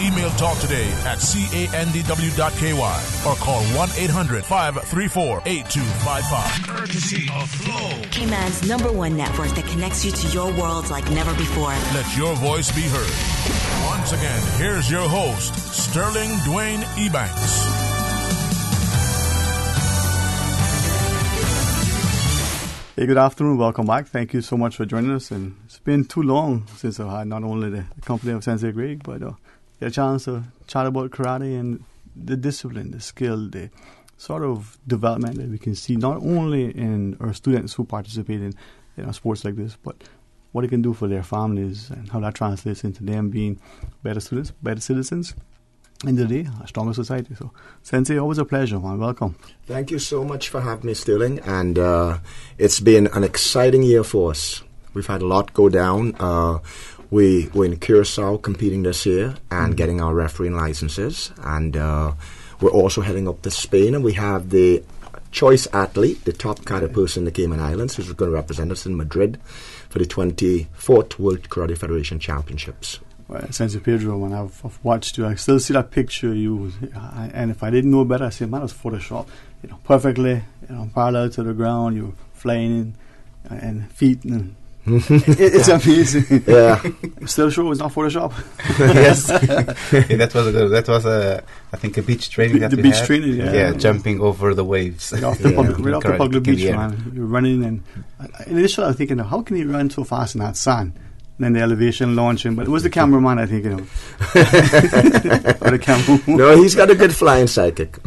Email Talk Today at candw.ky or call 1-800-534-8255. Courtesy of Flow. Cayman's #1 network that connects you to your world like never before. Let your voice be heard. Once again, here's your host, Sterling Dwayne Ebanks. Hey, good afternoon. Welcome back. Thank you so much for joining us. And it's been too long since I had not only the company of Sensei Greg, but get a chance to chat about karate and the discipline, the skill, the sort of development that we can see not only in our students who participate in sports like this, but what it can do for their families and how that translates into them being better students, better citizens, and today, a stronger society. So, Sensei, always a pleasure, man. Welcome. Thank you so much for having me, Sterling. And it's been an exciting year for us. We've had a lot go down. We're in Curacao competing this year and getting our refereeing licenses. And we're also heading up to Spain. And we have the choice athlete, the top karate person in the Cayman Islands, who's going to represent us in Madrid for the 24th World Karate Federation Championships. Well, Sensei Pedro, when I've watched you, I still see that picture of you. And if I didn't know better, I say, man, it was Photoshop. Perfectly, parallel to the ground. You were flying and feet. And it's amazing. Yeah. Still sure it was not Photoshop? Yes. Yeah, that was I think a beach training that the we beach had. training, yeah. Jumping over the waves. Right off the public beach, man. You're running, and initially I was thinking, how can you run so fast in that sand? And then the elevation launching, but it was the cameraman, I think, or the camera. No, he's got a good flying sidekick.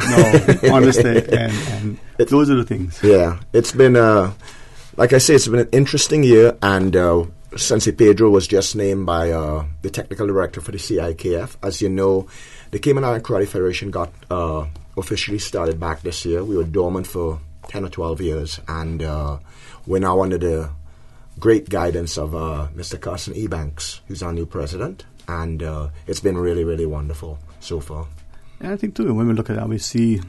No, understand, and those are the things. Yeah, it's been, like I say, it's been an interesting year, and Sensei Pedro was just named by the technical director for the CIKF. As you know, the Cayman Island Karate Federation got officially started back this year. We were dormant for 10 or 12 years, and we're now under the great guidance of Mr. Carson Ebanks, who's our new president, and it's been really, really wonderful so far. And I think, too, when we look at that, we see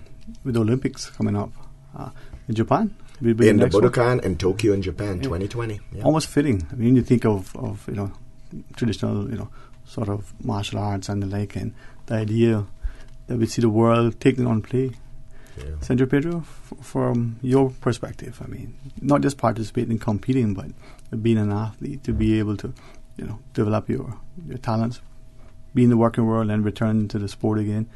with the Olympics coming up in Japan. In the Budokan in Tokyo in Japan, 2020. Yeah. Almost fitting. I mean, you think of traditional, sort of martial arts and the like, and the idea that we see the world taking on play. Yeah. Sensei Pedro, from your perspective, I mean, not just participating in competing, but being an athlete, to be able to, develop your talents, be in the working world and return to the sport again.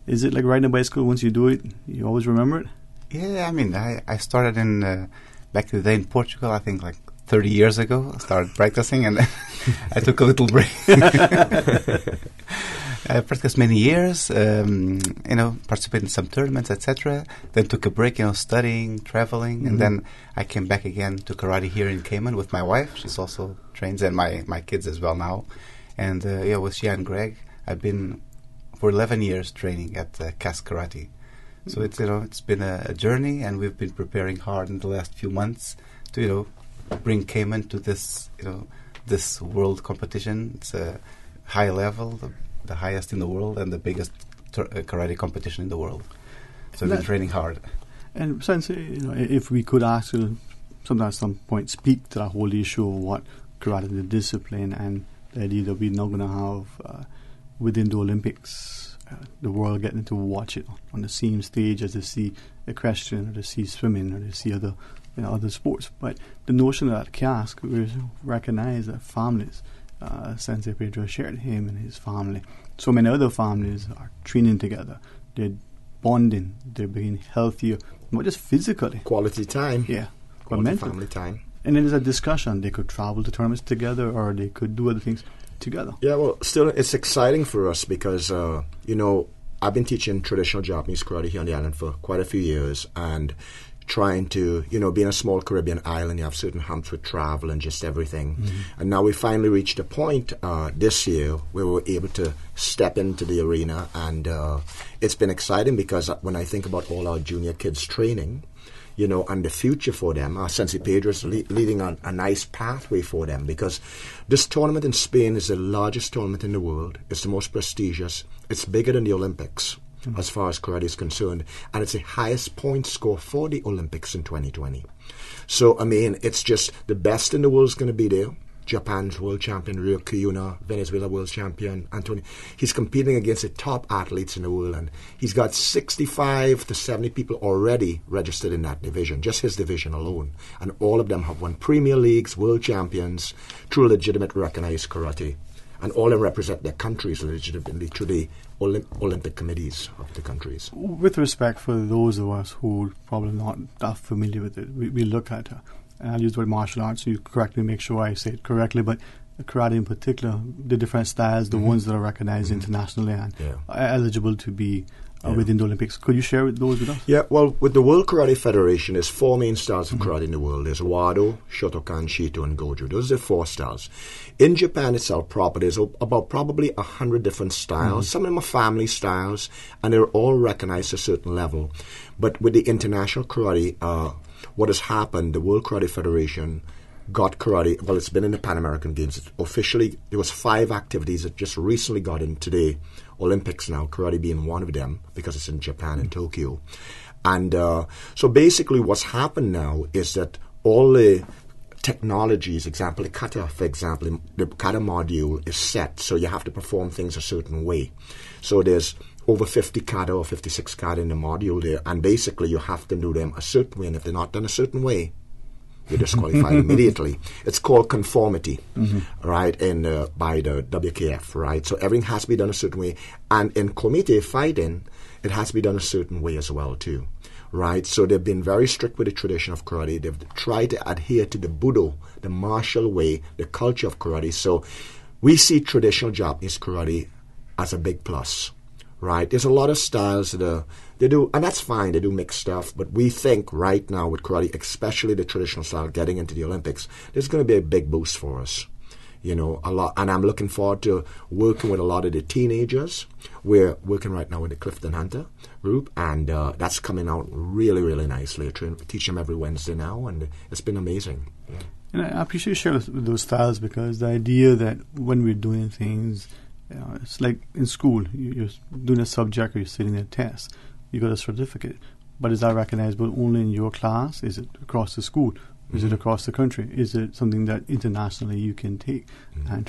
Is it like riding a bicycle? Once you do it, you always remember it? Yeah, I mean, I started in back in the day in Portugal, I think like 30 years ago. I started practicing and then I took a little break. I practiced many years, participated in some tournaments, etc. Then took a break, studying, traveling, and then I came back again to karate here in Cayman with my wife. She's also trains, and my kids as well now. And with she and Greg, I've been for 11 years training at CAS Karate. So it's been a journey, and we've been preparing hard in the last few months to bring Cayman to this this world competition. It's a high level, the highest in the world, and the biggest karate competition in the world. So we've been training hard. And Sensei, if we could ask you at some point, speak to that whole issue of what karate, the discipline, and the idea that we're not going to have within the Olympics, the world getting to watch it on the same stage as they see equestrian, or they see swimming, or they see other other sports. But the notion that CAS we recognize that families, Sensei Pedro shared him and his family. So many other families are training together. They're bonding. They're being healthier, not just physically. Quality time. Yeah. Quality family time. And then there's a discussion. They could travel to tournaments together, or they could do other things together. Yeah, well, still, it's exciting for us because, I've been teaching traditional Japanese karate here on the island for quite a few years, and trying to, being a small Caribbean island, you have certain humps with travel and just everything. Mm-hmm. And now we finally reached a point this year where we were able to step into the arena, and it's been exciting because when I think about all our junior kids training, and the future for them, Sensei Pedro is leading on a nice pathway for them, because this tournament in Spain is the largest tournament in the world. It's the most prestigious. It's bigger than the Olympics. As far as karate is concerned, and it's the highest point score for the Olympics in 2020. So, I mean, it's just the best in the world is going to be there Japan's world champion, Ryo Kyuna, Venezuela world champion, Antonio. He's competing against the top athletes in the world, and he's got 65 to 70 people already registered in that division, just his division alone. And all of them have won Premier Leagues, world champions, through legitimate recognized karate. And all of them represent their countries legitimately through the Olympic committees of the countries. With respect for those of us who are probably not that familiar with it, we look at and I'll use the word martial arts, so you correctly make sure I say it correctly, but karate in particular, the different styles, the ones that are recognized internationally and are eligible to be within the Olympics. Could you share those with us? Yeah, well, with the World Karate Federation, there's 4 main styles of karate in the world. There's Wado, Shotokan, Shito, and Goju. Those are the 4 styles. In Japan itself proper, there's about probably 100 different styles. Some of them are family styles, and they're all recognized at a certain level. But with the international karate, what has happened, the World Karate Federation got karate, well, it's been in the Pan American Games. Officially, there was 5 activities that just recently got into the Olympics now, karate being one of them, because it's in Japan and Tokyo. And so basically what's happened now is that all the technologies, example, the kata, for example, the kata module is set, so you have to perform things a certain way. So there's over 50 kata or 56 kata in the module there, and basically you have to do them a certain way, and if they're not done a certain way, you're disqualified immediately. It's called conformity, right, by the WKF, right? So everything has to be done a certain way. And in komite fighting, it has to be done a certain way as well, too, right? So they've been very strict with the tradition of karate. They've tried to adhere to the Budo, the martial way, the culture of karate. So we see traditional Japanese karate as a big plus. Right, there's a lot of styles that they do, and that's fine. They do mixed stuff, but we think right now with karate, especially the traditional style, getting into the Olympics, there's going to be a big boost for us. You know, a lot, and I'm looking forward to working with a lot of the teenagers. We're working right now with the Clifton Hunter group, and that's coming out really, really nicely. I teach them every Wednesday now, and it's been amazing. Yeah. And I appreciate you sharing those styles, because the idea that when we're doing things, it's like in school, you're doing a subject or you're sitting a test, you got a certificate, but is that recognizable only in your class? Is it across the school? Is it across the country? Is it something that internationally you can take and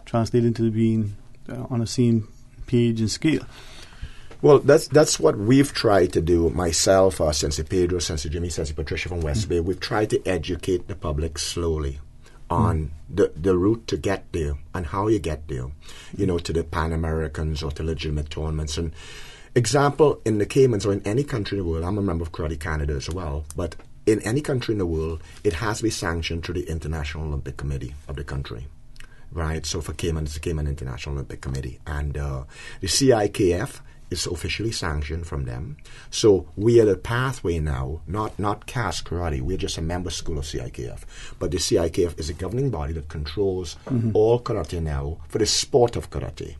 translate into being on the same page and scale? Well, that's what we've tried to do. Myself, Sensei Pedro, Sensei Jimmy, Sensei Patricia from West Bay, we've tried to educate the public slowly on the route to get there and how you get there, you know, to the Pan Americans or to legitimate tournaments. And example, in the Caymans or in any country in the world, I'm a member of Karate Canada as well, but in any country in the world, it has to be sanctioned through the International Olympic Committee of the country, right? So for Cayman, it's the Cayman International Olympic Committee. And the CIKF is officially sanctioned from them. So we are the pathway now, not CAS Karate. We're just a member school of CIKF. But the CIKF is a governing body that controls all karate now for the sport of karate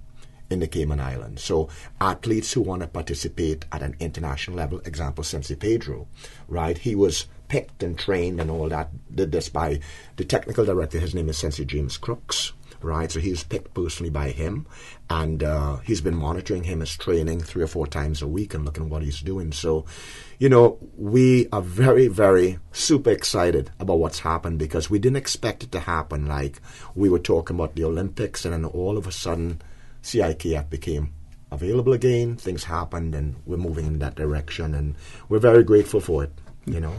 in the Cayman Islands. So athletes who want to participate at an international level, example, Sensei Pedro, right? He was picked and trained and all that, did this by the technical director. His name is Sensei James Crooks. Right, so he was picked personally by him, and he's been monitoring him as training 3 or 4 times a week and looking at what he's doing. So, you know, we are very, very super excited about what's happened, because we didn't expect it to happen. Like, we were talking about the Olympics, and then all of a sudden, CIKF became available again. Things happened, and we're moving in that direction, and we're very grateful for it, you know.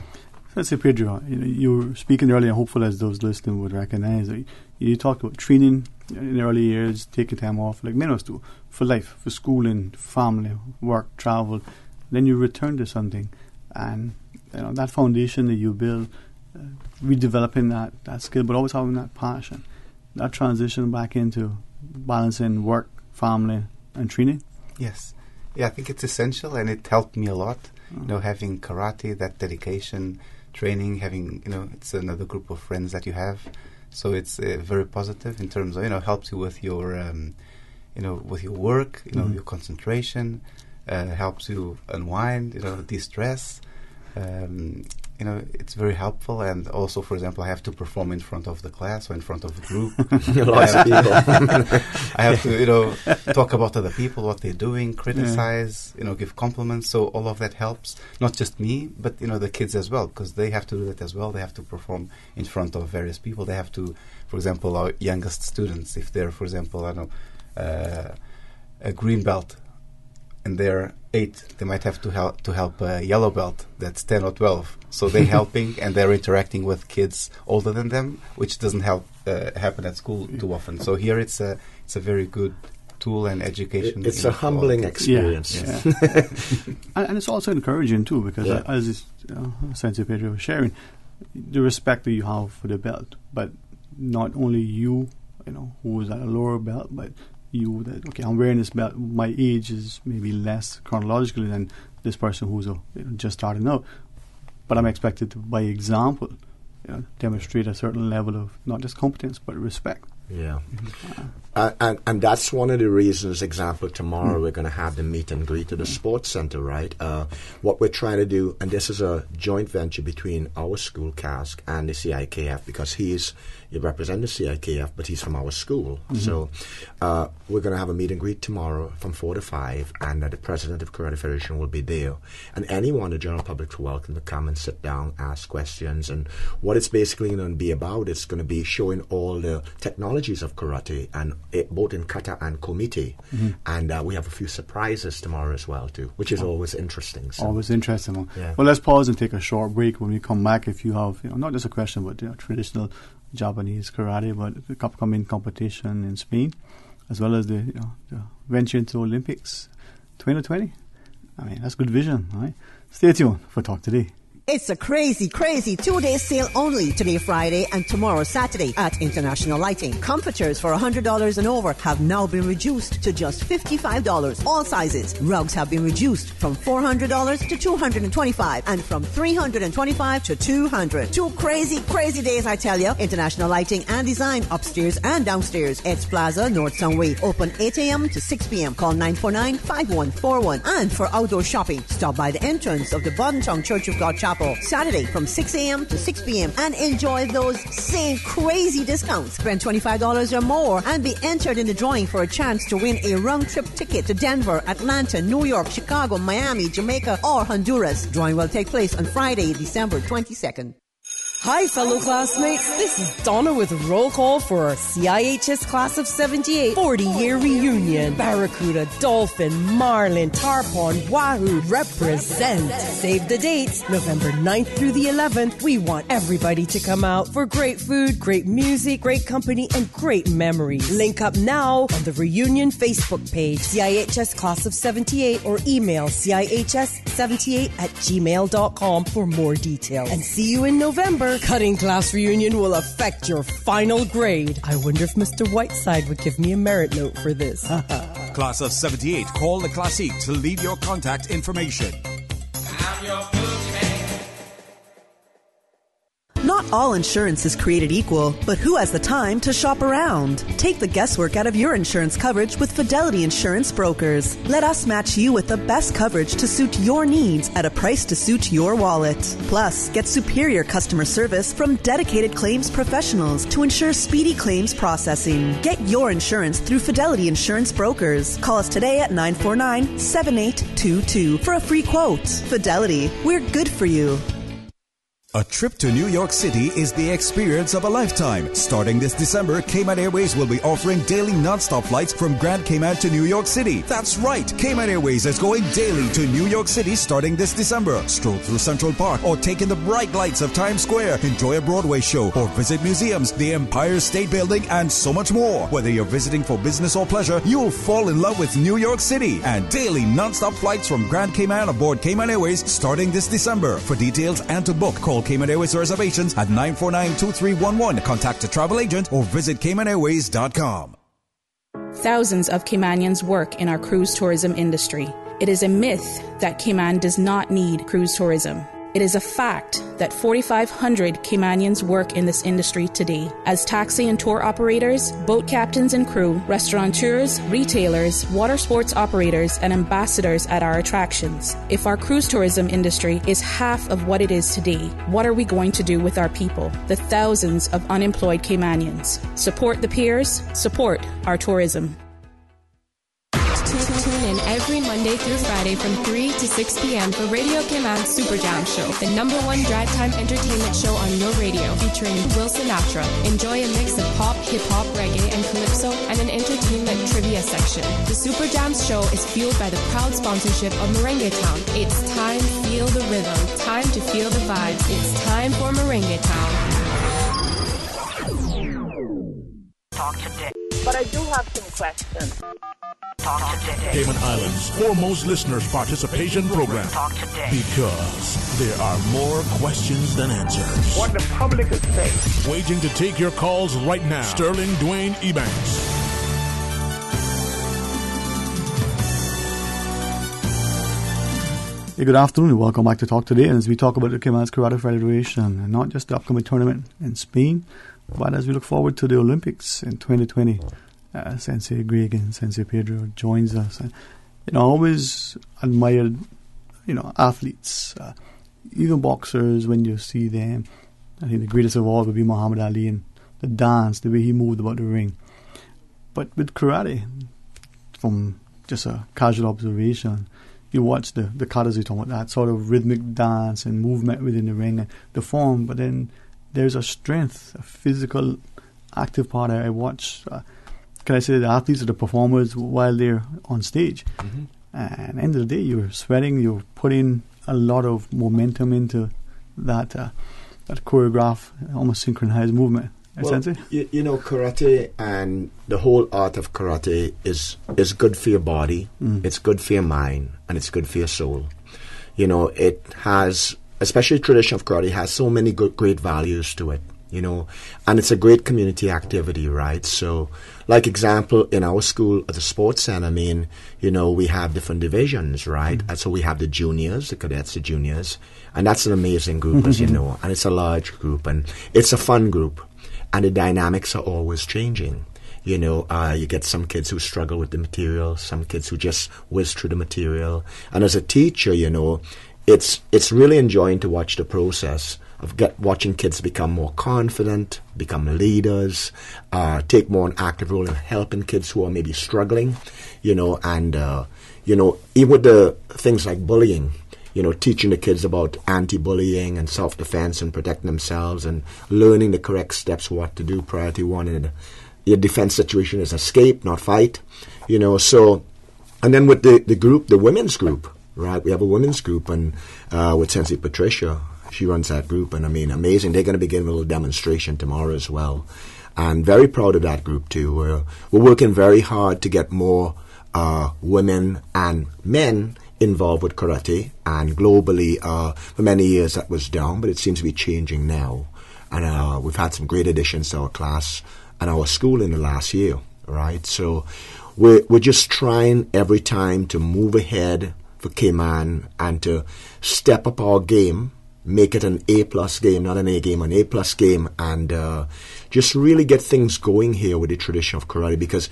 Sensei Pedro, you were speaking earlier, hopeful as those listening would recognize that you talked about training in the early years, taking time off, like many of us do, for life, for schooling, family, work, travel. Then you return to something, and that foundation that you build, redeveloping that skill, but always having that passion, that transition back into balancing work, family, and training. Yes. Yeah, I think it's essential, and it helped me a lot. Having karate, that dedication, training, having, it's another group of friends that you have. So it's very positive in terms of, helps you with your, with your work, your concentration, helps you unwind, de-stress. It's very helpful. And also, for example, I have to perform in front of the class or in front of a group. Lots of people. I have to, talk about other people, what they're doing, criticize, give compliments. So all of that helps, not just me, but, the kids as well, because they have to do that as well. They have to perform in front of various people. They have to for example, our youngest students, if they're, for example, I don't know, a green belt, and they're 8, they might have to help a yellow belt that's 10 or 12. So they're helping and they're interacting with kids older than them, which doesn't happen at school too often. So here it's a very good tool and education. It's a humbling experience. Yeah. And it's also encouraging too, because as Sensei Pedro was sharing, the respect that you have for the belt, but not only you who is at a lower belt, but you that, okay, I'm wearing this belt, my age is maybe less chronologically than this person who's just starting out, but I'm expected to, by example, demonstrate a certain level of not just competence but respect. Yeah. And that's one of the reasons, example, tomorrow we're going to have the meet and greet at the sports center, right? What we're trying to do, and this is a joint venture between our school, CASC, and the CIKF, because he represents the CIKF, but he's from our school. So we're going to have a meet and greet tomorrow from 4 to 5, and the president of Karate Federation will be there. And anyone, the general public, is welcome to come and sit down, ask questions. And what it's basically going to be about, it's going to be showing all the technologies of karate, and both in kata and komite. And we have a few surprises tomorrow as well too, which is always interesting. So. Always interesting. Yeah. Well, let's pause and take a short break. When we come back, if you have not just a question, but traditional Japanese karate, but the upcoming competition in Spain, as well as the venture into Olympics 2020. I mean, that's good vision, right? Stay tuned for Talk Today. It's a crazy, crazy 2-day sale only today, Friday, and tomorrow, Saturday, at International Lighting. Comforters for $100 and over have now been reduced to just $55. All sizes. Rugs have been reduced from $400 to $225, and from $325 to $200. 2 crazy, crazy days, I tell you. International Lighting and Design, upstairs and downstairs. Ed's Plaza, North Sunway. Open 8 a.m. to 6 p.m. Call 949-5141. And for outdoor shopping, stop by the entrance of the Bodentong Church of God Chapel Saturday from 6 a.m. to 6 p.m. and enjoy those same crazy discounts. Spend $25 or more and be entered in the drawing for a chance to win a round-trip ticket to Denver, Atlanta, New York, Chicago, Miami, Jamaica, or Honduras. Drawing will take place on Friday, December 22nd. Hi, fellow classmates. This is Donna with a roll call for our CIHS Class of 78 40-year reunion. Barracuda, Dolphin, Marlin, Tarpon, Wahoo, represent. Save the dates, November 9th through the 11th. We want everybody to come out for great food, great music, great company, and great memories. Link up now on the reunion Facebook page, CIHS Class of 78, or email CIHS78@gmail.com for more details. And see you in November. Cutting class reunion will affect your final grade. I wonder if Mr. Whiteside would give me a merit note for this. Class of 78, call the Classique to leave your contact information. I'm your Not all insurance is created equal, but who has the time to shop around? Take the guesswork out of your insurance coverage with Fidelity Insurance Brokers. Let us match you with the best coverage to suit your needs at a price to suit your wallet. Plus, get superior customer service from dedicated claims professionals to ensure speedy claims processing. Get your insurance through Fidelity Insurance Brokers. Call us today at 949-7822 for a free quote. Fidelity, we're good for you. A trip to New York City is the experience of a lifetime. Starting this December, Cayman Airways will be offering daily non-stop flights from Grand Cayman to New York City. That's right, Cayman Airways is going daily to New York City starting this December. Stroll through Central Park or take in the bright lights of Times Square. Enjoy a Broadway show or visit museums, the Empire State Building, and so much more. Whether you're visiting for business or pleasure, you'll fall in love with New York City. And daily non-stop flights from Grand Cayman aboard Cayman Airways starting this December. For details and to book, call Cayman Airways reservations at 949-2311. Contact a travel agent or visit CaymanAirways.com. Thousands of Caymanians work in our cruise tourism industry. It is a myth that Cayman does not need cruise tourism. It is a fact that 4,500 Caymanians work in this industry today as taxi and tour operators, boat captains and crew, restaurateurs, retailers, water sports operators, and ambassadors at our attractions. If our cruise tourism industry is half of what it is today, what are we going to do with our people, the thousands of unemployed Caymanians? Support the peers, support our tourism. tune in every Monday through Friday from 3 to 6 p.m. for Radio Cayman Super Jam Show, the #1 drive time entertainment show on your radio, featuring Will Sinatra. Enjoy a mix of pop, hip-hop, reggae, and calypso, and an entertainment trivia section. The Super Jams show is fueled by the proud sponsorship of Merengue Town. It's time to feel the rhythm, time to feel the vibes. It's time for Merengue Town. Talk today. But I do have some questions. Talk today. Cayman Islands' foremost listeners' participation program. Talk today. Because there are more questions than answers. What the public is saying. Waiting to take your calls right now. Sterling Dwayne Ebanks. Hey, good afternoon and welcome back to Talk Today. And as we talk about the Cayman's Karate Federation, and not just the upcoming tournament in Spain, but as we look forward to the Olympics in 2020, Sensei Greg and Sensei Pedro joins us. And, I always admired, athletes, even boxers, when you see them. I think the greatest of all would be Muhammad Ali, and the dance, the way he moved about the ring. But with karate, from just a casual observation, you watch the katas, you talk about that sort of rhythmic dance and movement within the ring and the form, but then there's a strength, a physical, active part. I watch, can I say, the athletes or the performers while they're on stage. Mm-hmm. And at the end of the day, you're sweating, you're putting a lot of momentum into that choreographed, almost synchronized movement. Well, karate and the whole art of karate is good for your body, it's good for your mind, and it's good for your soul. It has, especially tradition of karate, has so many great values to it, and it's a great community activity, right? So, like example, in our school at the sports center, we have different divisions, right? And so we have the juniors, the cadets, the juniors, and that's an amazing group, as you know, and it's a large group, and it's a fun group. And the dynamics are always changing. You get some kids who struggle with the material, some kids who just whiz through the material. And as a teacher, it's really enjoying to watch the process of watching kids become more confident, become leaders, take more an active role in helping kids who are maybe struggling, and even with the things like bullying. Teaching the kids about anti-bullying and self-defense and protecting themselves and learning the correct steps, what to do prior to one. And your defense situation is escape, not fight. So, and then with the group, the women's group, right? We have a women's group, and with Sensei Patricia, she runs that group, and amazing. They're going to be giving a little demonstration tomorrow as well. And very proud of that group too. We're working very hard to get more women and men involved with karate, and globally for many years that was down, but it seems to be changing now, and we've had some great additions to our class and our school in the last year, right? So we're just trying every time to move ahead for Cayman and to step up our game, make it an A+ game, not an A game, an A+ game, and just really get things going here with the tradition of karate, because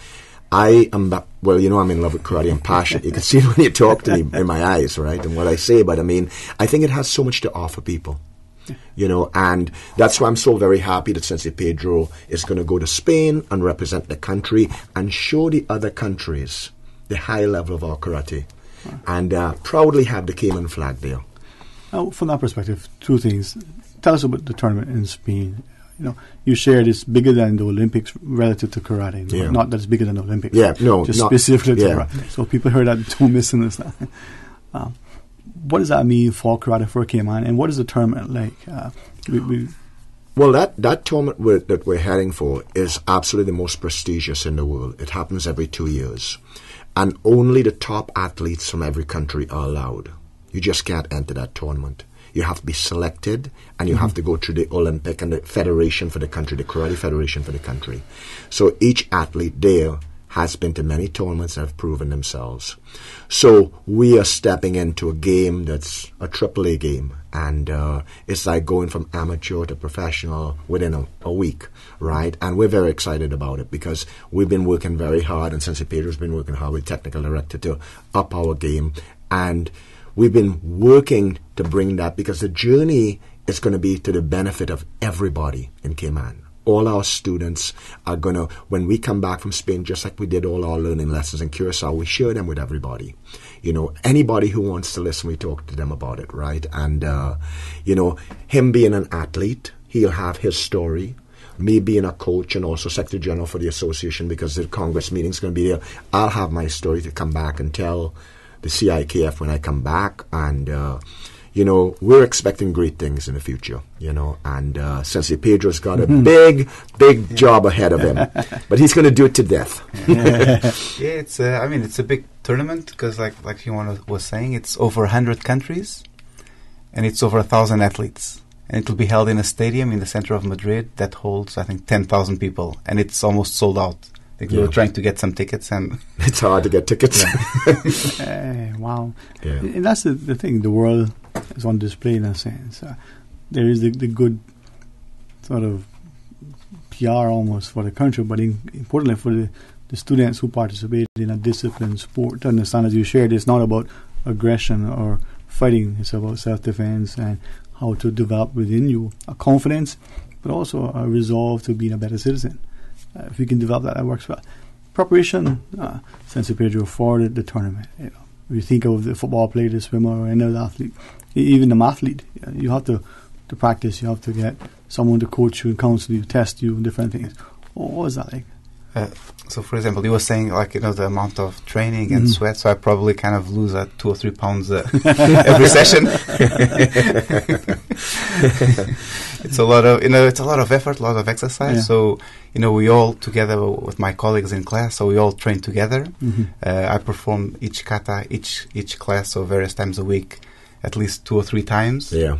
I'm in love with karate. I'm passionate. You can see it when you talk to me in my eyes, right? And what I say, but I think it has so much to offer people, and that's why I'm so very happy that Sensei Pedro is going to go to Spain and represent the country and show the other countries the high level of our karate, and proudly have the Cayman flag there. Now, from that perspective, two things. Tell us about the tournament in Spain. You shared it's bigger than the Olympics relative to karate. Yeah. Not that it's bigger than the Olympics. Yeah, no. Just specifically to karate. So people heard that, don't missing this. What does that mean for karate, for Cayman, and what is the tournament like? Well, that tournament that we're heading for is absolutely the most prestigious in the world. It happens every 2 years. And only the top athletes from every country are allowed. You just can't enter that tournament. You have to be selected, and you have to go through the Olympic and the federation for the country, the karate federation for the country. So each athlete there has been to many tournaments and have proven themselves. So we are stepping into a game that's a AAA game, and it's like going from amateur to professional within a week, right? And we're very excited about it because we've been working very hard, and Sensei Pedro's been working hard with technical director to up our game, and we've been working to bring that because the journey is going to be to the benefit of everybody in Cayman. all our students are going to, when we come back from Spain, just like we did all our learning lessons in Curacao, we share them with everybody. You know, anybody who wants to listen, we talk to them about it, right? And, you know, him being an athlete, he'll have his story. Me being a coach and also Secretary General for the association, because the Congress meeting is going to be there, I'll have my story to come back and tell the CIKF when I come back. And, you know, we're expecting great things in the future, you know. And Sensei Pedro's got a big job ahead of him. But he's going to do it to death. Yeah, it's I mean, it's a big tournament because, like Fiona was saying, it's over 100 countries and it's over 1,000 athletes. And it will be held in a stadium in the center of Madrid that holds, I think, 10,000 people. And it's almost sold out. I think we were trying to get some tickets, and it's hard to get tickets. Wow. Yeah. And that's the thing. The world is on display in a sense. There is the good sort of PR almost for the country, but importantly for the students who participate in a disciplined sport to understand, as you shared, it's not about aggression or fighting. It's about self-defense and how to develop within you a confidence, but also a resolve to being a better citizen. If you can develop that works well. Preparation, Sensei Pedro, for the tournament. You know, if you think of the football player, the swimmer, or any other athlete, even the mathlete, you have to practice. You have to get someone to coach you and counsel you, test you, different things. What was that like? So, for example, you were saying, like, you know, the amount of training and sweat, so I probably kind of lose 2 or 3 pounds every session. It's a lot of, you know, it's a lot of effort, a lot of exercise. Yeah. So, you know, we all together with my colleagues in class, so we all train together. I perform each kata, each class, so various times a week, at least 2 or 3 times. Yeah.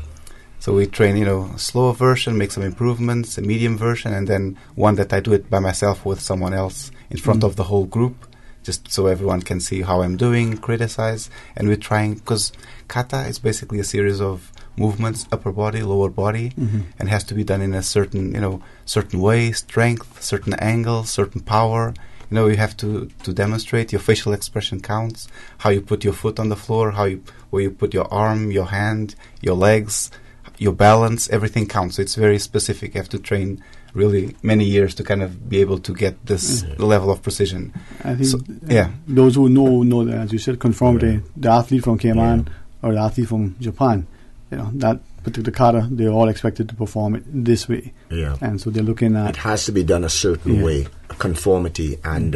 So we train, you know, a slower version, make some improvements, a medium version, and then one that I do it by myself with someone else in front of the whole group, just so everyone can see how I'm doing, criticize. And we're trying, because kata is basically a series of movements, upper body, lower body, and has to be done in a certain, you know, certain way, strength, certain angle, certain power. You know, you have to demonstrate. Your facial expression counts, how you put your foot on the floor, where you put your arm, your hand, your legs, your balance, everything counts. So it's very specific. You have to train really many years to kind of be able to get this level of precision. I think those who know that, as you said, conformity, the athlete from Cayman or the athlete from Japan, you know, that particular kata, they're all expected to perform it this way. Yeah. And so they're looking at... It has to be done a certain way, a conformity. And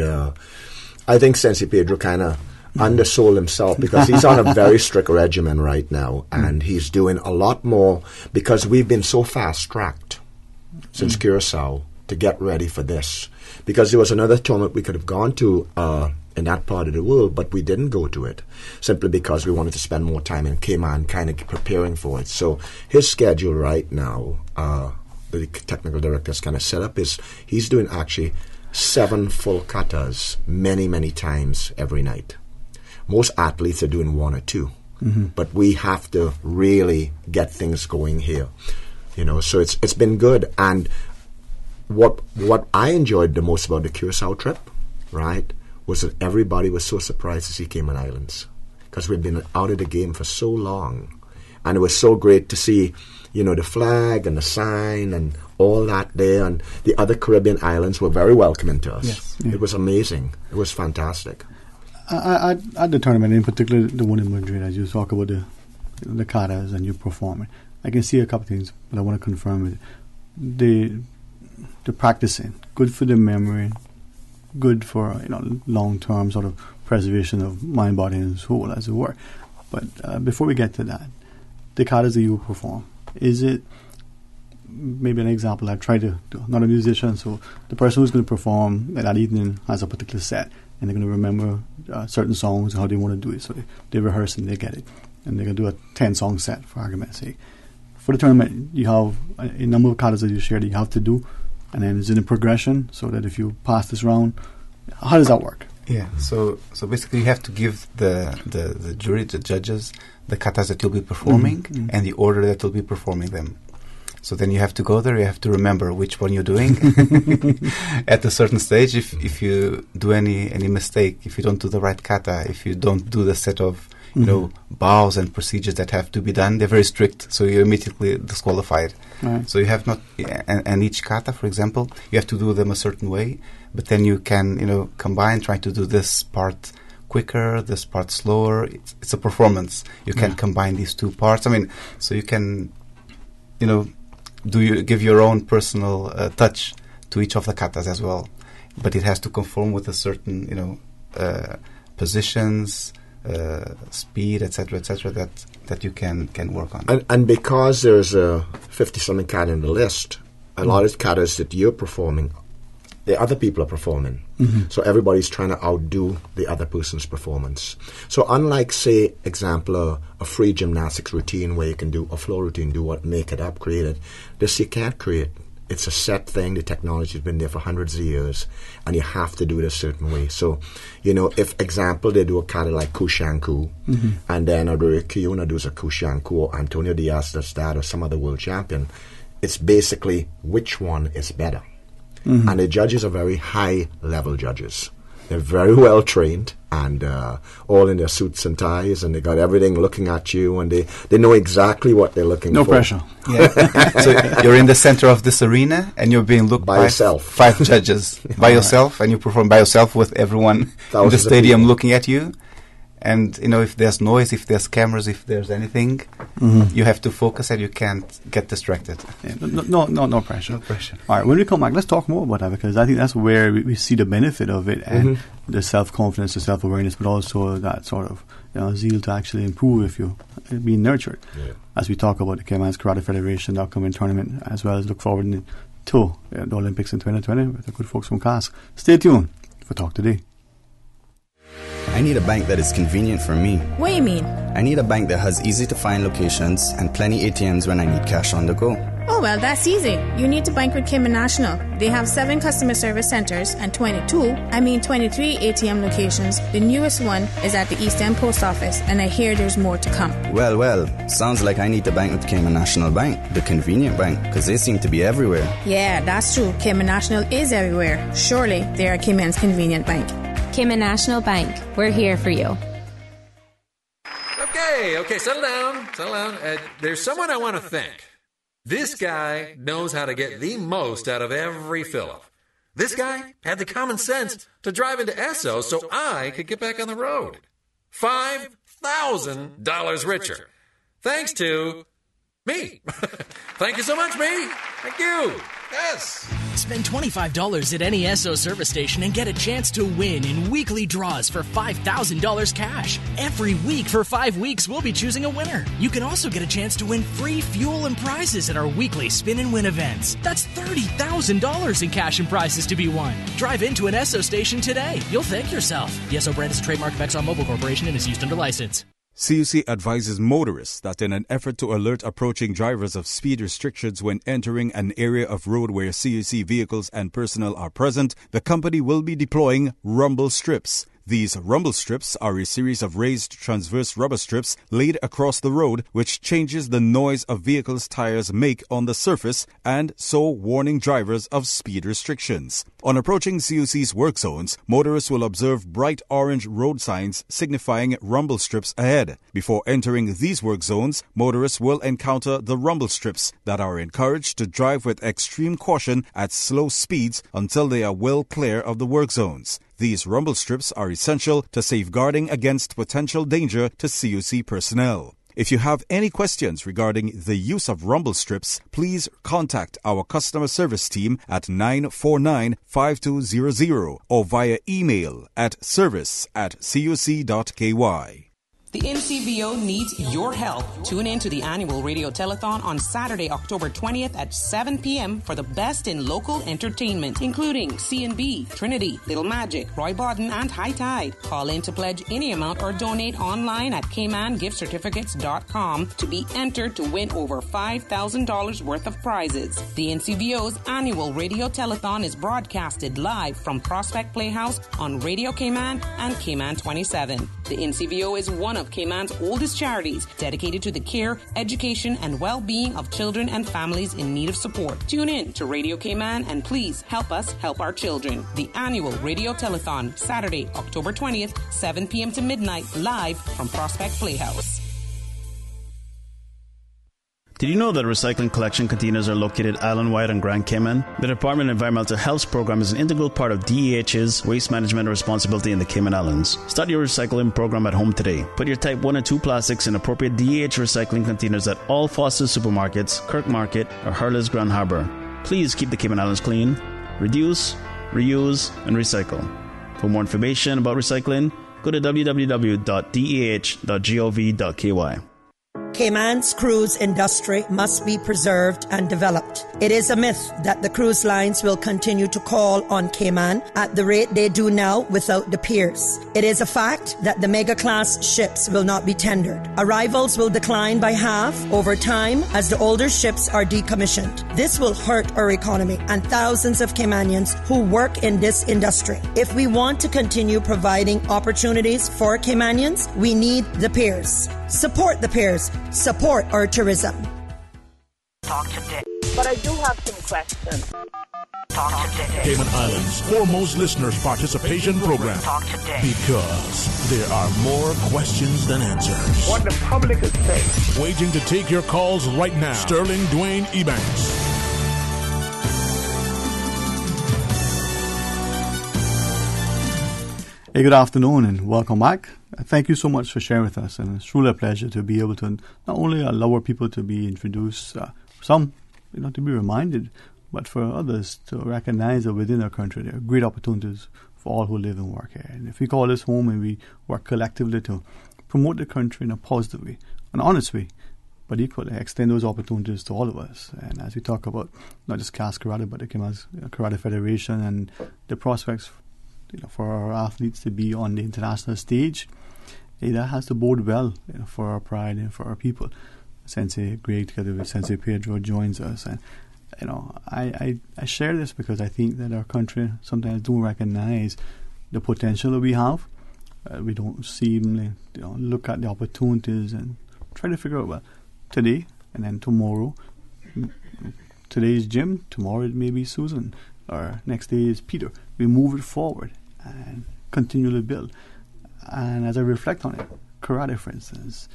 I think Sensei Pedro kind of undersold himself, because he's on a very strict regimen right now, and he's doing a lot more because we've been so fast-tracked since Curacao to get ready for this. Because there was another tournament we could have gone to in that part of the world, but we didn't go to it, simply because we wanted to spend more time in Cayman kind of preparing for it. So his schedule right now, the technical director's kind of set up, is he's doing actually 7 full katas many times every night. Most athletes are doing 1 or 2, but we have to really get things going here, you know. So it's been good. And what I enjoyed the most about the Curacao trip, right, was that everybody was so surprised to see Cayman Islands, because we'd been out of the game for so long, and it was so great to see, you know, the flag and the sign and all that there, and the other Caribbean islands were very welcoming to us. Yes. Yeah. It was amazing. It was fantastic. At the tournament, in particular the one in Madrid, as you talk about the katas and you perform it, I can see a couple things, but I want to confirm it. The practicing, good for the memory, good for, you know, long-term sort of preservation of mind, body, and soul, as it were. But before we get to that, the katas that you perform, is it maybe an example I try to do? I'm not a musician, so the person who's going to perform that evening has a particular set, and they're going to remember certain songs and how they want to do it. So they rehearse and they get it. And they're going to do a 10-song set, for argument's sake. For the tournament, you have a number of katas that you share that you have to do, and then it's in a progression, so that if you pass this round, how does that work? Yeah, so basically you have to give the jury, the judges, the katas that you'll be performing and the order that you'll be performing them. So then you have to go there, you have to remember which one you're doing. At a certain stage, if you do any mistake, if you don't do the right kata, if you don't do the set of, you know, bows and procedures that have to be done. They're very strict, so you're immediately disqualified. Right. So you have not, and each kata, for example, you have to do them a certain way, but then you can, you know, combine, try to do this part quicker, this part slower. It's a performance. You can combine these two parts. I mean, so you can, you know, give your own personal touch to each of the katas as well, but it has to conform with a certain, you know, positions, speed, etc., that you can work on. And because there's a 50-something kata in the list, a lot of katas that you're performing, the other people are performing. So everybody's trying to outdo the other person's performance. So unlike, say, example, a free gymnastics routine where you can do a flow routine, make it up, create it, this you can't create. It's a set thing. The technology has been there for hundreds of years, and you have to do it a certain way. So, you know, if, example, they do a kata like Kushanku, and then Kyuna does a Kushanku, or Antonio Diaz does that, or some other world champion, it's basically which one is better. And the judges are very high-level judges. They're very well trained, and all in their suits and ties, and they got everything looking at you, and they know exactly what they're looking for. No pressure. Yeah. So you're in the center of this arena, and you're being looked by yourself. 5 judges by yourself, and you perform by yourself with everyone in the stadium looking at you. And, you know, if there's noise, if there's cameras, if there's anything, you have to focus and you can't get distracted. Yeah, no pressure. No pressure. All right, when we come back, let's talk more about that, because I think that's where we see the benefit of it, and the self-confidence, the self-awareness, but also that sort of, you know, zeal to actually improve if you're being nurtured. Yeah. As we talk about the Cayman's Karate Federation, the upcoming tournament, as well as look forward to the Olympics in 2020 with the good folks from CAS. Stay tuned for Talk Today. I need a bank that is convenient for me. What do you mean? I need a bank that has easy-to-find locations and plenty ATMs when I need cash on the go. Oh, well, that's easy. You need to bank with Cayman National. They have 7 customer service centers and 23 ATM locations. The newest one is at the East End Post Office, and I hear there's more to come. Well, sounds like I need to bank with Cayman National Bank, the convenient bank, because they seem to be everywhere. Yeah, that's true. Cayman National is everywhere. Surely they are Cayman's convenient bank. Cayman National Bank. We're here for you. Okay, settle down. There's someone I want to thank. This guy knows how to get the most out of every fill-up. This guy had the common sense to drive into Esso so I could get back on the road. $5,000 richer. Thanks to me. Thank you so much, me. Thank you. Yes. Spend $25 at any Esso service station and get a chance to win in weekly draws for $5,000 cash. Every week for 5 weeks, we'll be choosing a winner. You can also get a chance to win free fuel and prizes at our weekly Spin and Win events. That's $30,000 in cash and prizes to be won. Drive into an Esso station today. You'll thank yourself. The Esso brand is a trademark of ExxonMobil Corporation and is used under license. CUC advises motorists that in an effort to alert approaching drivers of speed restrictions when entering an area of road where CUC vehicles and personnel are present, the company will be deploying rumble strips. These rumble strips are a series of raised transverse rubber strips laid across the road which changes the noise a vehicle's tires make on the surface and so warning drivers of speed restrictions. On approaching CUC's work zones, motorists will observe bright orange road signs signifying rumble strips ahead. Before entering these work zones, motorists will encounter the rumble strips that are encouraged to drive with extreme caution at slow speeds until they are well clear of the work zones. These rumble strips are essential to safeguarding against potential danger to CUC personnel. If you have any questions regarding the use of rumble strips, please contact our customer service team at 949-5200 or via email at service@cuc.ky. The NCVO needs your help. Tune in to the annual radio telethon on Saturday, October 20th at 7 p.m. for the best in local entertainment, including C&B, Trinity, Little Magic, Roy Bodden, and High Tide. Call in to pledge any amount or donate online at CaymanGiftCertificates.com to be entered to win over $5,000 worth of prizes. The NCVO's annual radio telethon is broadcasted live from Prospect Playhouse on Radio Cayman and Cayman 27. The NCVO is one of of Cayman's oldest charities dedicated to the care, education, and well-being of children and families in need of support. Tune in to Radio Cayman and please help us help our children. The annual Radio Telethon, Saturday, October 20th, 7 p.m. to midnight, live from Prospect Playhouse. Did you know that recycling collection containers are located island-wide on Grand Cayman? The Department of Environmental Health's program is an integral part of DEH's waste management responsibility in the Cayman Islands. Start your recycling program at home today. Put your Type 1 and 2 plastics in appropriate DEH recycling containers at all Foster's supermarkets, Kirk Market, or Hurley's Grand Harbor. Please keep the Cayman Islands clean. Reduce, reuse, and recycle. For more information about recycling, go to www.deh.gov.ky. Cayman's cruise industry must be preserved and developed. It is a myth that the cruise lines will continue to call on Cayman at the rate they do now without the piers. It is a fact that the mega-class ships will not be tendered. Arrivals will decline by half over time as the older ships are decommissioned. This will hurt our economy and thousands of Caymanians who work in this industry. If we want to continue providing opportunities for Caymanians, we need the piers. Support the piers. Support our tourism. Talk today. But I do have some questions. Talk today. Cayman Islands' foremost listeners' participation program. Talk today. Because there are more questions than answers. What the public is saying. Waiting to take your calls right now. Sterling Dwayne Ebanks. Hey, good afternoon and welcome back. Thank you so much for sharing with us, and it's truly a pleasure to be able to not only allow our people to be introduced, some to be reminded, but for others to recognize that within our country there are great opportunities for all who live and work here. And if we call this home and we work collectively to promote the country in a positive way, an honest way, but equally extend those opportunities to all of us. And as we talk about not just CAS Karate, but the Cayman's Karate Federation and the prospects for our athletes to be on the international stage, that has to bode well for our pride and for our people. Sensei Greg together with Sensei Pedro joins us, and I share this because I think that our country sometimes don't recognize the potential that we have. We don't seem look at the opportunities and try to figure out, well, today and then tomorrow. Today is Jim, tomorrow it may be Susan, or next day is Peter. We move it forward and continually build. And as I reflect on it, karate, for instance,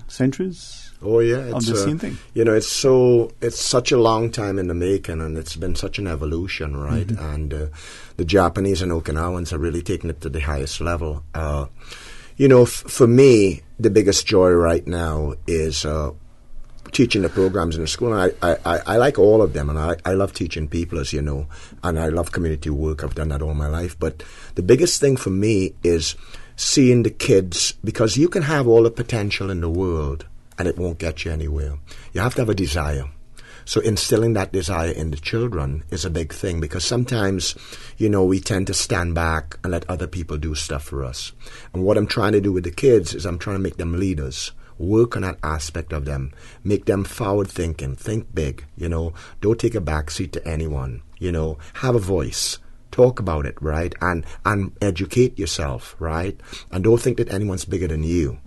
centuries of the same thing. It's such a long time in the making, and it's been such an evolution, right? Mm-hmm. And the Japanese and Okinawans are really taking it to the highest level. For me, the biggest joy right now is teaching the programs in the school. And I like all of them, and I love teaching people, as you know, and I love community work. I've done that all my life. But the biggest thing for me is seeing the kids, because you can have all the potential in the world and it won't get you anywhere. You have to have a desire. So instilling that desire in the children is a big thing, because sometimes, we tend to stand back and let other people do stuff for us. And what I'm trying to do with the kids is I'm trying to make them leaders. Work on that aspect of them. Make them forward thinking. Think big, Don't take a backseat to anyone, Have a voice. Talk about it, right? And educate yourself, right? And don't think that anyone's bigger than you.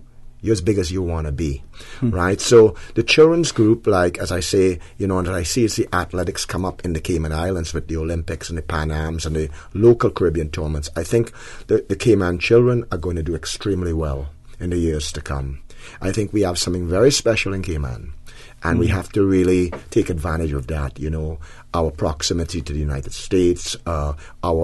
You're as big as you want to be, right? So the children's group, like, as I say, and I see is the athletics come up in the Cayman Islands with the Olympics and the Pan Ams and the local Caribbean tournaments. I think the Cayman children are going to do extremely well in the years to come. I think we have something very special in Cayman. And we have to really take advantage of that, our proximity to the United States, our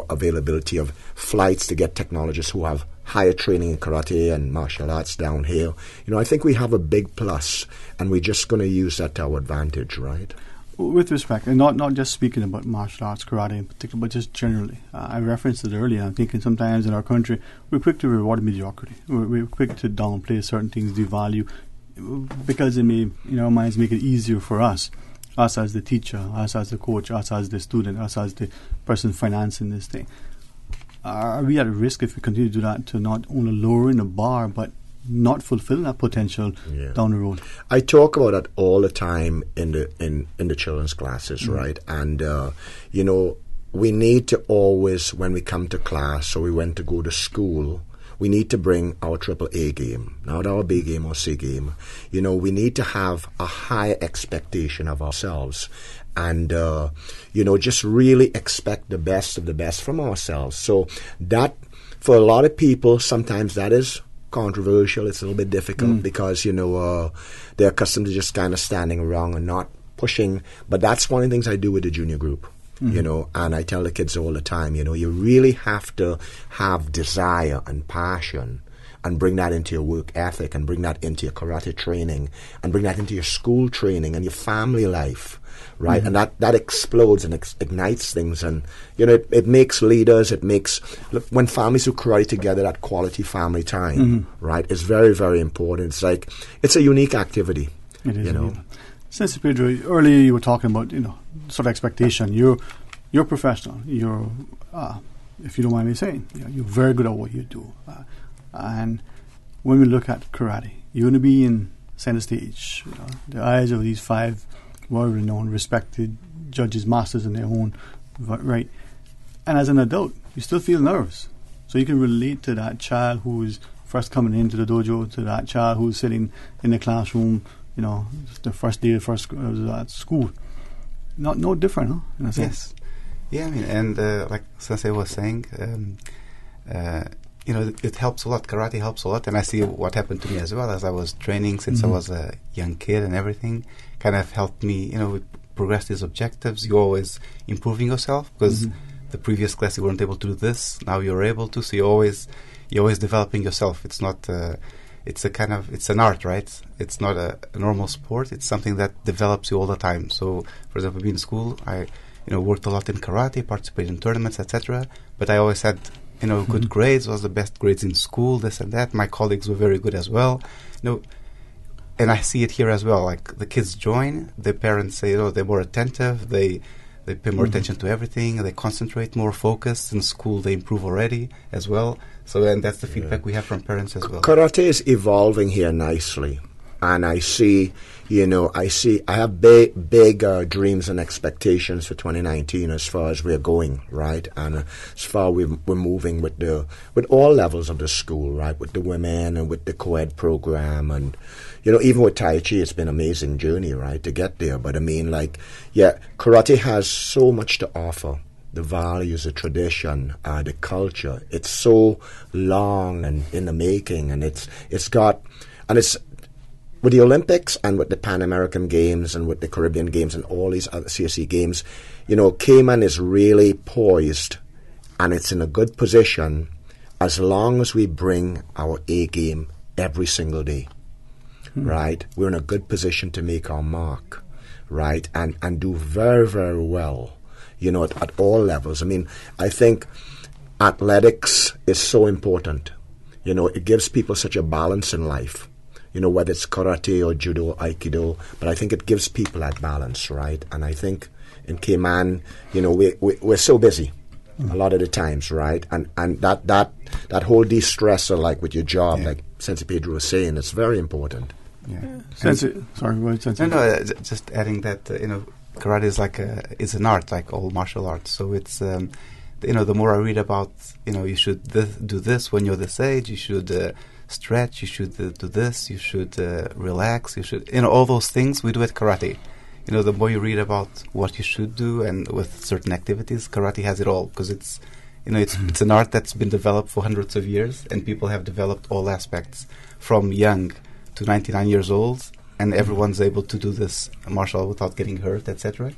availability of flights to get technologists who have higher training in karate and martial arts down here. I think we have a big plus, and we're just going to use that to our advantage, right? With respect, and not just speaking about martial arts, karate in particular, but just generally. I referenced it earlier. I'm thinking sometimes in our country, we're quick to reward mediocrity. We're quick to downplay certain things, devalue, because it may, in our minds, make it easier for us as the teacher, us as the coach, us as the student, us as the person financing this thing. Are we at risk if we continue to do that, to not only lowering the bar, but not fulfilling that potential down the road? I talk about that all the time in the children's classes, right? And, we need to always, when we come to class or we went to go to school, we need to bring our AAA game, not our B game or C game. You know, we need to have a high expectation of ourselves. And, you know, just really expect the best of the best from ourselves. So that, for a lot of people, sometimes that is controversial. It's a little bit difficult because, you know, they're accustomed to just kind of standing around and not pushing. But that's one of the things I do with the junior group, you know, and I tell the kids all the time, you know, you really have to have desire and passion and bring that into your work ethic and bring that into your karate training and bring that into your school training and your family life, right? And that explodes and ignites things. And, you know, it makes leaders, look, when families do karate together, that quality family time, right, is very, very important. It's like, it's a unique activity, it is, you know. Sensei Pedro, earlier you were talking about, you know, sort of expectation. You're professional. You're, if you don't mind me saying, you know, you're very good at what you do. And when we look at karate, you're going to be in center stage. You know, the eyes of these 5 well-renowned, respected judges, masters in their own right. And as an adult, you still feel nervous. So you can relate to that child who's first coming into the dojo, to that child who's sitting in the classroom, you know, the first day of at school. No different, huh? In a sense. Yes. Yeah, I mean, and like Sensei was saying, you know, it helps a lot. Karate helps a lot, and I see what happened to me as well as I was training since I was a young kid, and everything kind of helped me, you know, progress these objectives. You're always improving yourself because the previous class you weren't able to do this. Now you're able to, so you're always developing yourself. It's not. It's an art, right? It's not a normal sport. It's something that develops you all the time. So, for example, being in school, I, you know, worked a lot in karate, participated in tournaments, etc. But I always had, you know, good grades, was the best grades in school, this and that. My colleagues were very good as well. You know, and I see it here as well. Like, the kids join, the parents say, oh, they're more attentive, they pay more attention to everything, they concentrate, more focused. In school, they improve already as well. So, and that's the feedback we have from parents as well. Karate is evolving here nicely. And I see, you know, I have big dreams and expectations for 2019 as far as we're going, right? And as far we're moving with all levels of the school, right? With the women and with the co-ed program, and, you know, even with Tai Chi, it's been an amazing journey, right, to get there. But I mean, like, yeah, karate has so much to offer. The values, the tradition, the culture. It's so long and in the making, and it's with the Olympics and with the Pan American Games and with the Caribbean Games and all these other CSE games, you know, Cayman is really poised, and it's in a good position as long as we bring our A game every single day, right? We're in a good position to make our mark, right? And do very, very well, you know, at all levels. I mean, I think athletics is so important. You know, it gives people such a balance in life. You know, whether it's karate or judo or aikido, but I think it gives people that balance, right? And I think in Cayman, you know, we're so busy a lot of the times, right? And that whole de-stressor, like with your job, like Sensei Pedro was saying, it's very important. Yeah. Sensei, sorry, go ahead, Sensei. No, just adding that, you know, karate is like it's an art, like all martial arts. So it's, you know, the more I read about, you know, you should do this when you're this age, you should stretch, you should do this, you should relax, you should, you know, all those things we do at karate. You know, the more you read about what you should do and with certain activities, karate has it all, because it's, you know, it's an art that's been developed for hundreds of years, and people have developed all aspects from young to 99 years old, and everyone's able to do this martial art without getting hurt, etc.,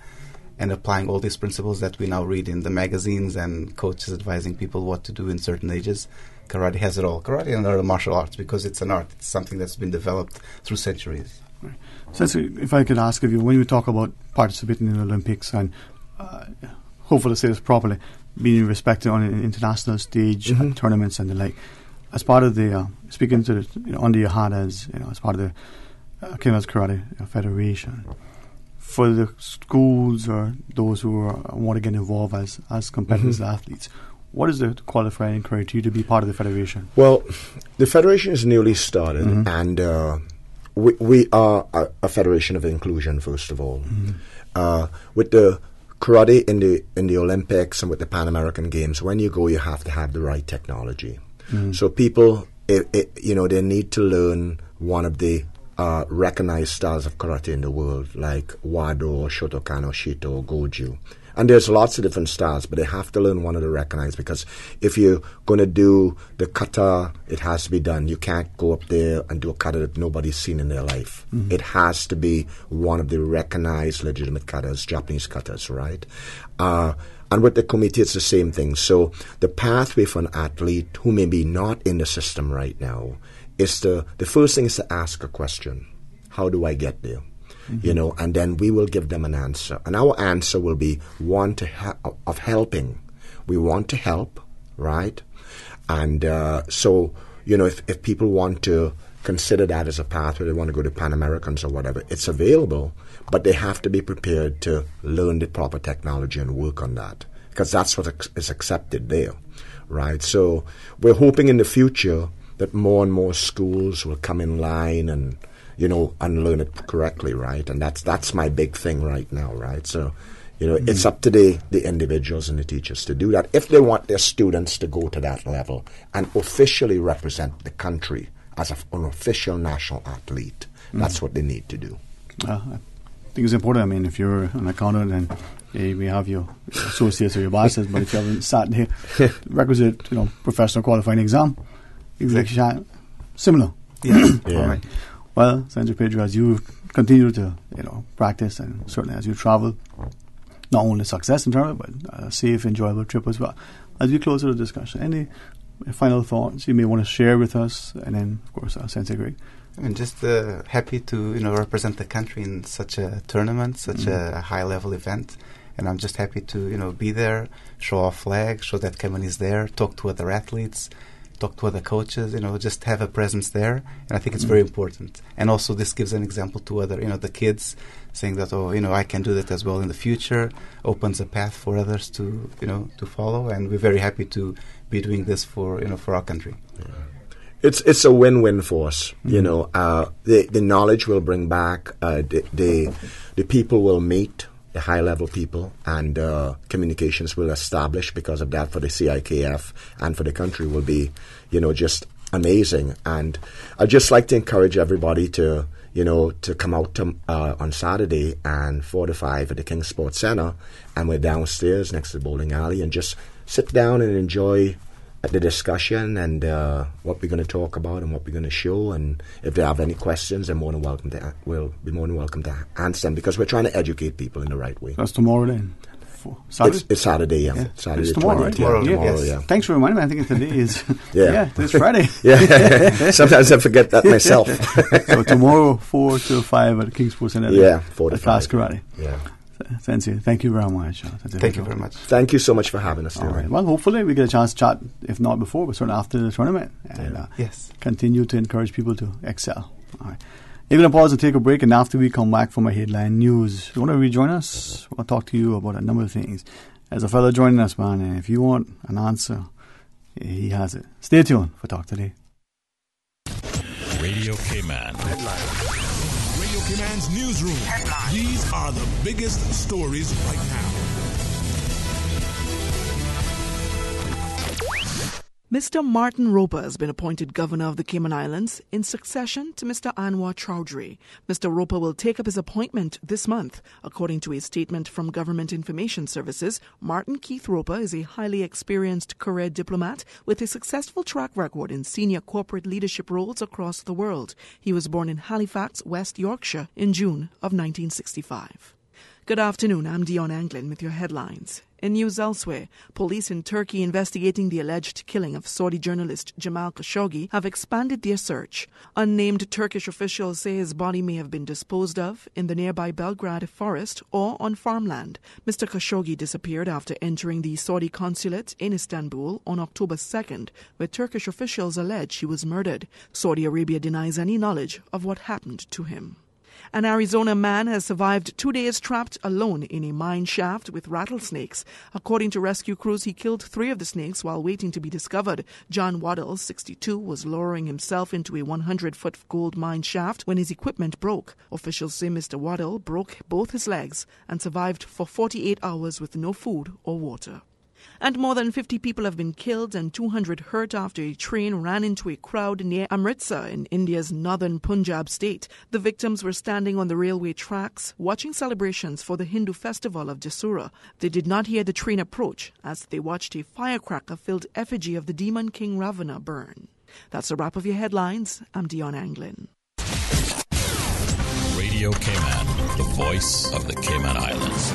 and applying all these principles that we now read in the magazines and coaches advising people what to do in certain ages. Karate has it all. Karate and other martial arts, because it's an art. It's something that's been developed through centuries. Right. Sensei, if I could ask of you, when you talk about participating in the Olympics and, hopefully to say this properly, being respected on an international stage, tournaments and the like, as part of the, speaking to the, you know, under your hat as, you know, as part of the Cayman's Karate Federation, for the schools or those who want to get involved as competitive athletes, what is the qualifying criteria to be part of the federation? Well, the federation is newly started, and we are a federation of inclusion, first of all. With the karate in the Olympics and with the Pan American Games, when you go, you have to have the right technology. So people, they need to learn one of the recognized styles of karate in the world, like Wado, Shotokan, or Shito, or Goju. And there's lots of different styles, but they have to learn one of the recognized, because if you're going to do the kata, it has to be done. You can't go up there and do a kata that nobody's seen in their life. It has to be one of the recognized legitimate katas, Japanese katas, right? And with the committee, it's the same thing. So the pathway for an athlete who may be not in the system right now is the first thing is to ask a question. How do I get there? And then we will give them an answer. And our answer will be one of helping. We want to help, right? And so, if people want to consider that as a pathway, they want to go to Pan Americans or whatever, it's available, but they have to be prepared to learn the proper technology and work on that, because that's what is accepted there, right? So we're hoping in the future that more and more schools will come in line and and learn it correctly, right? And that's my big thing right now, right? So, it's up to the individuals and the teachers to do that if they want their students to go to that level and officially represent the country as an official national athlete. That's what they need to do. I think it's important. I mean, if you're an accountant and you may have your associates or your bosses, but if you haven't sat the requisite, professional qualifying exam, exactly similar. Yeah. All right. Well, Senator Pedro, as you continue to, practice, and certainly as you travel, not only success in terms, but a safe, enjoyable trip as well. As we close the discussion, any final thoughts you may want to share with us, and then, of course, Sensei Greg? I'm just happy to, represent the country in such a tournament, such a high-level event, and I'm just happy to, be there, show our flag, show that Cayman is there, talk to other athletes, talk to other coaches, just have a presence there. And I think it's very important. And also this gives an example to other, the kids, saying that, I can do that as well in the future, opens a path for others to, to follow. And we're very happy to be doing this for our country. Yeah. It's a win-win for us. The knowledge will bring back, the people will meet, the high-level people, and communications will establish because of that for the CIKF and for the country will be, just amazing. And I'd just like to encourage everybody to, to come out on Saturday and 4 to 5 at the King Sports Center, and we're downstairs next to the bowling alley, and just sit down and enjoy the discussion and what we're going to talk about and what we're going to show. And if they have any questions, we'll be more than welcome to answer them, because we're trying to educate people in the right way. That's tomorrow then? Saturday? It's Saturday, yeah. Saturday it's tomorrow, 20th, right? Tomorrow, yeah. Thanks for reminding me. I think today is it's Friday. Sometimes I forget that myself. So tomorrow, 4 to 5 at King's Sports Center. 4 to 5. Class Karate. Yeah. Sensei, thank you very much. Thank you very much. Thank you so much for having us. All right. Well, hopefully we get a chance to chat, if not before, but certainly after the tournament, and continue to encourage people to excel. All right. We're going to pause and take a break, and after we come back from our headline news, you want to rejoin us? I'll talk to you about a number of things. There's a fellow joining us, man, and if you want an answer, he has it. Stay tuned for Talk Today. Radio Cayman. Radio Cayman's newsroom. These are the biggest stories right now. Mr. Martin Roper has been appointed Governor of the Cayman Islands in succession to Mr. Anwar Chowdhury. Mr. Roper will take up his appointment this month. According to a statement from Government Information Services, Martin Keith Roper is a highly experienced career diplomat with a successful track record in senior corporate leadership roles across the world. He was born in Halifax, West Yorkshire in June of 1965. Good afternoon, I'm Dion Anglin with your headlines. In news elsewhere, police in Turkey investigating the alleged killing of Saudi journalist Jamal Khashoggi have expanded their search. Unnamed Turkish officials say his body may have been disposed of in the nearby Belgrade forest or on farmland. Mr. Khashoggi disappeared after entering the Saudi consulate in Istanbul on October 2nd, where Turkish officials allege he was murdered. Saudi Arabia denies any knowledge of what happened to him. An Arizona man has survived 2 days trapped alone in a mine shaft with rattlesnakes. According to rescue crews, he killed 3 of the snakes while waiting to be discovered. John Waddell, 62, was lowering himself into a 100-foot gold mine shaft when his equipment broke. Officials say Mr. Waddell broke both his legs and survived for 48 hours with no food or water. And more than 50 people have been killed and 200 hurt after a train ran into a crowd near Amritsar in India's northern Punjab state. The victims were standing on the railway tracks watching celebrations for the Hindu festival of Dasura. They did not hear the train approach as they watched a firecracker-filled effigy of the demon king Ravana burn. That's a wrap of your headlines. I'm Dion Anglin. Radio Cayman, the voice of the Cayman Islands.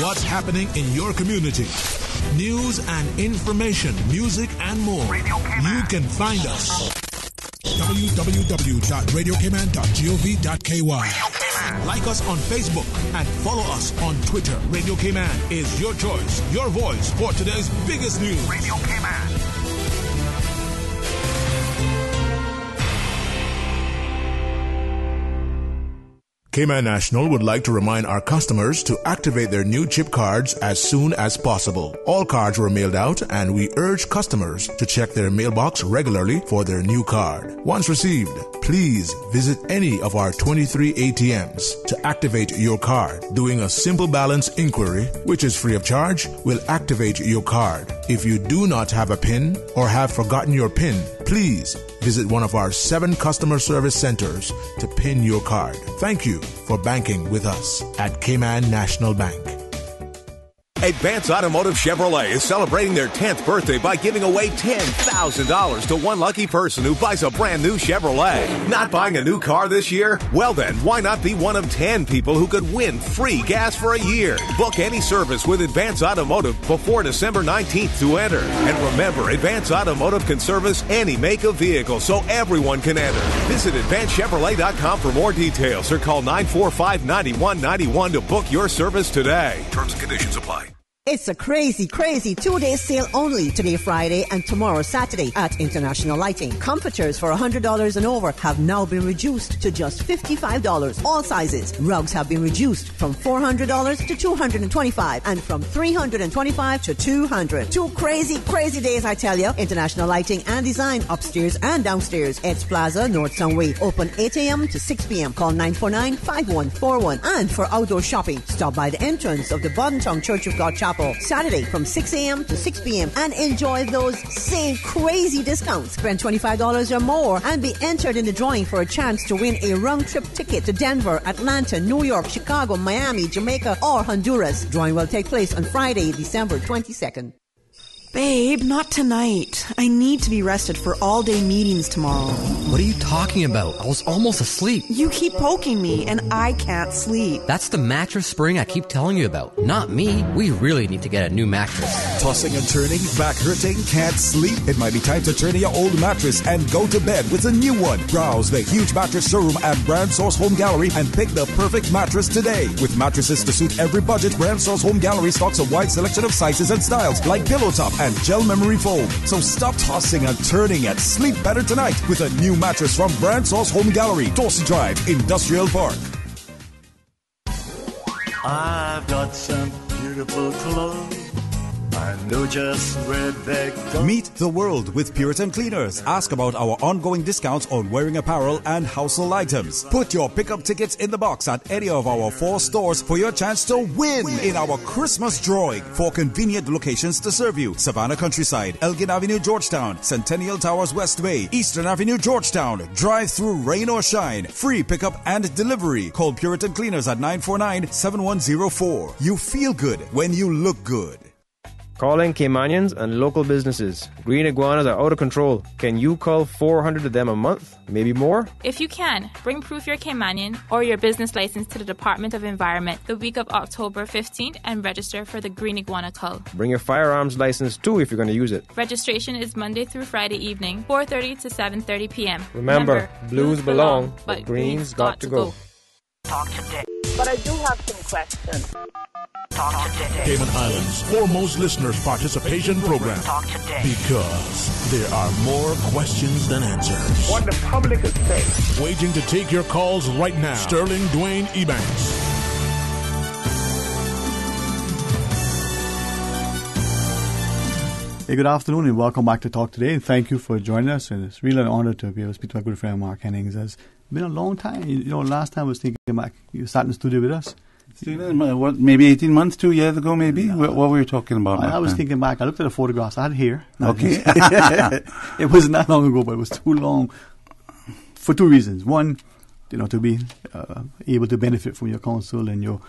What's happening in your community? News and information, music and more. You can find us. www.radiocayman.gov.ky. Like us on Facebook and follow us on Twitter. Radio Cayman is your choice, your voice for today's biggest news. Radio Cayman. Cayman National would like to remind our customers to activate their new chip cards as soon as possible. All cards were mailed out, and we urge customers to check their mailbox regularly for their new card. Once received, please visit any of our 23 ATMs to activate your card. Doing a simple balance inquiry, which is free of charge, will activate your card. If you do not have a PIN or have forgotten your PIN, please visit one of our 7 customer service centers to PIN your card. Thank you for banking with us at Cayman National Bank. Advance Automotive Chevrolet is celebrating their 10th birthday by giving away $10,000 to one lucky person who buys a brand new Chevrolet. Not buying a new car this year? Well then, why not be one of 10 people who could win free gas for a year? Book any service with Advance Automotive before December 19th to enter. And remember, Advance Automotive can service any make of vehicle so everyone can enter. Visit AdvanceChevrolet.com for more details or call 945-9191 to book your service today. Terms and conditions apply. It's a crazy 2-day sale only today Friday and tomorrow Saturday at International Lighting. Comforters for $100 and over have now been reduced to just $55. All sizes. Rugs have been reduced from $400 to $225 and from $325 to $200. 2 crazy days, I tell you. International Lighting and Design upstairs and downstairs. Ed's Plaza, North Sunway. Open 8 a.m. to 6 p.m. Call 949-5141. And for outdoor shopping, stop by the entrance of the Bodentong Church of God Chapel Saturday from 6 a.m. to 6 p.m. and enjoy those same crazy discounts. Spend $25 or more and be entered in the drawing for a chance to win a round-trip ticket to Denver, Atlanta, New York, Chicago, Miami, Jamaica, or Honduras. Drawing will take place on Friday, December 22nd. Babe, not tonight. I need to be rested for all-day meetings tomorrow. What are you talking about? I was almost asleep. You keep poking me, and I can't sleep. That's the mattress spring I keep telling you about. Not me. We really need to get a new mattress. Tossing and turning, back hurting, can't sleep? It might be time to turn in your old mattress and go to bed with a new one. Browse the huge mattress showroom at Brand Source Home Gallery and pick the perfect mattress today. With mattresses to suit every budget, Brand Source Home Gallery stocks a wide selection of sizes and styles like pillow top and gel memory foam. So stop tossing and turning and sleep better tonight with a new mattress from Brand Source Home Gallery, Dorsey Drive, Industrial Park. I've got some beautiful clothes. I know just where they go. Meet the world with Puritan Cleaners. Ask about our ongoing discounts on wearing apparel and household items. Put your pickup tickets in the box at any of our 4 stores for your chance to win in our Christmas drawing. 4 convenient locations to serve you: Savannah Countryside, Elgin Avenue, Georgetown, Centennial Towers, West Bay, Eastern Avenue, Georgetown. Drive through rain or shine. Free pickup and delivery. Call Puritan Cleaners at 949-7104. You feel good when you look good. Calling Caymanians and local businesses. Green iguanas are out of control. Can you cull 400 of them a month? Maybe more? If you can, bring proof you're Caymanian or your business license to the Department of Environment the week of October 15th and register for the Green Iguana Cull. Bring your firearms license too if you're going to use it. Registration is Monday through Friday evening, 4:30 to 7:30 p.m. Remember, blues belong, but greens got to go. Talk today. But I do have some questions. Talk today. Cayman Islands' foremost listeners' participation program. Talk today. Because there are more questions than answers. What the public is saying. Waiting to take your calls right now. Sterling Dwayne Ebanks. Hey, good afternoon and welcome back to Talk Today. Thank you for joining us, and it's really an honor to be able to speak to my good friend Mark Hennings. It's been a long time. You know, last time I was thinking, Mark, you sat in the studio with us, What, maybe 18 months, 2 years ago, maybe? What were you talking about? I was thinking back. I looked at the photographs. I had hair. Okay. It wasn't that long ago, but it was too long for two reasons. One, to be able to benefit from your counsel and your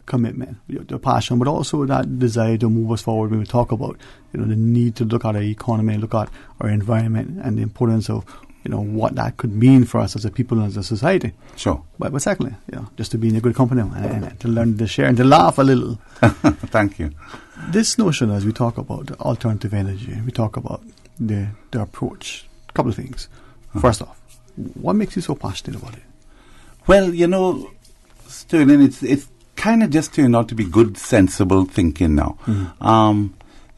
commitment, your passion, but also that desire to move us forward when we talk about, the need to look at our economy, look at our environment, and the importance of, what that could mean for us as a people and as a society. Sure. But secondly, just to be in a good company and to learn to share and to laugh a little. Thank you. This notion, as we talk about alternative energy, we talk about the approach, a couple of things. First off, what makes you so passionate about it? Well, Sterling, it's kind of just turned out to be good, sensible thinking now.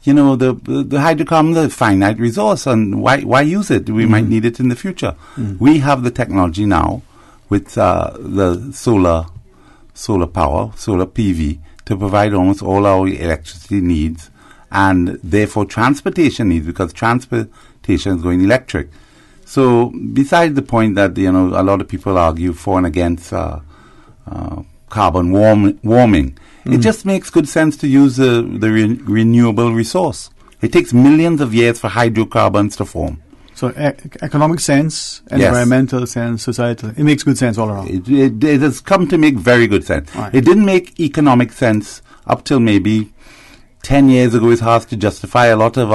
The hydrocarbon is a finite resource, and why use it? We might need it in the future. We have the technology now with the solar power, solar PV, to provide almost all our electricity needs, and therefore transportation needs, because transportation is going electric. So, besides the point that a lot of people argue for and against carbon warming, it just makes good sense to use the renewable resource. It takes millions of years for hydrocarbons to form. So economic sense, environmental sense, societal, it makes good sense all around. It has come to make very good sense. Right. It didn't make economic sense up till maybe 10 years ago. It's hard to justify. A lot of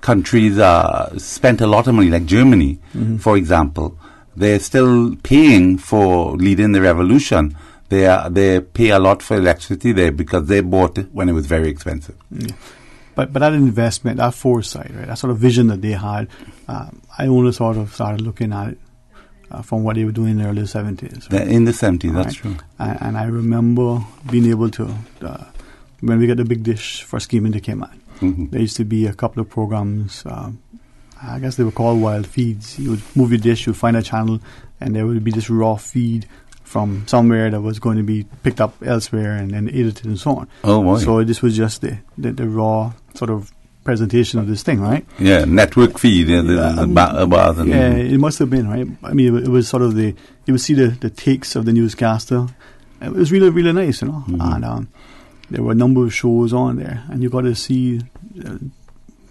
countries spent a lot of money, like Germany, for example. They're still paying for leading the revolution. They pay a lot for electricity there because they bought it when it was very expensive. Yeah. But that investment, that foresight, right, that sort of vision that they had, I only sort of started looking at it from what they were doing in the early 70s. Right? In the 70s, that's true. And I remember being able to, when we got the big dish for scheming to Cayman, there used to be a couple of programs, I guess they were called wild feeds. You would move your dish, you'd find a channel, and there would be this raw feed from somewhere that was going to be picked up elsewhere and then edited and so on. Oh, boy. So this was just the raw sort of presentation of this thing, right? Yeah, network feed. Yeah, it must have been, right? I mean, it was sort of you would see the takes of the newscaster. It was really, really nice, And there were a number of shows on there, and you got to see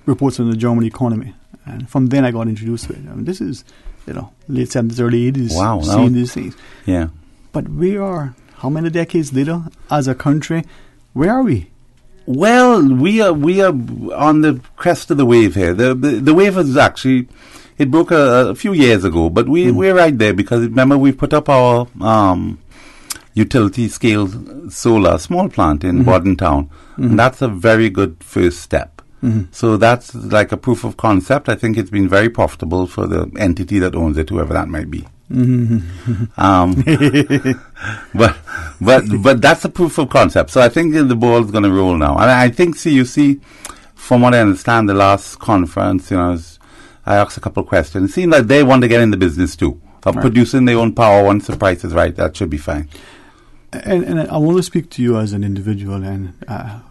reports on the German economy. And from then I got introduced to it. I mean, this is, late 70s, early 80s, seeing these things. Yeah. But we are, how many decades later, as a country, where are we? Well, we are on the crest of the wave here. The wave is actually, it broke a few years ago, but we're right there because remember we put up our utility scale solar small plant in Bordentown, and that's a very good first step. So that's like a proof of concept. I think it's been very profitable for the entity that owns it, whoever that might be. But that's a proof of concept. So I think the ball is going to roll now. And I think, CUC, from what I understand, the last conference, I asked a couple of questions. It seemed like they want to get in the business too of producing their own power once the price is right. That should be fine. And I want to speak to you as an individual, and I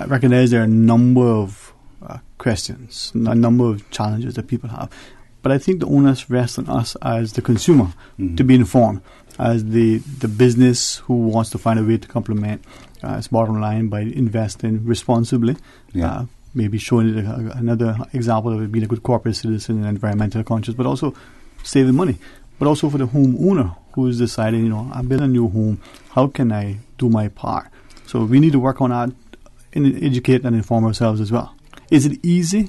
recognize there are a number of questions, a number of challenges that people have. But I think the onus rests on us as the consumer to be informed, as the business who wants to find a way to complement its bottom line by investing responsibly. Yeah. Maybe showing it another example of it being a good corporate citizen and environmental conscious, but also saving money. But also for the homeowner who is deciding, I build a new home, how can I do my part? So we need to work on that and educate and inform ourselves as well. Is it easy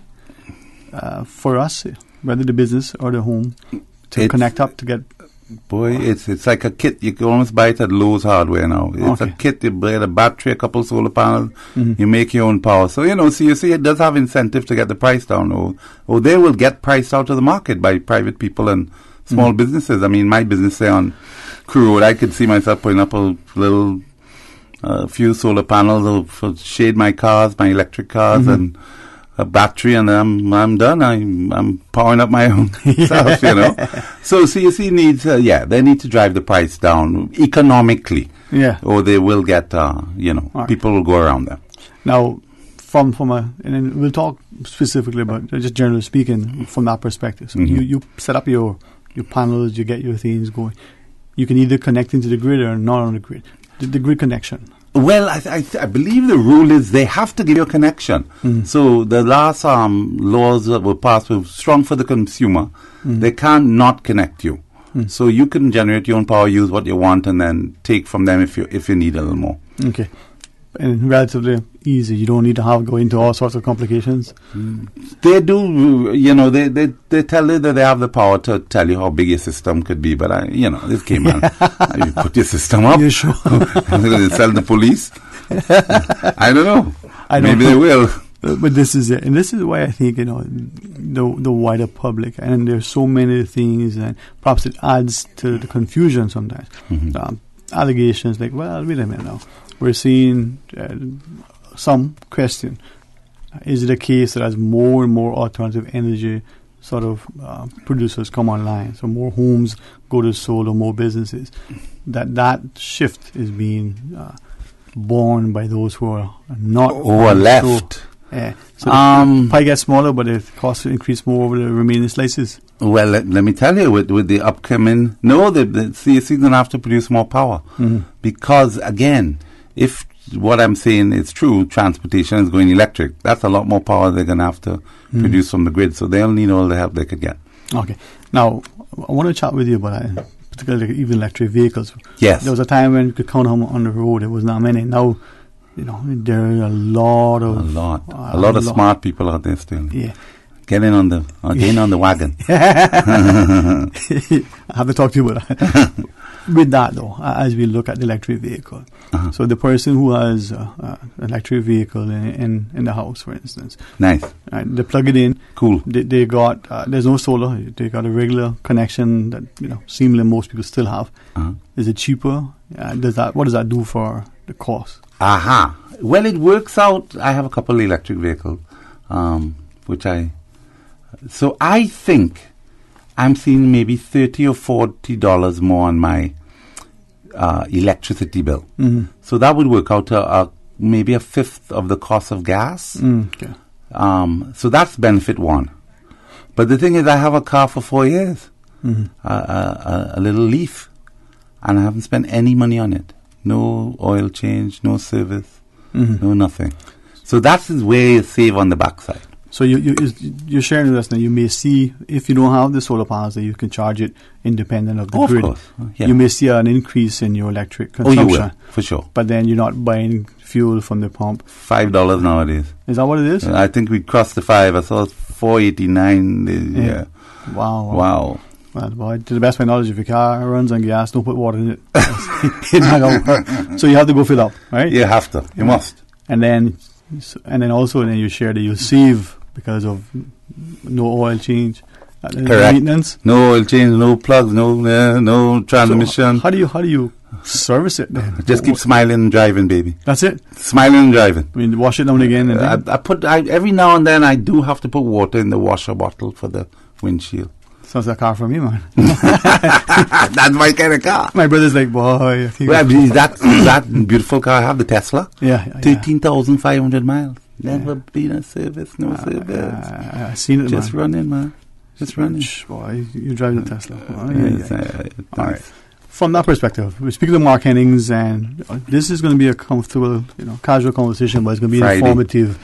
for us, whether the business or the home, to connect up to get... Boy, it's like a kit. You can almost buy it at Lowe's Hardware now. It's a kit. You buy a battery, a couple solar panels. You make your own power. So, so you see it does have incentive to get the price down. Or they will get priced out of the market by private people and small businesses. I mean, my business, say, on Crew Road, I could see myself putting up a little... few solar panels to shade my cars, my electric cars, and a battery, and I'm done. I'm powering up my own self, So CSC needs, they need to drive the price down economically, or they will get, people will go around them. Now, from and then we'll talk specifically about just generally speaking from that perspective. So you set up your panels, you get your things going. You can either connect into the grid or not on the grid. the grid connection? Well, I believe the rule is they have to give you a connection. So the last laws that were passed were strong for the consumer. They can't not connect you. So you can generate your own power, use what you want, and then take from them if you need a little more. Okay. And relatively easy. You don't need to go into all sorts of complications. They do, they tell you that they have the power to tell you how big your system could be, but this Cayman, you put your system up. You sure? They sell the police. I don't know. Maybe they will. But this is it, and this is why I think the wider public, and there's so many things, and perhaps it adds to the confusion sometimes. Allegations like, well, wait a minute now. We're seeing some question. Is it a case that as more and more alternative energy sort of producers come online, so more homes go to solar, more businesses, that shift is being borne by those who are not... Who are left. So the pie gets smaller, but the cost will increase more over the remaining slices. Well, let me tell you, with the upcoming... No, the CSC is going to have to produce more power. Because, again... If what I'm saying is true, transportation is going electric. That's a lot more power they're going to have to produce from the grid. So they'll need all the help they could get. Okay. Now, I want to chat with you about particularly even electric vehicles. Yes. There was a time when you could count them on the road. There was not many. Now, there are a lot of smart people out there still. Yeah. Getting on the wagon. I have to talk to you about that. With that, though, as we look at the electric vehicle, so the person who has an electric vehicle in the house, for instance, nice, they plug it in. Cool. They got there's no solar. They got a regular connection that seemingly most people still have. Is it cheaper? What does that do for the cost? Well, it works out. I have a couple of electric vehicles, So I think I'm seeing maybe $30 or $40 more on my electricity bill. So that would work out to maybe a fifth of the cost of gas. Okay. So that's benefit one. But the thing is, I have a car for 4 years, a little Leaf, and I haven't spent any money on it. No oil change, no service, no nothing. So that's where you save on the backside. So you're sharing with us now. You may see, if you don't have the solar panels, that you can charge it independent of the grid. Of course. Yeah. You may see an increase in your electric consumption. You will, for sure. But then you're not buying fuel from the pump. $5 nowadays. Is that what it is? I think we crossed the 5. I saw $4.89. Yeah. Wow. Well, boy, to the best of my knowledge, if your car runs on gas, don't put water in it. It's not going to work. So you have to go fill up, right? You have to. You must. And then also you share that you save because of no oil change, correct, maintenance, no oil change, no plugs, no transmission. So how do you service it then? Just keep smiling and driving, baby. That's it. Smiling and driving. I mean, wash it down again. And every now and then I do have to put water in the washer bottle for the windshield. Sounds like a car for me, man. That's my kind of car. My brother's like, boy. That beautiful car I have, the Tesla. Yeah. 13,500 miles. Never been a service, no service. I've seen it, Just running, man. Just running. Boy, you drive the Tesla. All right. From that perspective, we're speaking to Mark Hennings, and this is going to be a comfortable, casual conversation, but it's going to be informative.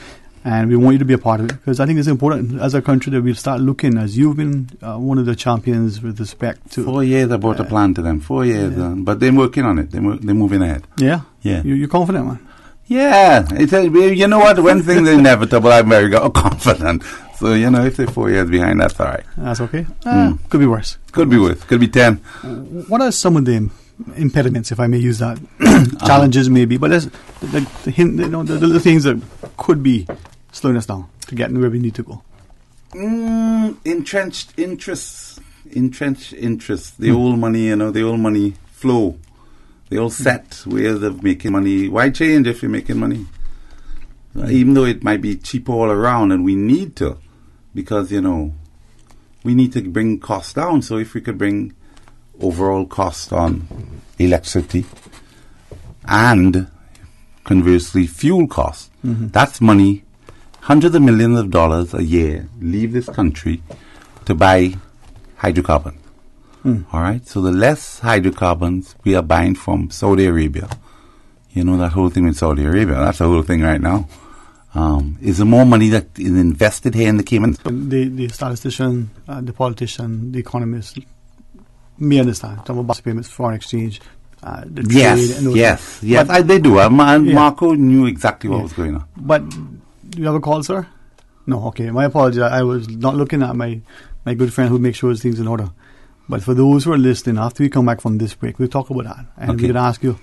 And we want you to be a part of it, because I think it's important as a country that we start looking, as you've been one of the champions with respect to... 4 years I brought a plan to them, 4 years. But they're working on it. They're moving ahead. Yeah? Yeah. You're confident, man? Yeah. You know what? When things are inevitable, I'm very confident. So, if they're 4 years behind, that's all right. That's okay. Could be worse. Could be worse. Could be 10. What are some of the impediments, if I may use that? Challenges, maybe. But there's the things that could be slowing us down to get where we need to go. Entrenched interests. The old money, the old money flow. The old set ways of making money. Why change if you're making money? Even though it might be cheaper all around, and we need to, because, we need to bring costs down. So if we could bring overall cost on electricity and, conversely, fuel costs, that's money, hundreds of millions of dollars a year leave this country to buy hydrocarbon. All right? So the less hydrocarbons we are buying from Saudi Arabia, You know, that whole thing in Saudi Arabia, that's the whole thing right now. Is there more money that is invested here in the Caymans? The statistician, the politician, the economist may understand. Talk about payments, foreign exchange, the trade. Yes. They do. Marco knew exactly what was going on. But do you have a call, sir? No, okay. My apologies. I was not looking at my good friend who makes sure things in order. But for those who are listening, after we come back from this break, we'll talk about that. And we're going to ask you,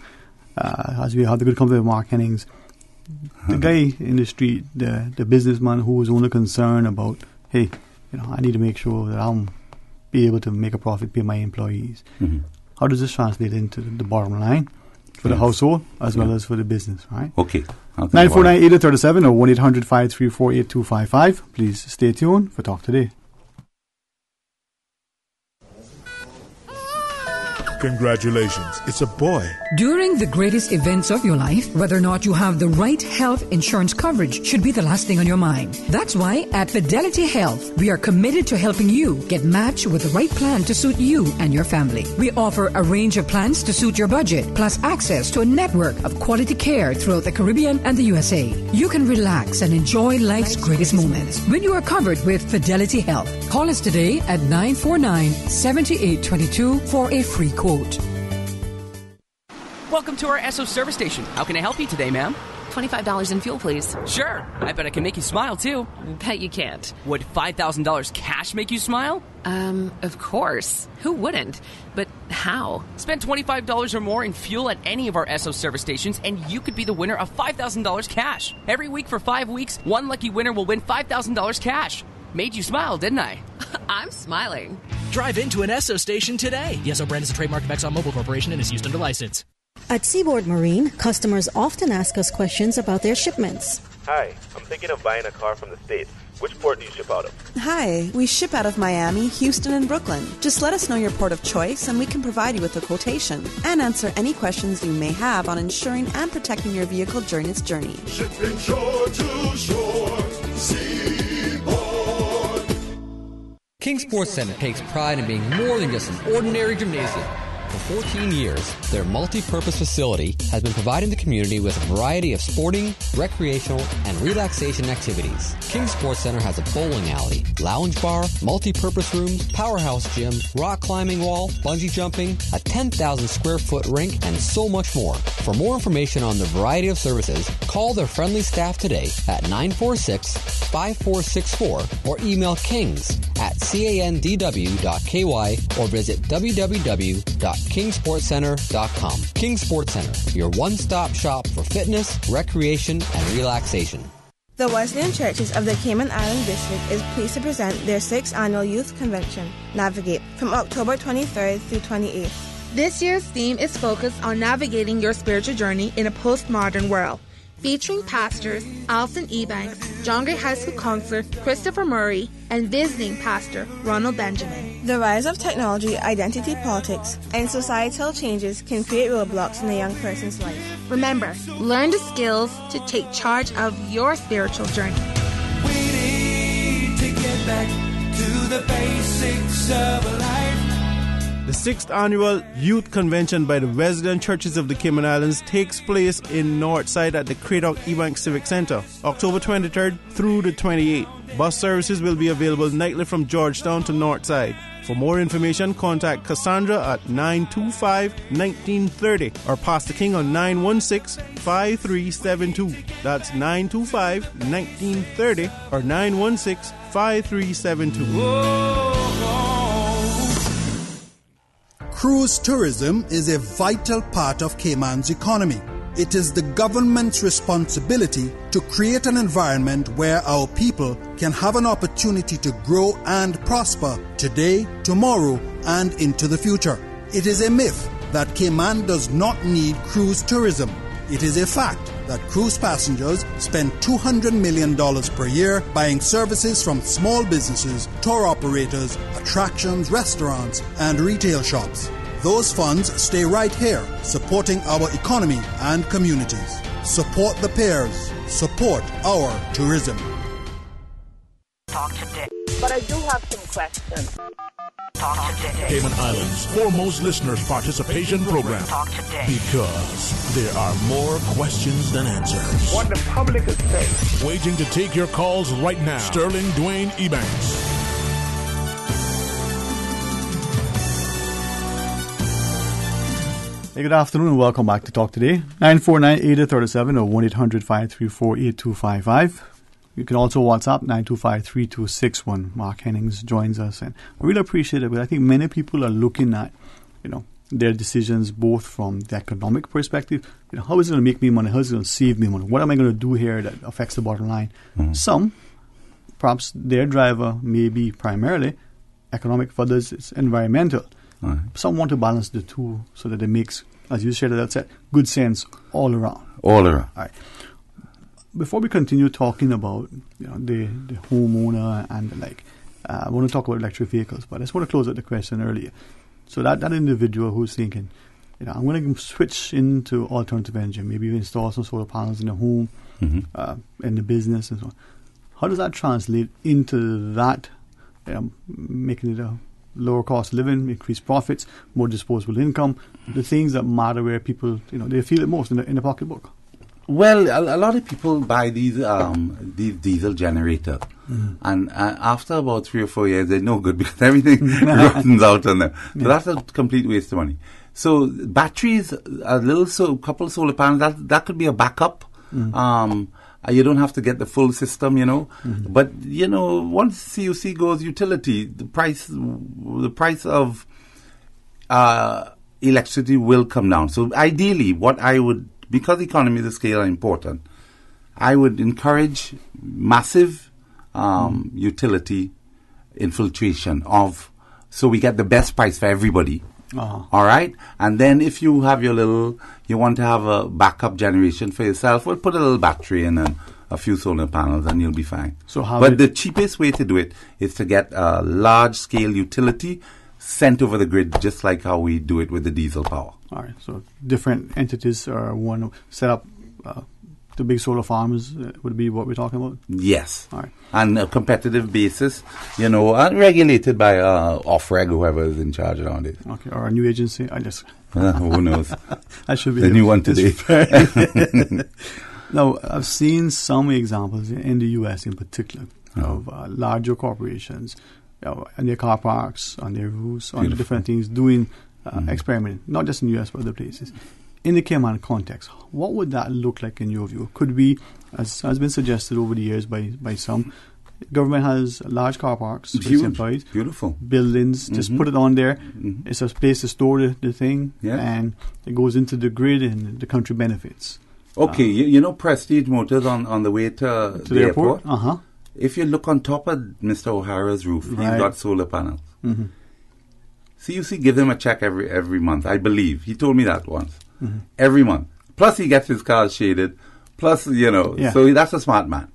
as we have the good company of Mark Hennings, the guy in the street, the businessman who was only concerned about, hey, I need to make sure that I'm be able to make a profit, pay my employees. Mm-hmm. How does this translate into the bottom line for the household as well as for the business, right? Okay. 949-8037 or 1-800-534-8255. Please stay tuned for Talk Today. Congratulations, it's a boy. During the greatest events of your life, whether or not you have the right health insurance coverage should be the last thing on your mind. That's why at Fidelity Health, we are committed to helping you get matched with the right plan to suit you and your family. We offer a range of plans to suit your budget, plus access to a network of quality care throughout the Caribbean and the USA. You can relax and enjoy life's greatest moments when you are covered with Fidelity Health. Call us today at 949-7822 for a free quote. Welcome to our Esso service station. How can I help you today, ma'am? $25 in fuel, please. Sure. I bet I can make you smile, too. Bet you can't. Would $5,000 cash make you smile? Of course. Who wouldn't? But how? Spend $25 or more in fuel at any of our Esso service stations, and you could be the winner of $5,000 cash. Every week for 5 weeks, one lucky winner will win $5,000 cash. Made you smile, didn't I? I'm smiling. Drive into an Esso station today. The Esso brand is a trademark of ExxonMobil Corporation and is used under license. At Seaboard Marine, customers often ask us questions about their shipments. Hi, I'm thinking of buying a car from the States. Which port do you ship out of? Hi, we ship out of Miami, Houston, and Brooklyn. Just let us know your port of choice and we can provide you with a quotation and answer any questions you may have on insuring and protecting your vehicle during its journey. Shipping shore to shore, Seaboard. King Sports Center takes pride in being more than just an ordinary gymnasium. For 14 years, their multi-purpose facility has been providing the community with a variety of sporting, recreational, and relaxation activities. King Sports Center has a bowling alley, lounge bar, multi-purpose rooms, powerhouse gym, rock climbing wall, bungee jumping, a 10,000 square foot rink, and so much more. For more information on the variety of services, call their friendly staff today at 946-5464 or email kings@candw.ky or visit www.kingsportscenter.com. King Sports Center, your one-stop shop for fitness, recreation, and relaxation. The Wesleyan Churches of the Cayman Island District is pleased to present their 6th annual Youth Convention, Navigate, from October 23rd through 28th. This year's theme is focused on navigating your spiritual journey in a postmodern world, featuring pastors Alston Ebanks, John Gray High School counselor Christopher Murray, and visiting pastor Ronald Benjamin. The rise of technology, identity politics, and societal changes can create roadblocks in a young person's life. Remember, learn the skills to take charge of your spiritual journey. We need to get back to the basics of life. The 6th Annual Youth Convention by the Wesleyan Churches of the Cayman Islands takes place in Northside at the Cradock Ebanks Civic Center, October 23rd through the 28th. Bus services will be available nightly from Georgetown to Northside. For more information, contact Cassandra at 925-1930 or Pastor King on 916-5372. That's 925-1930 or 916-5372. Cruise tourism is a vital part of Cayman's economy. It is the government's responsibility to create an environment where our people can have an opportunity to grow and prosper today, tomorrow, and into the future. It is a myth that Cayman does not need cruise tourism. It is a fact that cruise passengers spend $200 million per year buying services from small businesses, tour operators, attractions, restaurants, and retail shops. Those funds stay right here, supporting our economy and communities. Support the pairs. Support our tourism. Talk today. But I do have some questions. Talk today. Cayman Islands' foremost listeners' participation program. Talk today. Because there are more questions than answers. What the public is saying. Waiting to take your calls right now. Sterling Dwayne Ebanks. Hey, good afternoon and welcome back to Talk Today. 949-8037 or 1-800-534-8255. You can also WhatsApp 925-3261. Mark Hennings joins us, and I really appreciate it. But I think many people are looking at, their decisions both from the economic perspective. How is it going to make me money? How is it going to save me money? What am I going to do here that affects the bottom line? Mm-hmm. Some, perhaps their driver may be primarily economic. For others, it's environmental. Right. Some want to balance the two so that it makes, as you said, that's it, good sense all around. All around. All right. Before we continue talking about the homeowner and the like, I want to talk about electric vehicles, but I just want to close out the question earlier. So that individual who's thinking, I'm going to switch into alternative energy, maybe install some solar panels in the home, in the business and so on. How does that translate into that, making it a lower cost of living, increased profits, more disposable income, the things that matter where people, they feel it most in the pocketbook? Well, a lot of people buy these diesel generators, and after about 3 or 4 years, they're no good because everything rottens out on them. So that's a complete waste of money. So batteries, couple solar panels, that could be a backup. You don't have to get the full system, But once CUC goes utility, the price of electricity will come down. So ideally, what I would, because economies of scale are important, I would encourage massive utility infiltration so we get the best price for everybody. All right? And then if you have you want to have a backup generation for yourself, well, put a little battery in and a few solar panels and you'll be fine. But the cheapest way to do it is to get a large-scale utility sent over the grid, just like how we do it with the diesel power. All right. So different entities want to set up the big solar farms would be what we're talking about? Yes. All right. On a competitive basis, and regulated by Orrett, whoever is in charge around it. Okay. Or a new agency. Who knows? I should be the new one today. Now, I've seen some examples in the U.S. in particular of larger corporations and their car parks, on their roofs, on different things, doing experimenting, not just in the U.S. but other places. In the Cayman context, what would that look like in your view? Could be, as has been suggested over the years by some, government has large car parks for its employees. Beautiful. Buildings, just put it on there. It's a place to store the thing, and it goes into the grid and the country benefits. Okay, Prestige Motors on the way to the airport? If you look on top of Mr. O'Hara's roof, he's got solar panels. CUC give him a check every month, I believe. He told me that once. Every month. Plus he gets his cars shaded. Plus, so that's a smart man.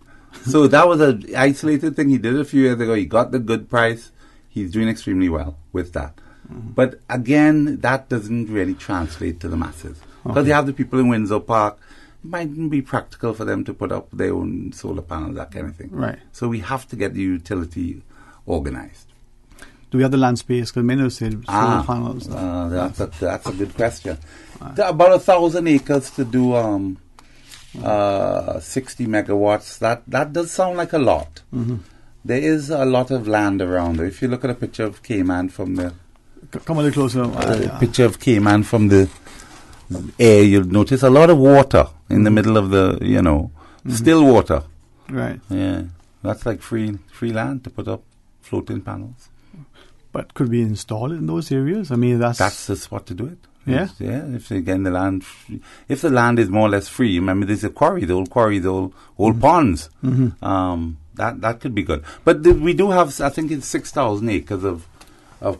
So that was an isolated thing. He did it a few years ago. He got the good price. He's doing extremely well with that. But again, that doesn't really translate to the masses. Because you have the people in Windsor Park. It mightn't be practical for them to put up their own solar panels, that kind of thing. Right. So we have to get the utility organized. Do we have the land space? Because many say solar panels. That's a good question. About 1,000 acres to do 60 megawatts. That does sound like a lot. There is a lot of land around there. If you look at a picture of Cayman from the... Come a little closer. Picture of Cayman from the air, you'll notice a lot of water in the middle of the, still water. Right. Yeah. That's like free land to put up floating panels. But could we install it in those areas? I mean, that's the spot to do it. Yeah. If the land is more or less free, remember there's a quarry, the old ponds. That could be good. But we do have, I think it's 6,000 acres of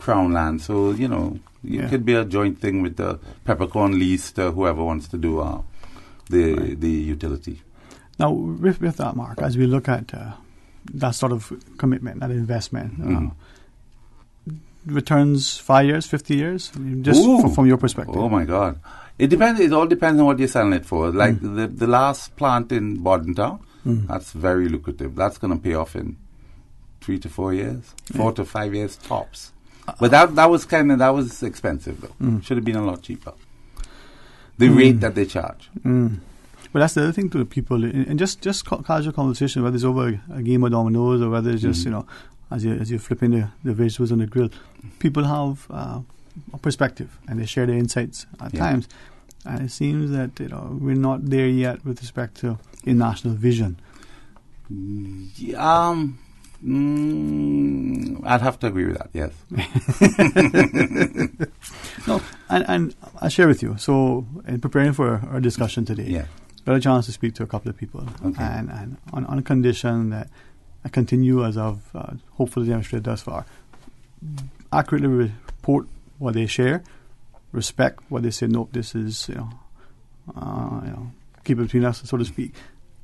crown land. So it could be a joint thing with the peppercorn lease to whoever wants to do the utility. Now, with that, Mark, as we look at that sort of commitment, that investment. Returns 5 years, 50 years, just from your perspective. Oh my God! It depends. It all depends on what you're selling it for. Like the last plant in Bordentown, that's very lucrative. That's going to pay off in 3 to 4 years, 4 to 5 years tops. But that was expensive though. Should have been a lot cheaper. The rate that they charge. But that's the other thing to the people, and just casual conversation, whether it's over a game of dominoes or whether it's just as you're flipping the vegetables on the grill, people have a perspective and they share their insights at times. And it seems that we're not there yet with respect to a national vision. I'd have to agree with that, yes. No, and I'll share with you. So, in preparing for our discussion today, got a chance to speak to a couple of people, and on a condition that I continue, as I've hopefully demonstrated thus far, accurately report what they share, respect what they say. Nope, this is keep it between us, so to speak.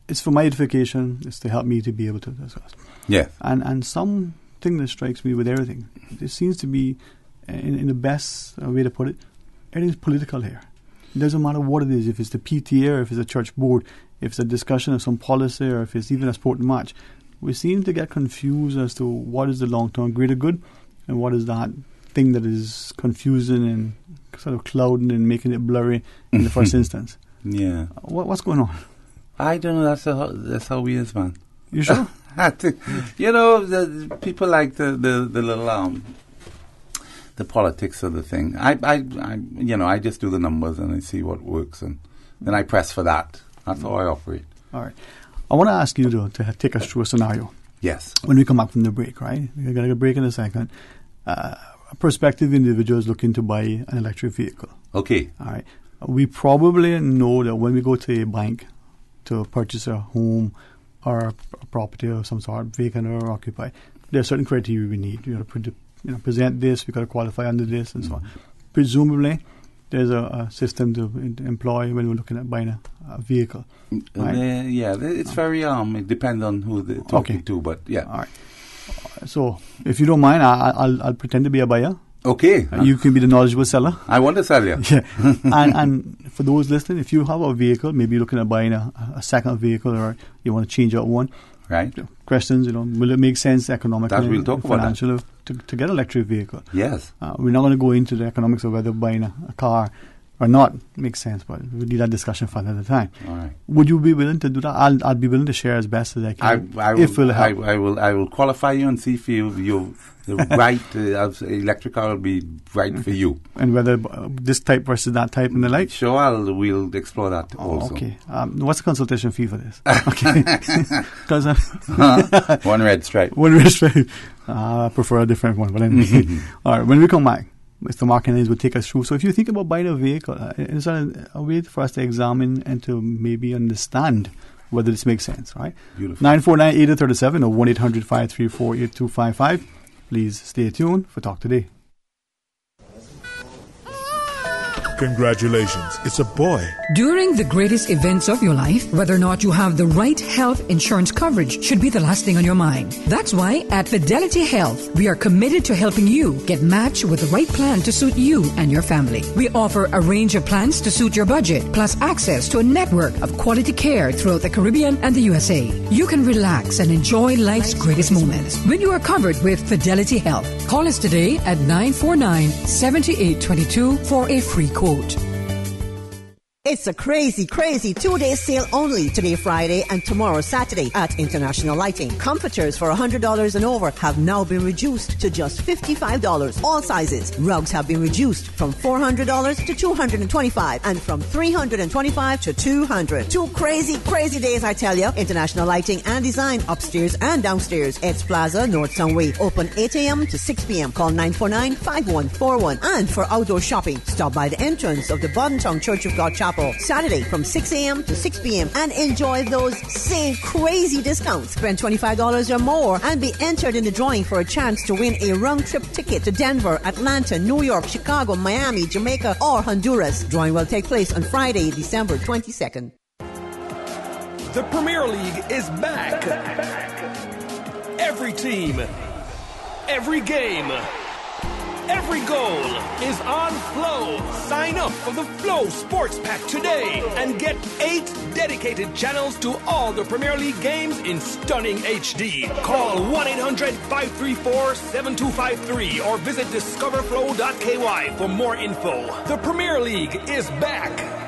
It's for my edification. It's to help me to be able to discuss. Yeah. And something that strikes me with everything, it seems to be, in the best way to put it, everything's political here. It doesn't matter what it is, if it's the PTA or if it's a church board, if it's a discussion of some policy or if it's even a sporting match. We seem to get confused as to what is the long-term greater good and what is that thing that is confusing and sort of clouding and making it blurry in the first instance. Yeah. What's going on? I don't know. That's how we is, man. You sure? The people like the little the politics of the thing. I just do the numbers and I see what works and then I press for that. That's how I operate. All right. I want to ask you to take us through a scenario. Yes. When we come back from the break, right? We're going to break in a second. A prospective individual is looking to buy an electric vehicle. Okay. All right. We probably know that when we go to a bank to purchase a home or a property of some sort, vacant or occupied, there are certain criteria we need. You got to present this, we got to qualify under this, and so on. Presumably, there's a system to employ when we're looking at buying a vehicle. Right? It's very it depends on who they're talking to, but yeah. All right. So, if you don't mind, I'll pretend to be a buyer. Okay. You can be the knowledgeable seller. I want to sell you. Yeah. and for those listening, if you have a vehicle, maybe you're looking at buying a second vehicle or you want to change out one. Right. Questions, will it make sense economically we'll talk about financially to get an electric vehicle? Yes. We're not going to go into the economics of whether buying a car or not makes sense, but we need that discussion for another time. All right. Would you be willing to do that? I'll be willing to share as best as I can. I will qualify you and see if you the right electric car will be right for you. And whether this type versus that type and the like? Sure, we'll explore that also. Okay. What's the consultation fee for this? Okay. One red stripe. One red stripe. I prefer a different one. But anyway. All right. When we come back, Mr. Mark Hennings will take us through. So if you think about buying a vehicle, it's a way for us to examine and to maybe understand whether this makes sense, right? Beautiful. 949-8037 or 1-800-534-8255. Please stay tuned for Talk Today. Congratulations, it's a boy. During the greatest events of your life, whether or not you have the right health insurance coverage should be the last thing on your mind. That's why at Fidelity Health, we are committed to helping you get matched with the right plan to suit you and your family. We offer a range of plans to suit your budget, plus access to a network of quality care throughout the Caribbean and the USA. You can relax and enjoy life's greatest moments when you are covered with Fidelity Health. Call us today at 949-7822 for a free quote. It's a crazy 2-day sale only today Friday and tomorrow Saturday at International Lighting. Comforters for $100 and over have now been reduced to just $55. All sizes. Rugs have been reduced from $400 to $225 and from $325 to $200. 2 crazy days, I tell you. International Lighting and Design upstairs and downstairs. Ed's Plaza, Northtown Way. Open 8 a.m. to 6 p.m. Call 949-5141. And for outdoor shopping, stop by the entrance of the Bontown Church of God Chapel Saturday from 6 a.m. to 6 p.m. and enjoy those same crazy discounts. Spend $25 or more and be entered in the drawing for a chance to win a round-trip ticket to Denver, Atlanta, New York, Chicago, Miami, Jamaica, or Honduras. Drawing will take place on Friday, December 22nd. The Premier League is back. Every team, every game, Every goal is on Flow. Sign up for the Flow Sports Pack today and get 8 dedicated channels to all the Premier League games in stunning HD. Call 1-800-534-7253 or visit discoverflow.ky for more info. The Premier League is back.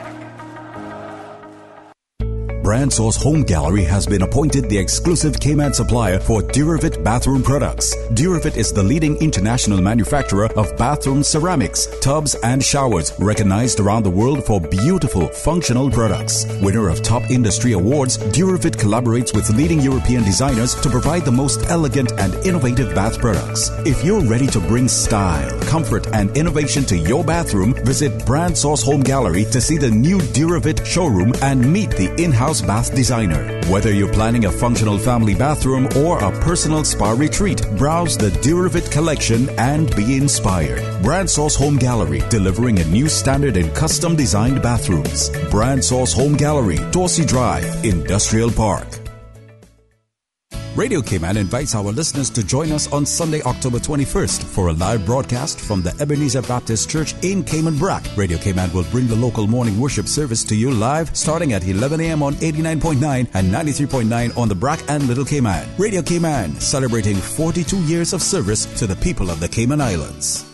Brand Source Home Gallery has been appointed the exclusive Cayman supplier for Duravit bathroom products. Duravit is the leading international manufacturer of bathroom ceramics, tubs, and showers, recognized around the world for beautiful, functional products. Winner of top industry awards, Duravit collaborates with leading European designers to provide the most elegant and innovative bath products. If you're ready to bring style, comfort, and innovation to your bathroom, visit Brand Source Home Gallery to see the new Duravit showroom and meet the in-house bath designer. Whether you're planning a functional family bathroom or a personal spa retreat, browse the Duravit collection and be inspired. Brand Source Home Gallery, delivering a new standard in custom designed bathrooms. Brand Source Home Gallery, Dorsey Drive, Industrial Park. Radio Cayman invites our listeners to join us on Sunday, October 21st for a live broadcast from the Ebenezer Baptist Church in Cayman Brac. Radio Cayman will bring the local morning worship service to you live starting at 11 a.m. on 89.9 and 93.9 on the Brac and Little Cayman. Radio Cayman, celebrating 42 years of service to the people of the Cayman Islands.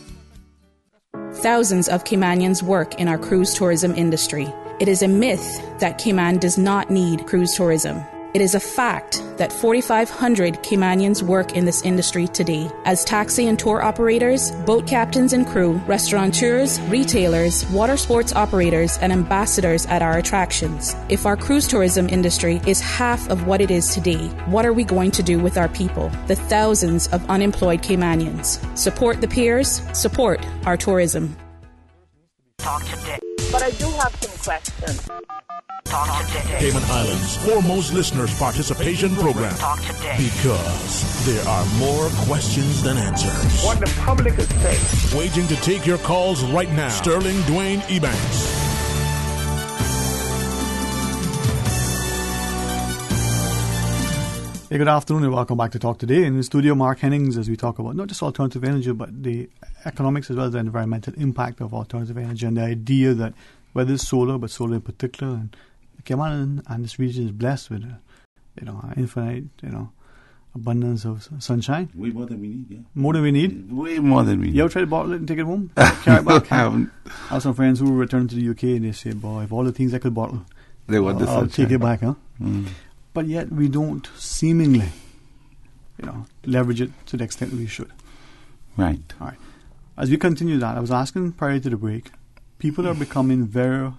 Thousands of Caymanians work in our cruise tourism industry. It is a myth that Cayman does not need cruise tourism. It is a fact that 4,500 Caymanians work in this industry today as taxi and tour operators, boat captains and crew, restaurateurs, retailers, water sports operators, and ambassadors at our attractions. If our cruise tourism industry is half of what it is today, what are we going to do with our people, the thousands of unemployed Caymanians? Support the peers, support our tourism. Talk today. But I do have some questions. Talk today. Cayman Islands' foremost listeners' participation program. Talk today. Because there are more questions than answers. What the public is saying. Waiting to take your calls right now. Sterling Dwayne Ebanks. Hey, good afternoon and welcome back to Talk Today. In the studio, Mark Hennings, as we talk about not just alternative energy, but the economics as well as the environmental impact of alternative energy and the idea that whether it's solar, but solar in particular, and Cayman and this region is blessed with, infinite, abundance of sunshine. Way more than we need, yeah. More than we need? Way more than we need. You ever try to bottle it and take it home? Carry it back? I haven't. I have some friends who returned to the UK and they say, boy, if all the things I could bottle, I'll take it back, huh? Mm. But yet we don't seemingly, leverage it to the extent we should. Right. All right. As we continue that, I was asking prior to the break, people are becoming very,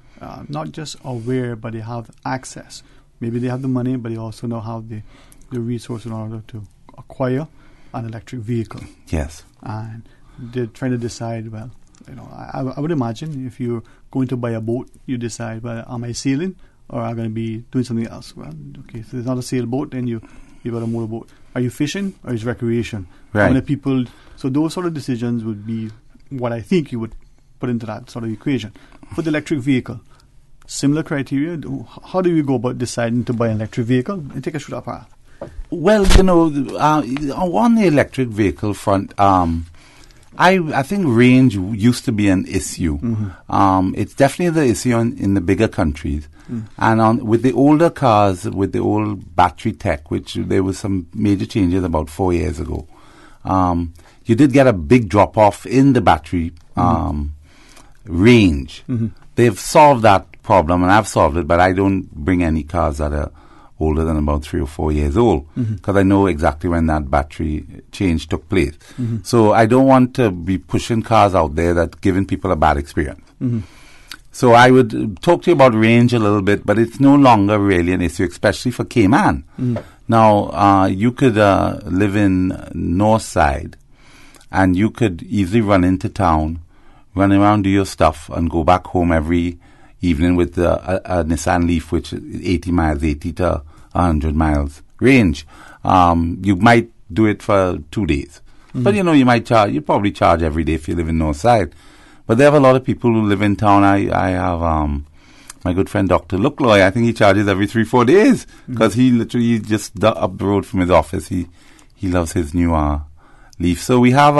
not just aware, but they have access. Maybe they have the money, but they also now have the resource in order to acquire an electric vehicle. Yes. And they're trying to decide, well, I would imagine if you're going to buy a boat, you decide, well, am I sailing or am I going to be doing something else? Well, okay, if it's not a sailboat, then you've got a motorboat. Are you fishing or is recreation? Right. How many people? So those sort of decisions would be what I think you would put into that sort of equation. For the electric vehicle, similar criteria. How do you go about deciding to buy an electric vehicle? And take us through that path. Well, on the electric vehicle front, I think range used to be an issue. Mm-hmm. It's definitely the issue in the bigger countries. And with the older cars, with the old battery tech, which there was some major changes about 4 years ago, you did get a big drop-off in the battery range. Mm-hmm. They've solved that problem, and I've solved it, but I don't bring any cars that are older than about 3 or 4 years old, because I know exactly when that battery change took place. Mm-hmm. So I don't want to be pushing cars out there that giving people a bad experience. Mm-hmm. So I would talk to you about range a little bit, but it's no longer really an issue, especially for Cayman. Mm-hmm. Now, you could live in north side, and you could easily run into town, run around, do your stuff, and go back home every evening with a Nissan Leaf, which is 80 to 100 miles range. You might do it for 2 days. But, you probably charge every day if you live in north side. But there are a lot of people who live in town. I have my good friend Dr. Lookloy. I think he charges every 3-4 days because he literally just up the road from his office. He loves his new Leaf. So we have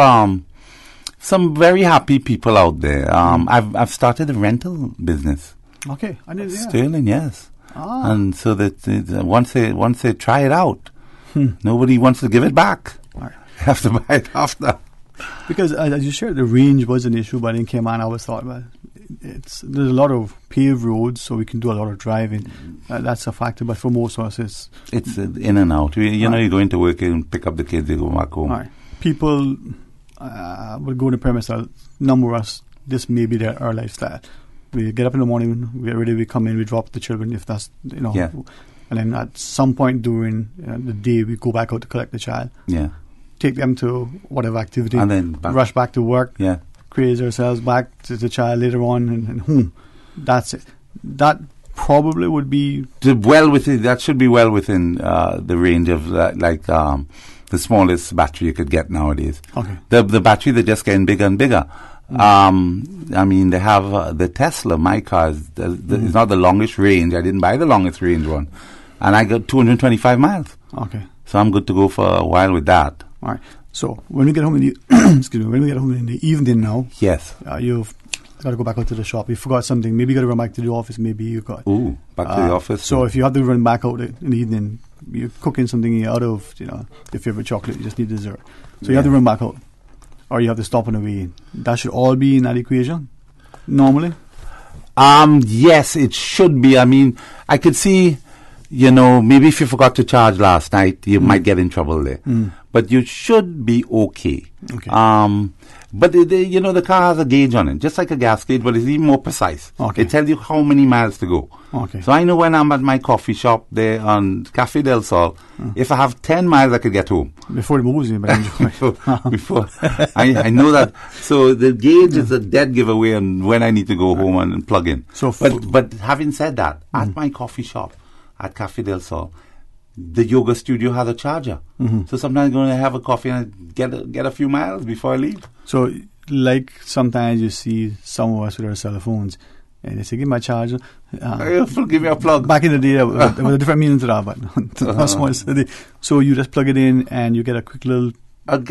some very happy people out there. I've started a rental business. Okay, I did. Yeah. Sterling, yes. And so that once they try it out, nobody wants to give it back. Right. They have to buy it after. Because as you shared, the range was an issue, but in Cayman, I always thought, well, there's a lot of paved roads, so we can do a lot of driving. That's a factor, but for most of us, it's in and out. You know, you go into work and pick up the kids, they go back home. Right. People will go to the premise that number of us, this may be our lifestyle. We get up in the morning, we're ready, we come in, we drop the children, if that's, Yeah. And then at some point during the day, we go back out to collect the child. Yeah. Take them to whatever activity, and then rush back to work. Yeah. Craze ourselves back to the child later on, and home. That's it. That probably would be that should be well within the range of the smallest battery you could get nowadays. Okay. The battery, they're just getting bigger and bigger. I mean, they have the Tesla. My car is not the longest range. I didn't buy the longest range one, and I got 225 miles. Okay. So I'm good to go for a while with that. All right. So when we get home in the when we get home in the evening now, yes, you've got to go back out to the shop. You forgot something. Maybe you got to run back to the office. Maybe you got back to the office. So if you have to run back out in the evening, you're cooking something out of your favorite chocolate. You just need dessert. So you have to run back out, or you have to stop on the way in. That should all be in that equation normally. Yes, it should be. I mean, I could see. Maybe if you forgot to charge last night, you might get in trouble there. But you should be okay. But the car has a gauge on it, just like a gas gauge, but it's even more precise. Okay. It tells you how many miles to go. Okay. So I know when I'm at my coffee shop there on Café del Sol, if I have 10 miles, I could get home. Before the moves, you before. I know that. So the gauge is a dead giveaway on when I need to go home and plug in. So but having said that, at my coffee shop, at Café del Sol, the yoga studio has a charger. So sometimes I'm going to have a coffee and get a few miles before I leave. So, like sometimes you see some of us with our cell phones, and they say, give me a charger. Give me a plug. Back in the day, there was a different meaning to that, but so you just plug it in and you get a quick little... I've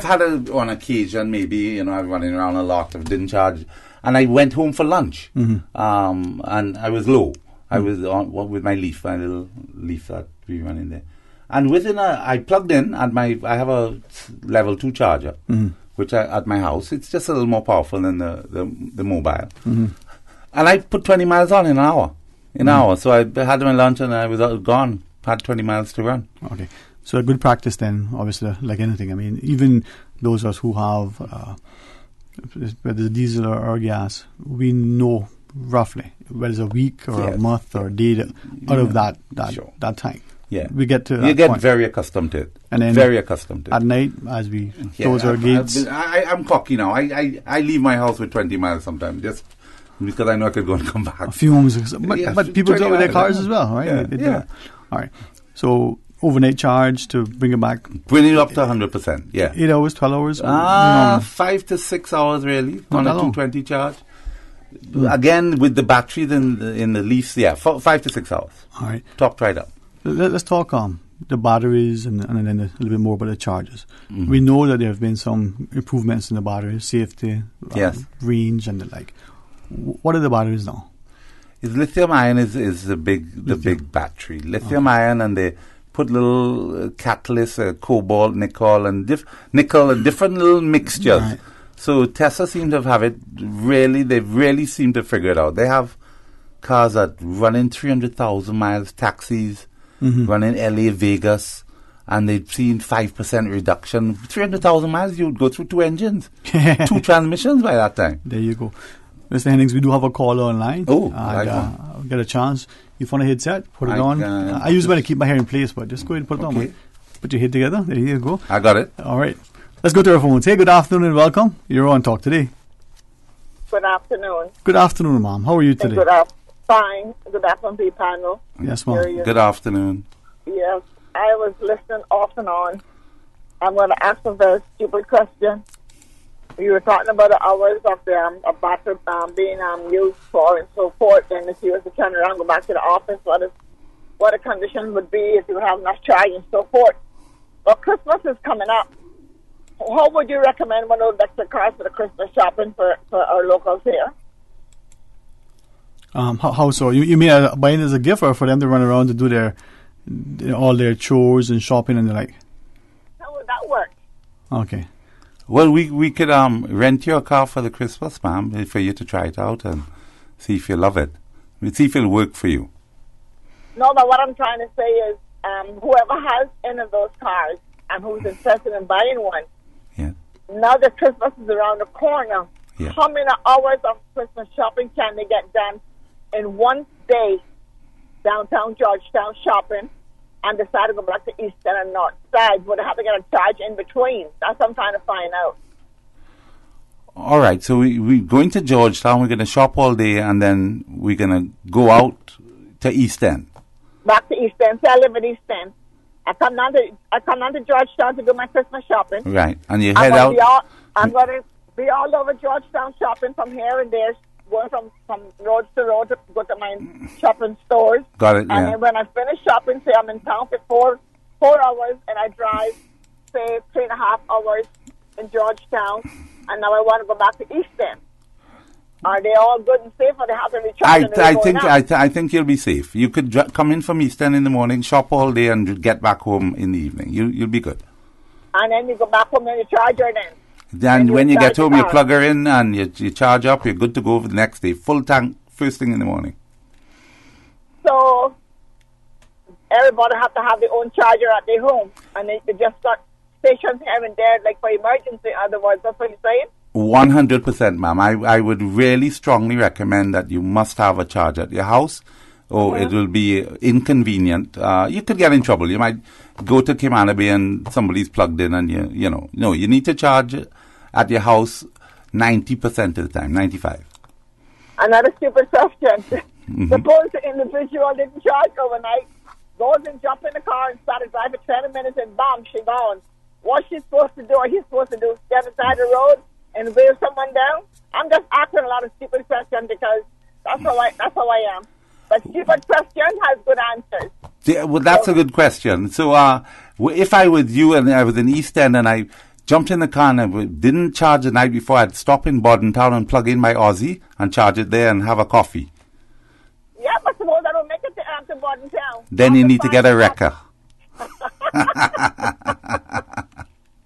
had it on occasion, maybe, I'm running around a lot, I didn't charge. And I went home for lunch, and I was low. I was on with my little leaf that we run in there. And I plugged in I have a level 2 charger, which at my house, it's just a little more powerful than the mobile. And I put 20 miles on in an hour. So I had my lunch and I was gone, had 20 miles to run. Okay. So a good practice then, obviously, like anything. I mean, even those of us who have, whether it's diesel or gas, we know roughly whether it's a week or a month or a day out of that time. Yeah, we get to that you get point. very accustomed to it, and then very accustomed to it. At night, as we close our gates, I'm cocky now. I leave my house with 20 miles sometimes, just because I know I could go and come back. A few homes, but people do it with their cars as well, right? Yeah. All right. So overnight charge to bring it back, bring it up to 100%. Yeah, 8 hours, 12 hours. 5 to 6 hours really on a 220 charge. Again, with the batteries in the Leafs, 5 to 6 hours. All right. Topped right up. Let's talk the batteries and then a little bit more about the chargers. We know that there have been some improvements in the batteries, safety, range and the like. What are the batteries now? Lithium ion is the big battery. Lithium ion, and they put little catalysts, cobalt, nickel, and different little mixtures. Right. So Tesla seem to have it really. They really seem to figure it out. They have cars that run in 300,000 miles, taxis run in LA, Vegas, and they've seen 5% reduction. 300,000 miles, you'd go through 2 engines, 2 transmissions by that time. There you go. Mr. Hennings, we do have a caller online. Oh, get a chance. You want a headset? Put it on. I usually want to keep my hair in place, but just go ahead and put it on. Man. Put your head together. There you go. I got it. All right. Let's go to our phones. Hey, good afternoon and welcome. You're on Talk Today. Good afternoon. Good afternoon, ma'am. How are you today? Fine. Good afternoon, the panel. Yes, ma'am. Good afternoon. Yes, I was listening off and on. I'm going to ask a very stupid question. You were talking about the hours of the battery being used for and so forth, and if you was to turn around and go back to the office, what the condition would be if you have enough charge and so forth. Well, Christmas is coming up, how would you recommend one of those electric cars for the Christmas shopping for our locals here? How so? You mean buying as a gift, or for them to run around to do their all their chores and shopping and the like? How would that work? Okay. Well, we could rent your car for the Christmas, ma'am, for you to try it out and see if you love it. See if it'll work for you. No, but what I'm trying to say is, whoever has any of those cars and who's interested in buying one, now that Christmas is around the corner, how many hours of Christmas shopping can they get done in one day downtown Georgetown shopping and decide to go back to East End and North Side? Would they have to get a charge in between? That's what I'm trying to find out. All right, so we're going to Georgetown, we're going to shop all day, and then we're going to go out to East End. Back to East End. I live in East End. I come down to Georgetown to do my Christmas shopping. Right, and you head out. I'm going to be all over Georgetown shopping from here and there, going from road to road to go to my shopping stores. Got it, And then when I finish shopping, say I'm in town for 4 hours, and I drive, say, 3.5 hours in Georgetown, and now I want to go back to East End. Are they all good and safe, or they have to recharge? I think you'll be safe. You could come in from East End in the morning, shop all day, and get back home in the evening. You'll be good. And then you go back home and you charge her then? Then when you get home, you plug her in and you charge up. You're good to go for the next day. Full tank, first thing in the morning. So everybody have to have their own charger at their home, and they just got stations here and there, like for emergency. Otherwise, that's what you're saying? 100%, ma'am. I would really strongly recommend that you must have a charge at your house, or it will be inconvenient. You could get in trouble. You might go to Cayman Bay and somebody's plugged in, and you need to charge at your house 90% of the time, 95%. Another stupid question. Suppose the individual didn't charge overnight, goes and jump in the car and started driving 20 minutes, and bam, she gone. What's she supposed to do, or he's supposed to do? Stand aside the road and wave someone down? I'm just asking a lot of stupid questions because that's how I am. But stupid question has good answers. Yeah, well, that's a good question. So, if I was you and I was in East End and I jumped in the car and I didn't charge the night before, I'd stop in Bordentown and plug in my Aussie and charge it there and have a coffee. Yeah, but suppose I don't make it to Bordentown. Then you need to get a wrecker.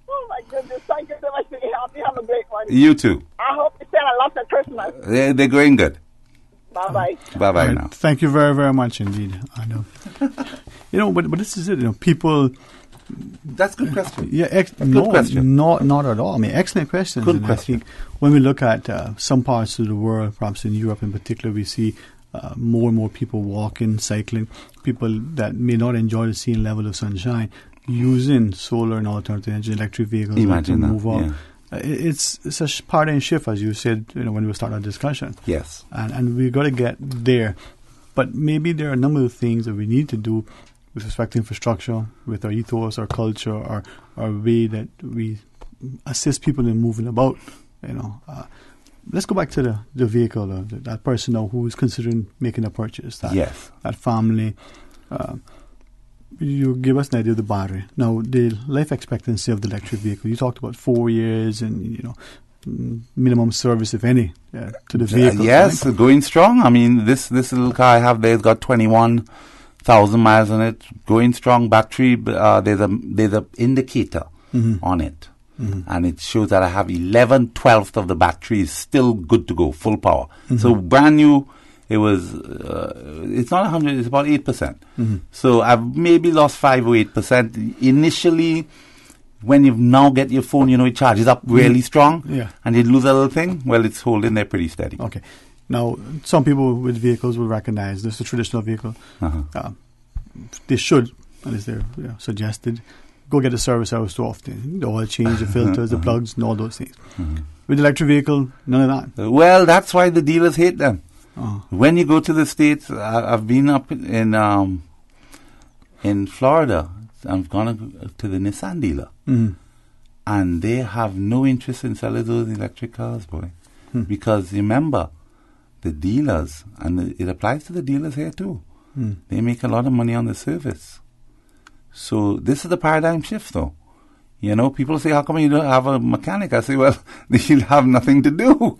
Oh my goodness, thank you so much for your help. You have a great one. You too. I hope you spend a lot of Christmas. They're going good. Bye-bye. Bye-bye now. Thank you very, very much indeed. I know. But this is it. People... That's a good question. Yeah, good question. Not at all. I mean, excellent questions. Good question. I think when we look at some parts of the world, perhaps in Europe in particular, we see more and more people walking, cycling, people that may not enjoy the same level of sunshine, using solar and alternative energy, electric vehicles to move on. Yeah. It's a paradigm shift, as you said, when we started our discussion. Yes. And we've got to get there. But maybe there are a number of things that we need to do with respect to infrastructure, with our ethos, our culture, our way that we assist people in moving about. Let's go back to the vehicle, that person now who is considering making a purchase. That family. You give us an idea of the battery. Now, the life expectancy of the electric vehicle, you talked about 4 years and, minimum service, if any, to the vehicle. Yes, right? Going strong. I mean, this little car I have there has got 21,000 miles on it. Going strong battery. There's a indicator on it. And it shows that I have 11/12 of the battery is still good to go, full power. So brand new, it was, it's not 100, it's about 8%. So I've maybe lost 5 or 8%. Initially, when you now get your phone, it charges up really strong, and you lose a little thing, well, it's holding there pretty steady. Okay. Now, some people with vehicles will recognize this is a traditional vehicle. They should, as they're suggested, go get a service every so often. The oil change, the filters, the plugs, and all those things. With the electric vehicle, none of that. Well, that's why the dealers hate them. When you go to the States, I've been up in Florida. I've gone to the Nissan dealer. And they have no interest in selling those electric cars, boy. Because remember, the dealers, and it applies to the dealers here too, they make a lot of money on the service. So this is the paradigm shift, though. You know, people say, how come you don't have a mechanic? I say, well, you'll have nothing to do.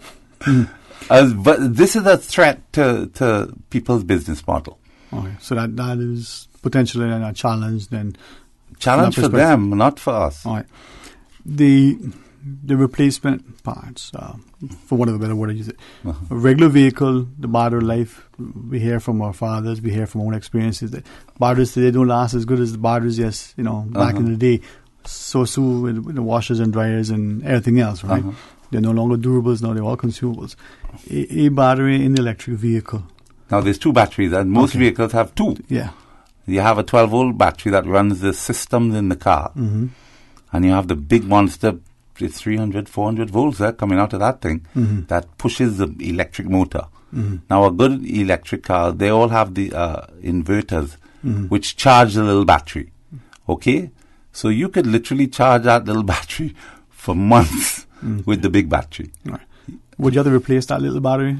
But this is a threat to people's business model. Okay, so that is potentially a challenge then. Challenge for them, not for us. All right. The replacement parts, for whatever better word I use it. A regular vehicle, the battery life, we hear from our fathers, we hear from our own experiences that batteries today don't last as good as the batteries, back in the day. So with the washers and dryers and everything else, right? They're no longer durables now, they're all consumables. A battery in the electric vehicle. Now there's two batteries, and most vehicles have two. Yeah. You have a 12-volt battery that runs the systems in the car. And you have the big monster, it's 300, 400 volts there coming out of that thing that pushes the electric motor. Now a good electric car, they all have the inverters which charge the little battery. Okay? So you could literally charge that little battery for months with the big battery. Right. Would you have to replace that little battery?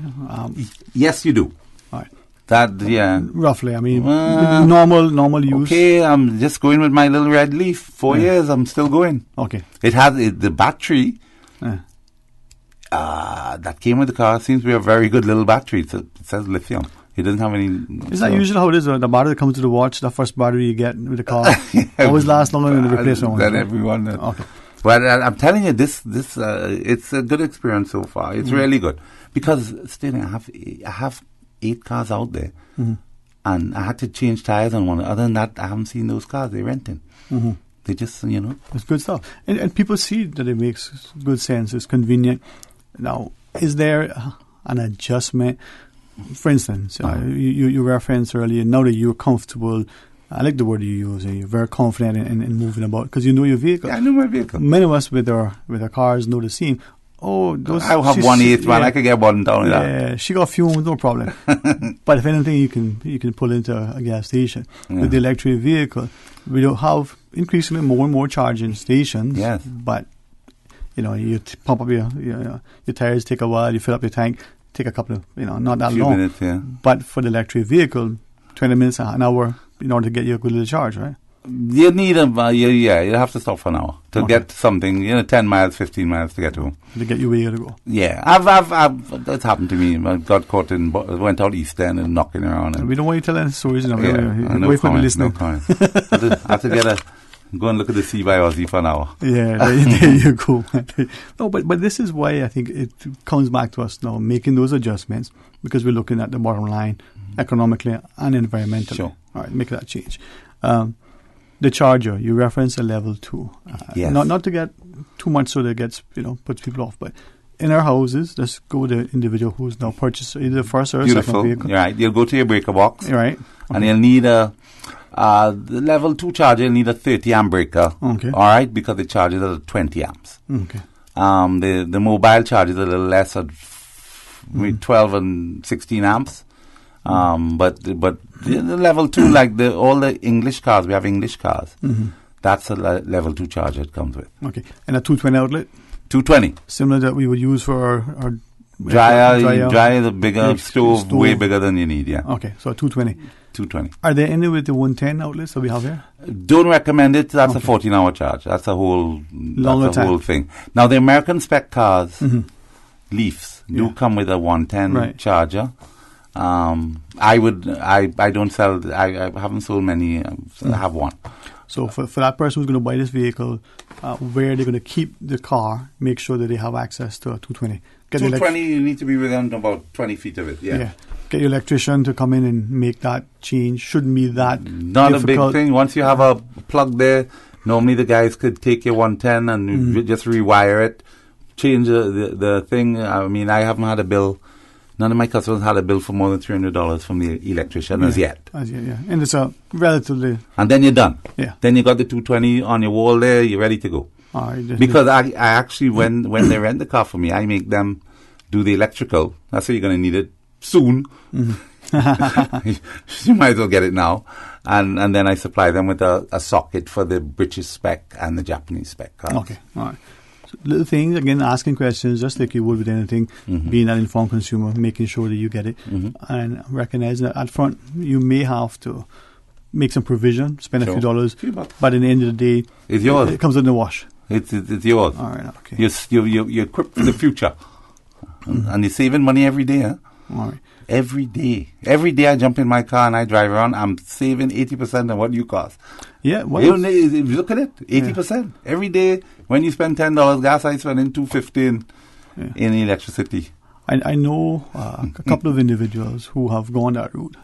Yes, you do. All right. That, yeah. Roughly, I mean, normal use. Okay, I'm just going with my little red Leaf. 4 years, I'm still going. Okay. It has the battery that came with the car seems to be a very good little battery. It says lithium. It doesn't have any... Is that usually how it is? The battery that comes to the watch, the first battery you get with the car, always lasts longer than the replacement one. Than everyone. Okay. But I'm telling you, this it's a good experience so far. It's really good. Because still, I have 8 cars out there, and I had to change tires on one. Other than that, I haven't seen those cars. They're renting. They just, It's good stuff. And people see that it makes good sense. It's convenient. Now, is there an adjustment? For instance, you referenced earlier, now that you're comfortable, I like the word you use, you're very confident in moving about, because you know your vehicle. Yeah, I know my vehicle. Many of us with our cars know the same. Oh, those, I have 1/8, man. I could get one down there. She got fumes, no problem. But if anything, you can pull into a gas station. With the electric vehicle, we don't have increasingly more and more charging stations. Yes. But you pump up your tires, take a while, you fill up your tank, take a couple of not that long. Minutes, yeah. But for the electric vehicle, 20 minutes, an hour, in order to get you a good little charge, right? You need you have to stop for an hour to get something, 10 miles, 15 miles to get home. To get you where you got to go. Yeah, that's happened to me. I got caught went out east end and knocking around. And we don't want you telling stories, no comment. I have to go and look at the Sea by Aussie for an hour. Yeah, there you go. No, but this is why I think it comes back to us now, making those adjustments, because we're looking at the bottom line, economically and environmentally. Sure. All right, make that change. The charger, you reference a level 2. Yes. Not to get too much so that it gets, puts people off, but in our houses, let's go with the individual who's now purchased either the first or second vehicle. Right. You'll go to your breaker box. Right. And you'll need the level 2 charger, you'll need a 30 amp breaker. Okay. All right, because it charges at 20 amps. Okay. The mobile charges a little less at 12 and 16 amps. But the level 2, like all the English cars, we have English cars. That's a level 2 charger it comes with. Okay. And a 220 outlet? 220. Similar that we would use for our dryer, the bigger stove, way bigger than you need, yeah. Okay, so 220. 220. Are there any with the 110 outlets that we have here? Don't recommend it. That's a 14-hour charge. That's a whole thing. Now, the American spec cars, Leafs, do come with a 110 charger. I don't sell, I haven't sold many, I have one. So for that person who's going to buy this vehicle, where they're going to keep the car, make sure that they have access to a 220. 220, you need to be within about 20 feet of it, yeah. Get your electrician to come in and make that change. Shouldn't be that Not difficult. A big thing. Once you have a plug there, normally the guys could take your 110 and just rewire it, change the thing. I mean, I haven't had a bill. None of my customers had a bill for more than $300 from the electrician as yet. And it's a relatively... And then you're done. Yeah. Then you got the 220 on your wall there, you're ready to go. Because I actually, when they rent the car for me, I make them do the electrical. That's why you're going to need it soon. You might as well get it now. And then I supply them with a socket for the British spec and the Japanese spec cars. Okay, all right. So little things, again, asking questions, just like you would with anything, being an informed consumer, making sure that you get it, and recognizing that up front you may have to make some provision, spend a Sure. few dollars, Few bucks. but in the end of the day, It's yours. It comes in the wash. It's yours. All right, okay. You're equipped for the future. And you're saving money every day, huh? All right. Every day. Every day I jump in my car and I drive around, I'm saving 80% of what you cost. Yeah, well, If you look at it, 80%. Every day, when you spend $10 gas, I spend in $2.50 in electricity. I know a couple of individuals who have gone that route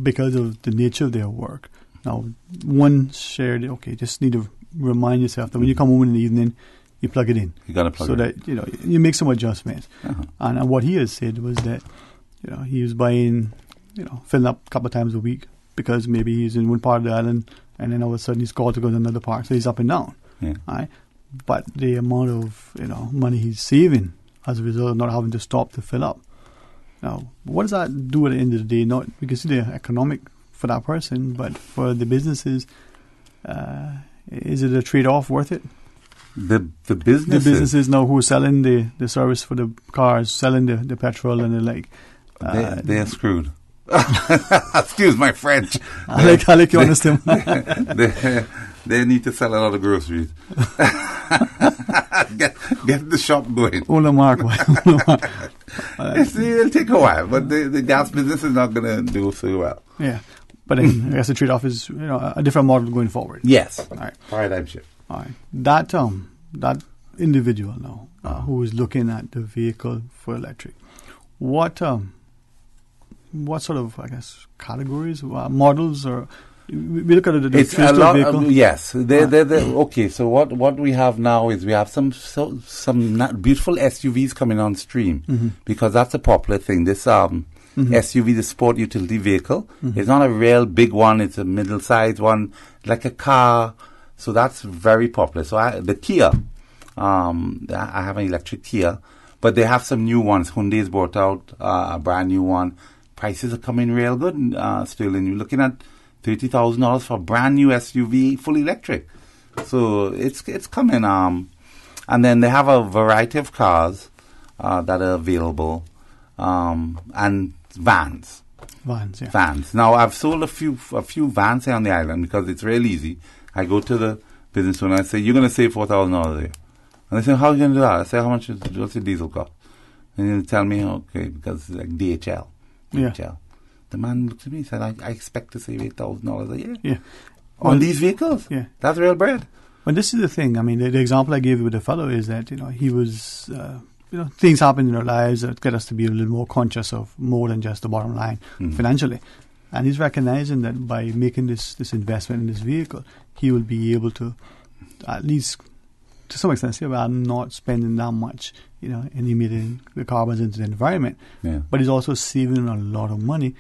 because of the nature of their work. Now, one shared, okay, just need to remind yourself that when you come home in the evening, you plug it in. You got to plug so it that you make some adjustments. Uh-huh. And what he has said was that he was buying, filling up a couple of times a week because maybe he's in one part of the island and then all of a sudden he's called to go to another part, so he's up and down. Yeah. Right? But the amount of money he's saving as a result of not having to stop to fill up. Now, what does that do at the end of the day? Not we can see the economic for that person, but for the businesses, is it a trade-off worth it? The businesses? The businesses now who are selling the service for the cars, selling the petrol and the like. They're screwed. Excuse my French. I like your honesty. They need to sell a lot of groceries. get the shop going. Hold Mark. It'll take a while, but the gas business is not going to do so well. Yeah. But then I guess the trade-off is a different model going forward. Yes. All right. Paradigm shift. All right. That individual now who is looking at the vehicle for electric, what sort of, I guess, categories, models, or we look at the it's a lot. vehicle? Yes. Okay. So what we have now is we have some beautiful SUVs coming on stream because that's a popular thing. This SUV, the sport utility vehicle, it's not a real big one. It's a middle-sized one, like a car. So that's very popular. So the Kia, I have an electric Kia, but they have some new ones. Hyundai's brought out a brand new one. Prices are coming real good still, and you're looking at $30,000 for a brand new SUV, full electric. So it's coming. And then they have a variety of cars that are available, and vans. Vans, yeah. Vans. Now I've sold a few vans here on the island because it's real easy. I go to the business owner and I say, "You're going to save $4,000 a year." And they say, "How are you going to do that?" I say, what's the diesel cost? And they tell me, okay, because it's like DHL. Yeah. The man looked at me and said, I expect to save $8,000 a year. Yeah. On these vehicles. Yeah. That's real bread. Well, this is the thing. I mean, the example I gave you with the fellow is that, he was, things happen in our lives that get us to be a little more conscious of more than just the bottom line financially. And he's recognizing that by making this investment in this vehicle, he will be able to, at least to some extent, say, well, I'm not spending that much, in emitting the carbons into the environment. Yeah. But he's also saving a lot of money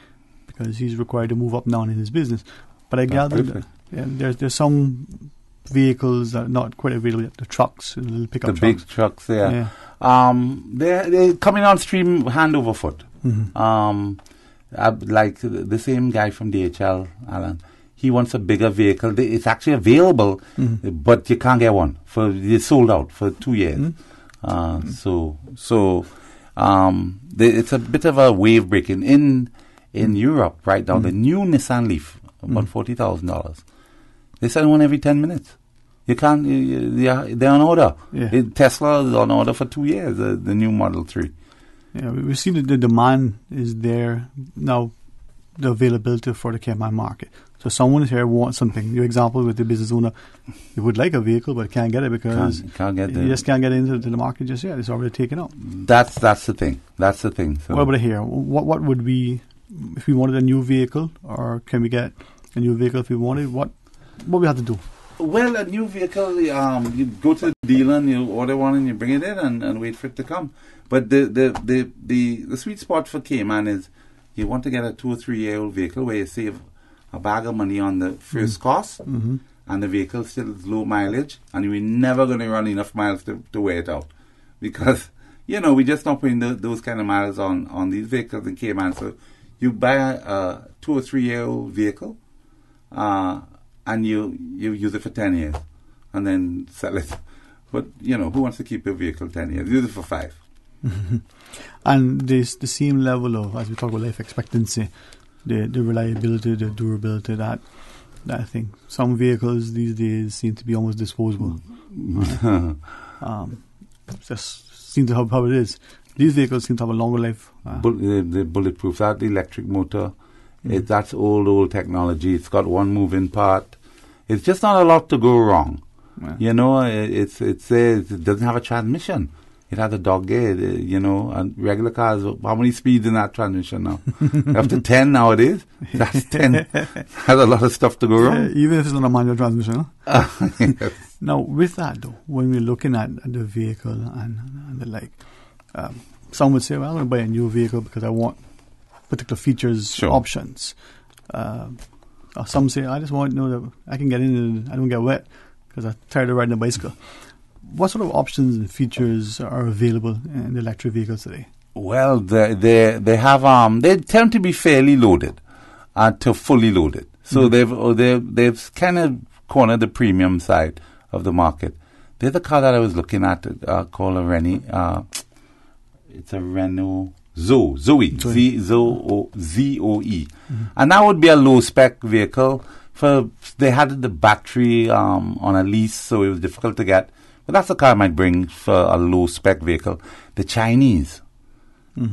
because he's required to move up and down in his business. But I gather that there's some vehicles that are not quite available yet. The trucks, the little pickup trucks. The big trucks, yeah. They're coming on stream hand over foot. Like the same guy from DHL, Alan. He wants a bigger vehicle. It's actually available, but you can't get one. It's sold out for 2 years. It's a bit of a wave breaking in Europe right now. The new Nissan Leaf, about $40,000. They sell one every 10 minutes. You can't. They're on order. Yeah. Tesla is on order for 2 years. The new Model 3. Yeah, we've seen that the demand is there now. The availability for the Cayman market. So someone here wants something. Your example with the business owner, he would like a vehicle but can't get it because you just can't get into the market just yet. It's already taken up. That's the thing. That's the thing. So what about here? What would we, if we wanted a new vehicle, or can we get a new vehicle if we wanted? What we have to do? Well, a new vehicle, you go to the dealer and you order one and you bring it in and wait for it to come. But the sweet spot for Cayman is you want to get a 2 or 3 year old vehicle where you save a bag of money on the first cost, and the vehicle still is low mileage, and you're never going to run enough miles to wear it out. Because, we just not putting those kind of miles on these vehicles in Cayman. So you buy a 2 or 3 year old vehicle, and you use it for 10 years, and then sell it. But, who wants to keep your vehicle 10 years? Use it for 5. And there's the same level of, as we talk about life expectancy, the reliability, the durability, that thing. Some vehicles these days seem to be almost disposable. Just seem to have how it is. These vehicles seem to have a longer life. The bulletproof, that electric motor, that's old technology. It's got one moving part. It's just not a lot to go wrong. Yeah. You know, it doesn't have a transmission. It has a dog gear, you know, and regular cars, how many speeds in that transmission now? Up to 10 nowadays. That's 10. Has a lot of stuff to go wrong. Even if it's not a manual transmission. Huh? Yes. Now, with that, though, when we're looking at the vehicle and the like, some would say, well, I'm going to buy a new vehicle because I want particular features, options. Some say, I just want to know that I can get in and I don't get wet because I'm tired of riding a bicycle. What sort of options and features are available in electric vehicles today? Well, they have they tend to be fairly loaded to fully loaded. So they've kind of cornered the premium side of the market. There's a car that I was looking at called a Renault. It's a Renault Zoe, Z-O-E. And that would be a low spec vehicle. They had the battery on a lease, so it was difficult to get. But that's the car I might bring for a low-spec vehicle. The Chinese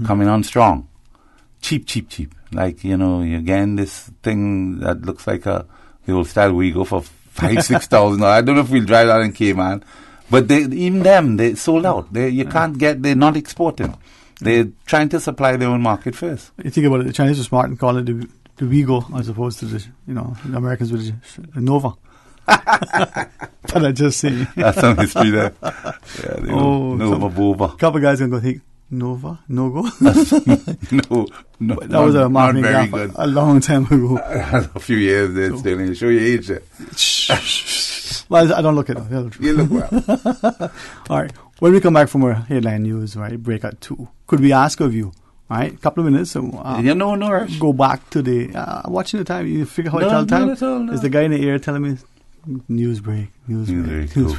coming on strong. Cheap. Like, you know, again, this thing that looks like the old style Wigo for 5,000-6,000. I don't know if we'll drive that in Cayman. But they sold out. You can't get, they're not exporting. They're trying to supply their own market first. You think about it, the Chinese are smart and call it the Wigo as opposed to the Americans with the Nova. But I just see. That's some history there. Yeah, Nova Bova. A couple of guys are going to think, Nova? No-go? No. That was a marketing gap a long time ago. A few years there, still. Show your age there. Well, I don't look it up. You look well. All right. When we come back from our headline news, right, break at 2, could we ask of you, all right, a couple of minutes. No rush. Go back to the, watching the time, you figure how I tell time? No. Is the guy in the air telling me, news break. Go.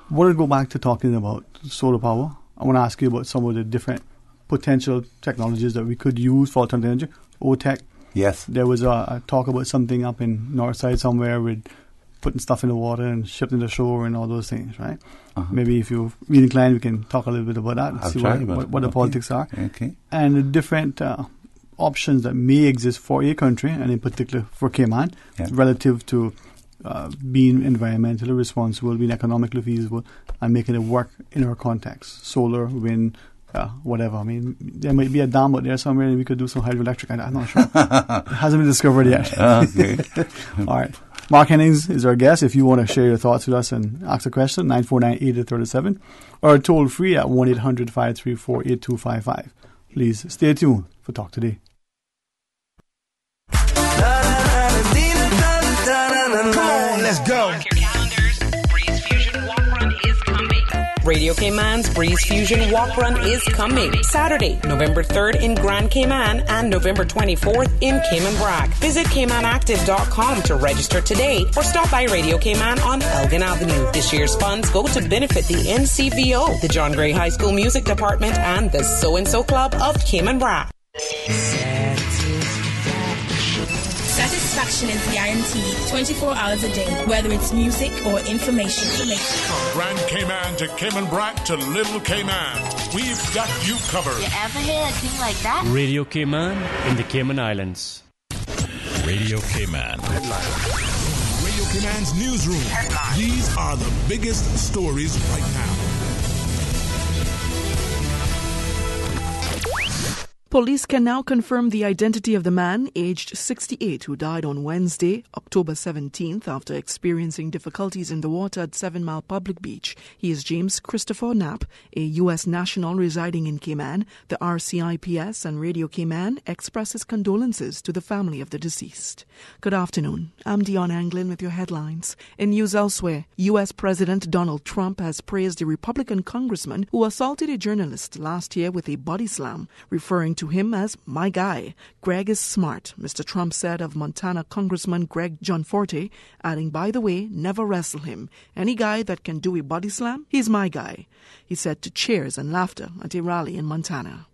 Want to go back to talking about solar power? I want to ask you about some of the different potential technologies that we could use for alternative energy. OTEC. Yes. There was a talk about something up in Northside somewhere with putting stuff in the water and shipping to the shore and all those things, right? Maybe if you're really inclined, we can talk a little bit about that and see what the politics are. Okay. And the different options that may exist for a country, and in particular for Cayman, relative to being environmentally responsible, being economically feasible, and making it work in our context. Solar, wind, whatever. I mean, there might be a dam out there somewhere and we could do some hydroelectric. I'm not sure. It hasn't been discovered yet. Okay. All right. Mark Hennings is our guest. If you want to share your thoughts with us and ask a question, 949-8037, or toll free at 1-800-534-8255. Please stay tuned for Talk Today. Come on, let's go. Mark your calendars. Breeze Fusion Walk Run is coming. Radio Cayman's Breeze Fusion Walk Run is coming. Saturday, November 3rd in Grand Cayman and November 24th in Cayman Brac. Visit CaymanActive.com to register today or stop by Radio Cayman on Elgin Avenue. This year's funds go to benefit the NCVO, the John Gray High School Music Department, and the So-and-So Club of Cayman Brac. Satisfaction is guaranteed 24 hours a day, whether it's music or information. Grand Cayman to Cayman Brac to Little Cayman. We've got you covered. You ever hear a thing like that? Radio Cayman in the Cayman Islands. Radio Cayman. Radio Cayman's newsroom. Headline. These are the biggest stories right now. Police can now confirm the identity of the man, aged 68, who died on Wednesday, October 17th, after experiencing difficulties in the water at 7 Mile Public Beach. He is James Christopher Knapp, a U.S. national residing in Cayman. The RCIPS and Radio Cayman expresses condolences to the family of the deceased. Good afternoon. I'm Dion Anglin with your headlines. In news elsewhere, U.S. President Donald Trump has praised a Republican congressman who assaulted a journalist last year with a body slam, referring to him as my guy. Greg is smart, Mr. Trump said of Montana Congressman Greg Gianforte, adding, by the way, never wrestle him. Any guy that can do a body slam, he's my guy. He said to cheers and laughter at a rally in Montana.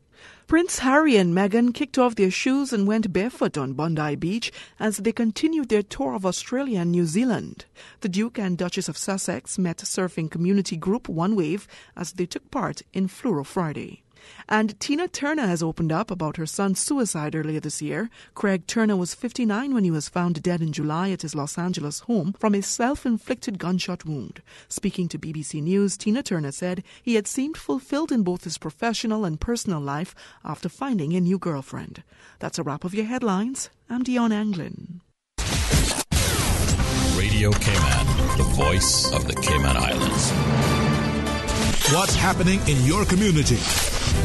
Prince Harry and Meghan kicked off their shoes and went barefoot on Bondi Beach as they continued their tour of Australia and New Zealand. The Duke and Duchess of Sussex met surfing community group One Wave as they took part in Fluoro Friday. And Tina Turner has opened up about her son's suicide earlier this year. Craig Turner was 59 when he was found dead in July at his Los Angeles home from a self-inflicted gunshot wound. Speaking to BBC News, Tina Turner said he had seemed fulfilled in both his professional and personal life after finding a new girlfriend. That's a wrap of your headlines. I'm Dion Anglin. Radio Cayman, the voice of the Cayman Islands. What's happening in your community?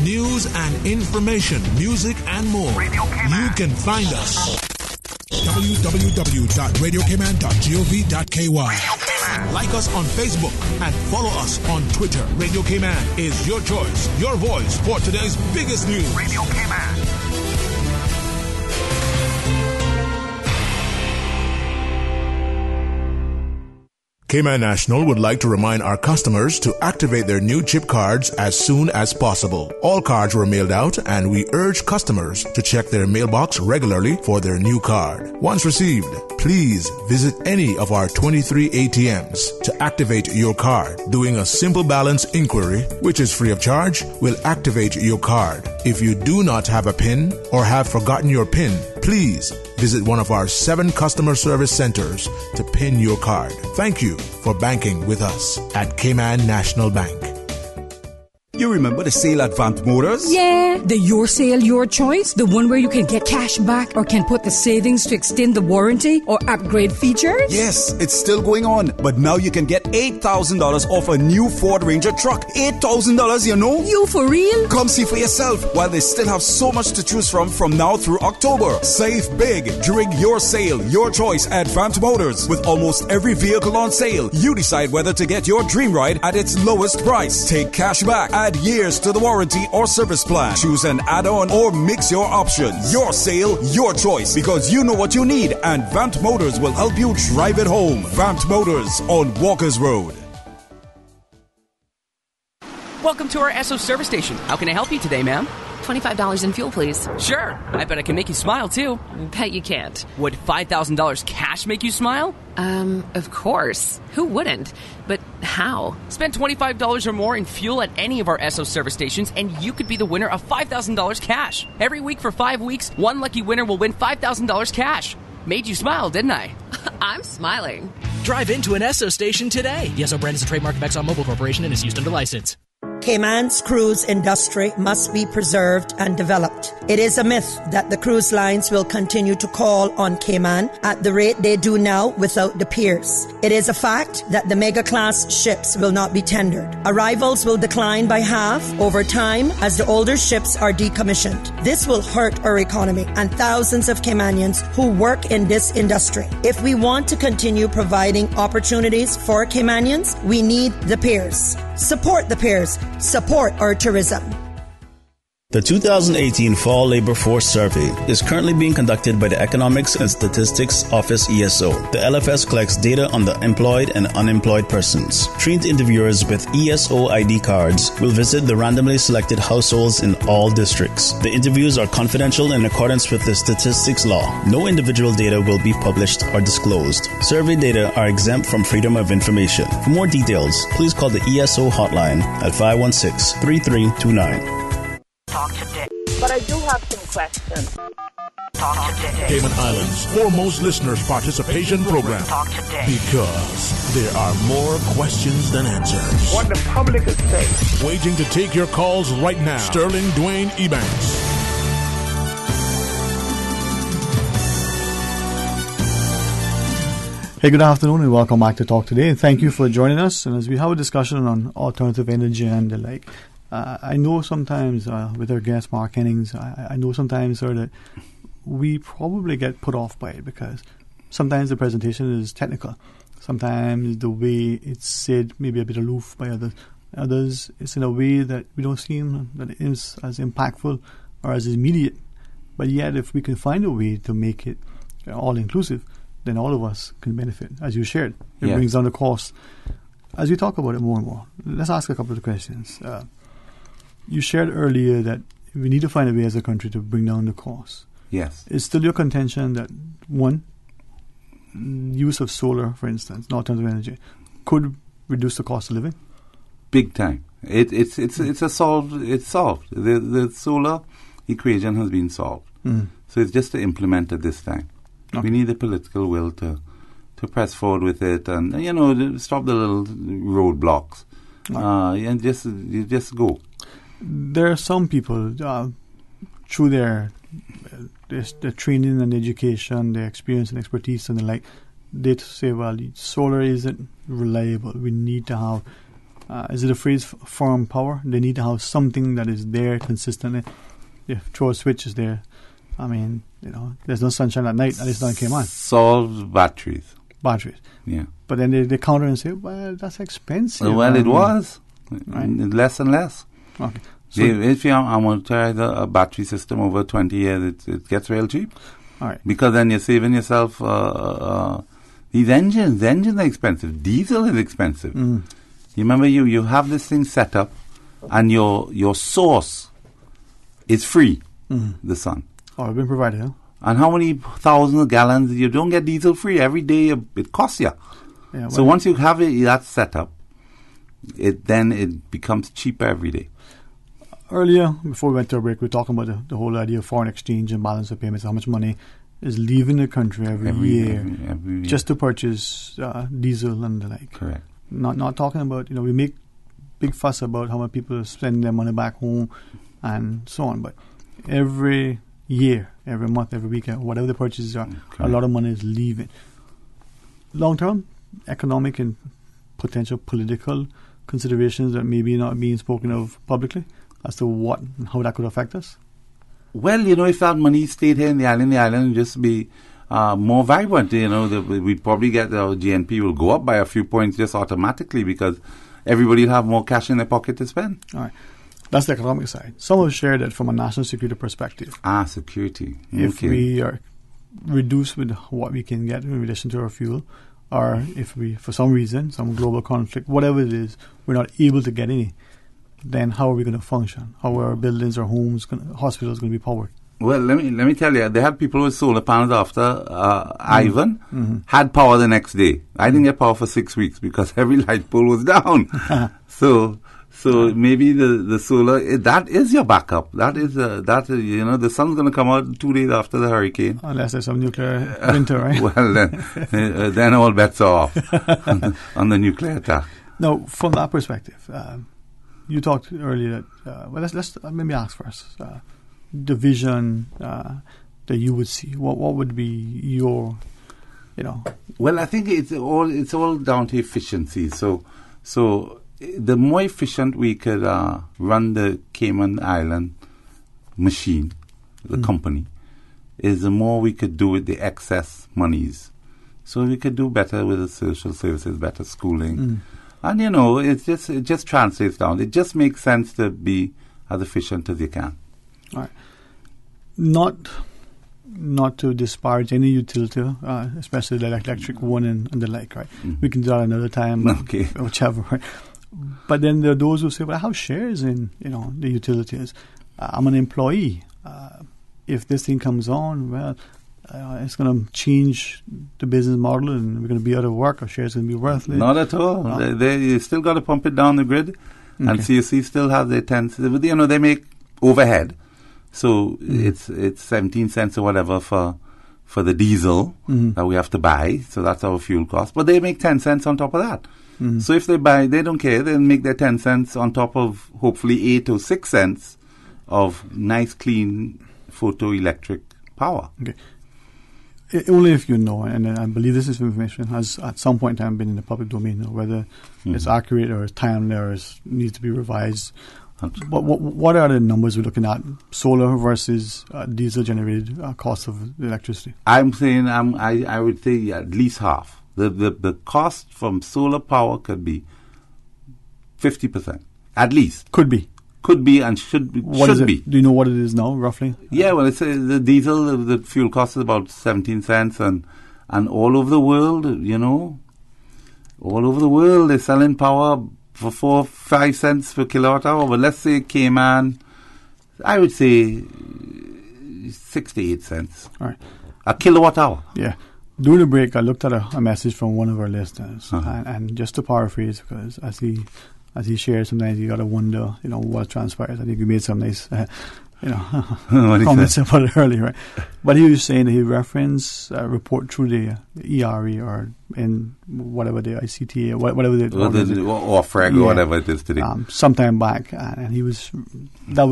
News and information, music and more. You can find us. www.radiocayman.gov.ky. Like us on Facebook and follow us on Twitter. Radio Cayman is your choice, your voice for today's biggest news. Radio Cayman. Cayman National would like to remind our customers to activate their new chip cards as soon as possible. All cards were mailed out and we urge customers to check their mailbox regularly for their new card. Once received, please visit any of our 23 ATMs to activate your card. Doing a simple balance inquiry, which is free of charge, will activate your card. If you do not have a PIN or have forgotten your PIN, please visit one of our 7 customer service centers to PIN your card. Thank you for banking with us at Cayman National Bank. You remember the sale at Vant Motors? Yeah, the Your Sale, Your Choice, the one where you can get cash back or can put the savings to extend the warranty or upgrade features? Yes, it's still going on, but now you can get $8,000 off a new Ford Ranger truck. $8,000, you know? You for real? Come see for yourself while they still have so much to choose from now through October. Save big during Your Sale, Your Choice at Vant Motors. With almost every vehicle on sale, you decide whether to get your dream ride at its lowest price. Take cash back. Add years to the warranty or service plan. Choose an add-on or mix your options. Your sale, your choice, because you know what you need, and Vant Motors will help you drive it home. Vant Motors on Walkers Road. Welcome to our Esso service station. How can I help you today, ma'am? $25 in fuel, please. Sure. I bet I can make you smile, too. Bet you can't. Would $5,000 cash make you smile? Of course. Who wouldn't? But how? Spend $25 or more in fuel at any of our Esso service stations, and you could be the winner of $5,000 cash. Every week for 5 weeks, one lucky winner will win $5,000 cash. Made you smile, didn't I? I'm smiling. Drive into an Esso station today. The Esso brand is a trademark of ExxonMobil Corporation and is used under license. Cayman's cruise industry must be preserved and developed. It is a myth that the cruise lines will continue to call on Cayman at the rate they do now without the piers. It is a fact that the mega-class ships will not be tendered. Arrivals will decline by half over time as the older ships are decommissioned. This will hurt our economy and thousands of Caymanians who work in this industry. If we want to continue providing opportunities for Caymanians, we need the piers. Support the piers. Support our tourism. The 2018 Fall Labor Force Survey is currently being conducted by the Economics and Statistics Office ESO. The LFS collects data on the employed and unemployed persons. Trained interviewers with ESO ID cards will visit the randomly selected households in all districts. The interviews are confidential in accordance with the statistics law. No individual data will be published or disclosed. Survey data are exempt from freedom of information. For more details, please call the ESO hotline at 516-3329. Talk today. But I do have some questions. Talk today. Cayman Islands' foremost listeners' participation program. Talk today. Because there are more questions than answers. What the public is saying. Waiting to take your calls right now. Sterling Dwayne Ebanks. Hey, good afternoon and welcome back to Talk Today. And thank you for joining us. And as we have a discussion on alternative energy and the like, I know sometimes with our guest Mark Hennings, I know sometimes, sir, that we probably get put off by it because sometimes the presentation is technical. Sometimes the way it's said may be a bit aloof by others. Others, it's in a way that we don't seem that it is as impactful or as immediate. But yet, if we can find a way to make it all-inclusive, then all of us can benefit, as you shared. It brings down the cost. As we talk about it more and more, let's ask a couple of questions. You shared earlier that we need to find a way as a country to bring down the cost. Yes. It's still your contention that, one, use of solar, for instance, in alternative energy, could reduce the cost of living? Big time. It's solved. The solar equation has been solved. So it's just to implement it this time. Okay. We need the political will to press forward with it and, stop the little roadblocks. And just go. There are some people, through their training and education, their experience and expertise and the like, they say, well, solar isn't reliable. We need to have, is it a phrase, firm power? They need to have something that is there consistently. If throw a switch is there, I mean, there's no sunshine at night, at least not in Cayman. Solved batteries. Yeah. But then they counter and say, well, that's expensive. Well, it was. Right. Less and less. Okay. So if you amortize a battery system over 20 years, it gets real cheap. All right. Because then you're saving yourself these engines. The engines are expensive. Diesel is expensive. You remember you have this thing set up and your source is free, the sun. Oh, it's been provided, huh? And how many thousands of gallons? You don't get diesel free. Every day it costs you. Yeah, well, so once you have that set up, it becomes cheaper every day. Earlier, before we went to a break, we were talking about the whole idea of foreign exchange and balance of payments, how much money is leaving the country every year just to purchase diesel and the like. Correct. Not talking about, we make big fuss about how much people spend their money back home and so on, but every year, every month, every week, whatever the purchases are, a lot of money is leaving. Long-term, economic and potential political considerations that maybe not being spoken of publicly as to what and how that could affect us? Well, if that money stayed here in the island would just be more vibrant. We'd probably get our GNP will go up by a few points just automatically because everybody will have more cash in their pocket to spend. All right. That's the economic side. Some have shared that from a national security perspective. Security. If we are reduced with what we can get in relation to our fuel, or if we, for some reason, some global conflict, whatever it is, we're not able to get any, then how are we going to function? How are our buildings, our homes, hospitals going to be powered? Well, let me tell you, they had people with solar panels after Ivan had power the next day. I didn't get power for 6 weeks because every light pole was down. So maybe the solar, that is your backup. The sun's going to come out 2 days after the hurricane. Unless there's some nuclear winter, right? Well, then all bets are off on the nuclear attack. Now, from that perspective, you talked earlier that, let's maybe ask first, the vision that you would see. What would be your, Well, I think it's all down to efficiency. So the more efficient we could run the Cayman Island machine, the company, is the more we could do with the excess monies. So we could do better with the social services, better schooling. And, it just translates down. It just makes sense to be as efficient as you can. All right. Not to disparage any utility, especially the electric one and the like, right? We can do that another time, whichever, right? But then there are those who say, well, I have shares in, the utilities. I'm an employee. If this thing comes on, well, it's going to change the business model and we're going to be out of work. Our shares going to be worthless. Not at all. They still got to pump it down the grid. And CSC still have their 10 cents. They make overhead. So it's 17 cents or whatever for the diesel that we have to buy. So that's our fuel cost. But they make 10 cents on top of that. So if they buy, they don't care. They'll make their 10 cents on top of hopefully 8 or 6 cents of nice, clean photoelectric power. Okay. Only if you know, and I believe this information has at some point in time been in the public domain, whether it's accurate or it's timely or it needs to be revised. But what are the numbers we're looking at? Solar versus diesel-generated cost of electricity? I'm saying I would say at least half. The cost from solar power could be 50%, at least. Could be and should be. Do you know what it is now, roughly? Yeah, well, it's the diesel, the fuel cost is about 17 cents, and all over the world, all over the world, they're selling power for 4-5 cents per kilowatt hour. But let's say Cayman, I would say 68 cents. All right. A kilowatt hour. Yeah. During the break, I looked at a message from one of our listeners, and just to paraphrase, because as he shares, sometimes you got to wonder, what transpires. I think he made some nice, comments about it earlier, right? But he was saying that he referenced a report through the ERE or in whatever the ICTA, whatever the or FREG or whatever it is today. Sometime back, and he was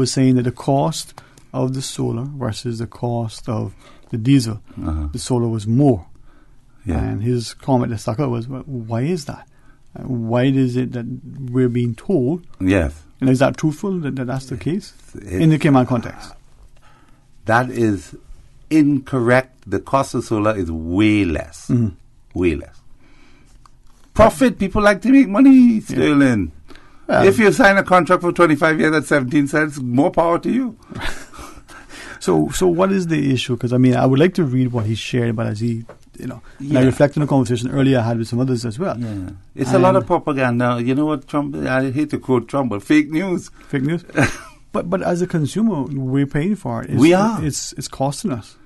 saying that the cost of the solar versus the cost of the diesel, the solar was more. Yeah. And his comment that stuck out was, well, why is that? Why is it that we're being told? Yes. And is that truthful that that's the case in the Cayman context? That is incorrect. The cost of solar is way less. Mm-hmm. Way less. Profit, people like to make money, Sterling. Well, if you sign a contract for 25 years at 17 cents, more power to you. So what is the issue? Because, I would like to read what he shared, but as he... and I reflect on the conversation earlier I had with some others as well. Yeah. It's a lot of propaganda. You know what, Trump, I hate to quote Trump, but fake news. Fake news? but as a consumer, we're paying for it. We are. It's costing us.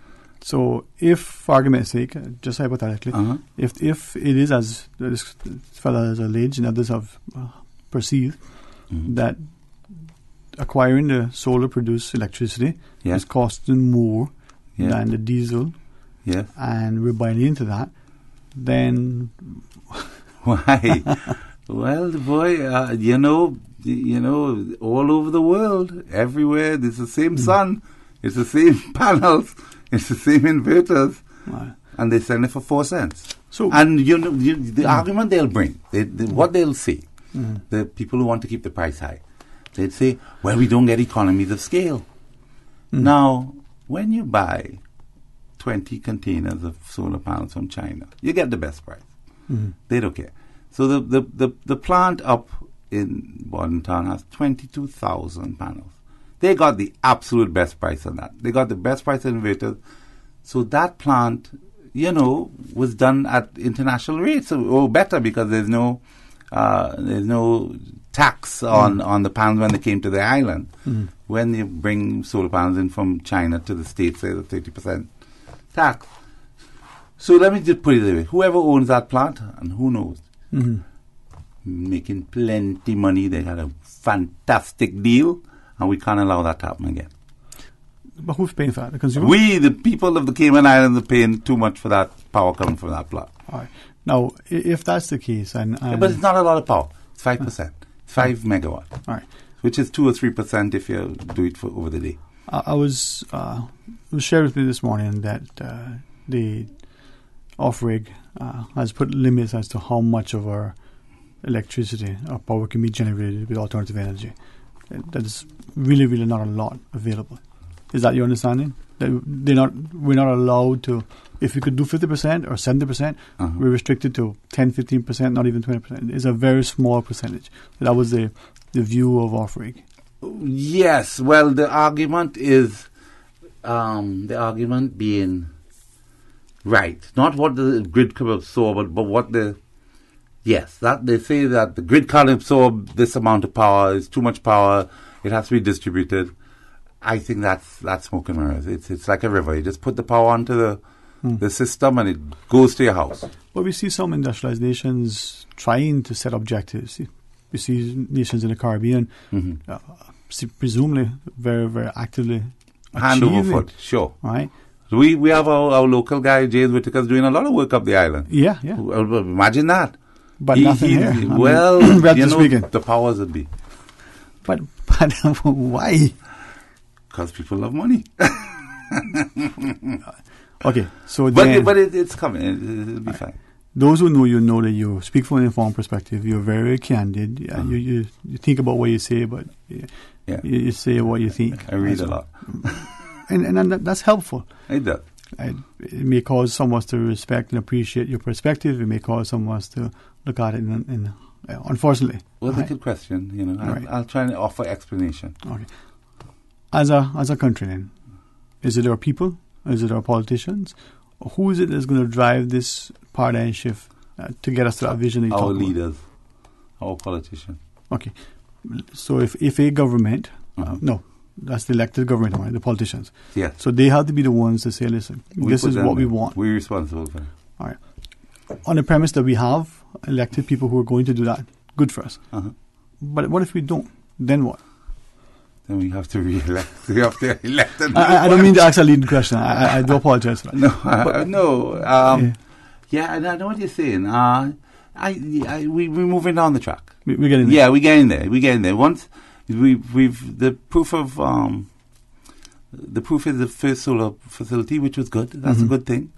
So if, for argument's sake, just hypothetically, if it is as this fellow has alleged and others have perceived, that acquiring the solar-produced electricity is costing more than the diesel, and we're buying into that, then why? Well, boy, all over the world, everywhere, it's the same sun, it's the same panels, it's the same inverters, and they sell it for 4 cents. So, and the argument they'll bring, what they'll say, the people who want to keep the price high, they'd say, well, we don't get economies of scale. Now, when you buy 20 containers of solar panels from China, you get the best price. They don't care. So the plant up in Bordentown has 22,000 panels. They got the absolute best price on that. They got the best price on inverters. So that plant, was done at international rates, or better, because there's no tax on the panels when they came to the island. When you bring solar panels in from China to the States, there's a 30% tax. So let me just put it this way. Whoever owns that plant, and who knows, making plenty money, they had a fantastic deal, and we can't allow that to happen again. But who's paying for that? The consumer? We, the people of the Cayman Islands, are paying too much for that power coming from that plant. All right. Now, if that's the case... but it's not a lot of power. It's 5%. 5 megawatt. All right. Which is 2 or 3% if you do it for over the day. It was shared with me this morning that the OFREG has put limits as to how much of our electricity or power can be generated with alternative energy. That is really, really not a lot available. Is that your understanding? That we're not allowed to, if we could do 50% or 70%, we're restricted to 10, 15%, not even 20%. It's a very small percentage. That was the view of OFREG. Yes, well, the argument is, being right. Not what the grid can absorb, but what that they say that the grid can't absorb this amount of power, it's too much power, it has to be distributed. I think that's smoke and mirrors. It's like a river. You just put the power onto the system and it goes to your house. But we see some industrialized nations trying to set objectives. We see nations in the Caribbean presumably very, very actively hand over foot, sure. Right. We have our local guy, James Whittaker's doing a lot of work up the island. Yeah. Imagine that. But nothing here. Well, the powers that be. But why? Because people love money. Okay, so but it's coming. It'll be fine. Those who know you know that you speak from an informed perspective. You're very, very candid. You think about what you say, but you say what you think. I read a lot, and that's helpful. It does. It may cause someone to respect and appreciate your perspective. It may cause someone to look at it in unfortunately. Well, that's a good question. I'll try and offer explanation. Okay. As a country, then, is it our people? Is it our politicians? Who is it that's going to drive this paradigm shift to get us to that vision? Our leaders, our politicians. Okay. So if a government, That's the elected government, right? The politicians. Yeah. So they have to be the ones to say, listen, this is what we want. We're responsible for it. All right. On the premise that we have elected people who are going to do that, good for us. Uh-huh. But what if we don't? Then what? Then we have to re-elect. We have to elect. I don't mean to ask a leading question. I do apologize for that. No. Yeah, and I know what you're saying. We're moving down the track. We're getting there. Yeah, we're getting there. We're getting there. Once we've the proof is the first solar facility, which was good. That's a good thing.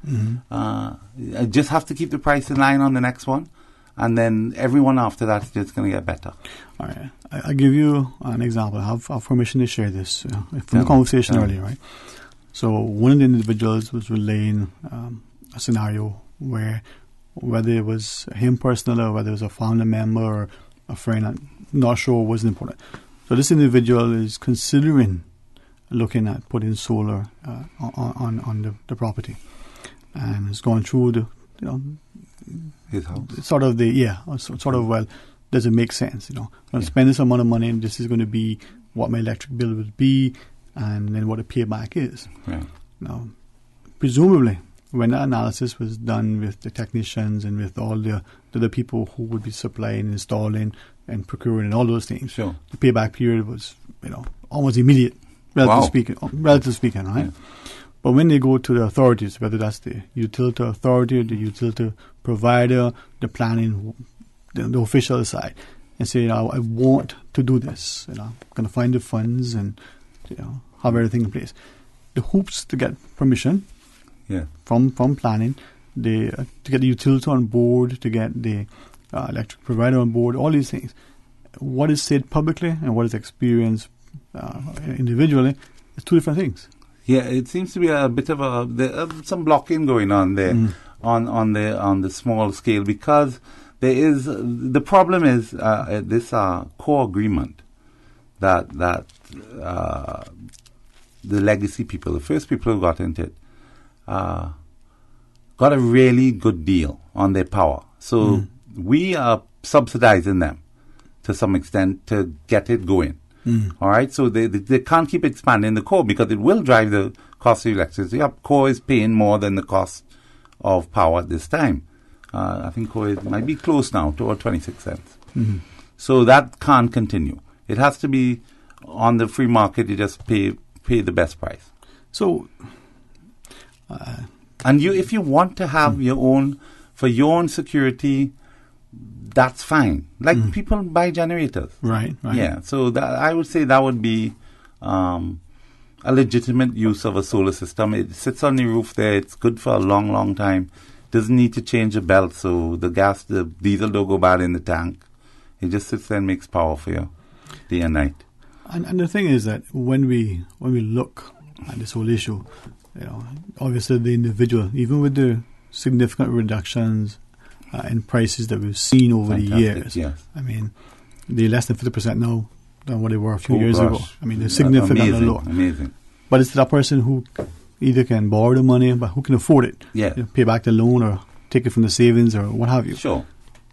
I just have to keep the price in line on the next one, and then everyone after that is just going to get better. All right. I'll give you an example. I have permission to share this from the conversation earlier, right? So one of the individuals was relaying a scenario where, whether it was him personally or whether it was a family member or a friend, I'm not sure, wasn't important. So this individual is considering looking at putting solar on the property, and has gone through his house. Well, does it make sense? I'm spending some amount of money, and this is going to be what my electric bill would be, and then what the payback is. Right. Now, presumably, when that analysis was done with the technicians and with all the people who would be supplying, installing, and procuring, and all those things, sure, the payback period was almost immediate, relatively speaking, right? Yeah. But when they go to the authorities, whether that's the utility authority, the utility provider, the planning, the official side, and say, I want to do this, I'm going to find the funds and have everything in place. The hoops to get permission, from planning, to get the utility on board, to get the electric provider on board, all these things. What is said publicly and what is experienced individually is two different things. Yeah, it seems to be a bit of some blocking going on there on the small scale, because the problem is this core agreement that the legacy people, the first people who got into it, got a really good deal on their power. So we are subsidizing them to some extent to get it going. All right, so they can't keep expanding the core because it will drive the cost of electricity up. Core is paying more than the cost of power at this time. I think core might be close now to 26 cents. So that can't continue. It has to be on the free market. You just pay the best price. So, and if you want to have your own, for your own security, that's fine. Like people buy generators. Right. Yeah, so I would say that would be a legitimate use of a solar system. It sits on the roof there. It's good for a long, long time. Doesn't need to change the belt, so the diesel don't go bad in the tank. It just sits there and makes power for you day and night. And the thing is that when we look at this whole issue, obviously the individual, even with the significant reductions in prices that we've seen over the years. Yes. I mean, they're less than 50% now than what they were a few years ago. I mean, they're significantly lower. Amazing. But it's that person who either can borrow the money, but who can afford it. Yeah. Pay back the loan or take it from the savings or what have you. Sure.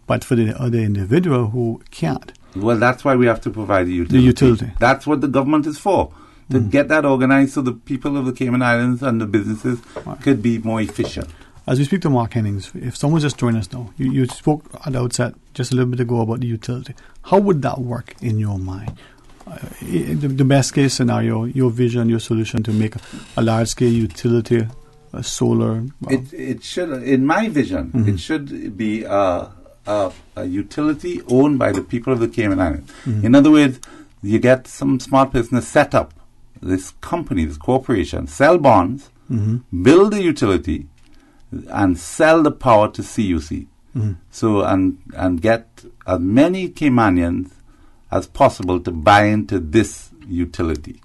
But for the other individual who can't. Well, that's why we have to provide the utility. The utility. That's what the government is for. To get that organized so the people of the Cayman Islands and the businesses could be more efficient. As we speak to Mark Hennings, if someone's just joining us now, you spoke at the outset just a little bit ago about the utility. How would that work in your mind? The best case scenario, your vision, your solution to make a large scale utility, solar. It should, in my vision, it should be a utility owned by the people of the Cayman Islands. In other words, you get some smart business set up this company, this corporation, sell bonds, build the utility, and sell the power to CUC. So and get as many Caymanians as possible to buy into this utility.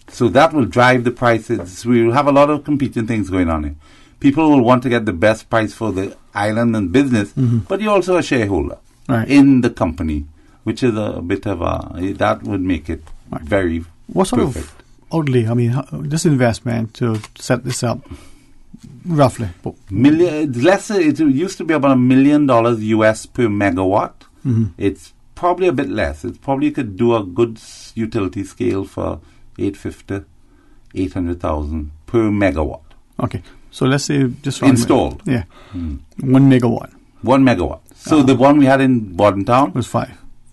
So that will drive the prices. We will have a lot of competing things going on here. People will want to get the best price for the island and business, but you're also a shareholder in the company, which is a bit of that would make it very what sort perfect. Of outlay? I mean, this investment to set this up, roughly? It used to be about $1 million US per megawatt. It's probably a bit less. It's probably could do a good utility scale for 850, 800,000 per megawatt. Okay. So let's say just installed. 1 megawatt. 1 megawatt. So the one we had in Bordentown was 5.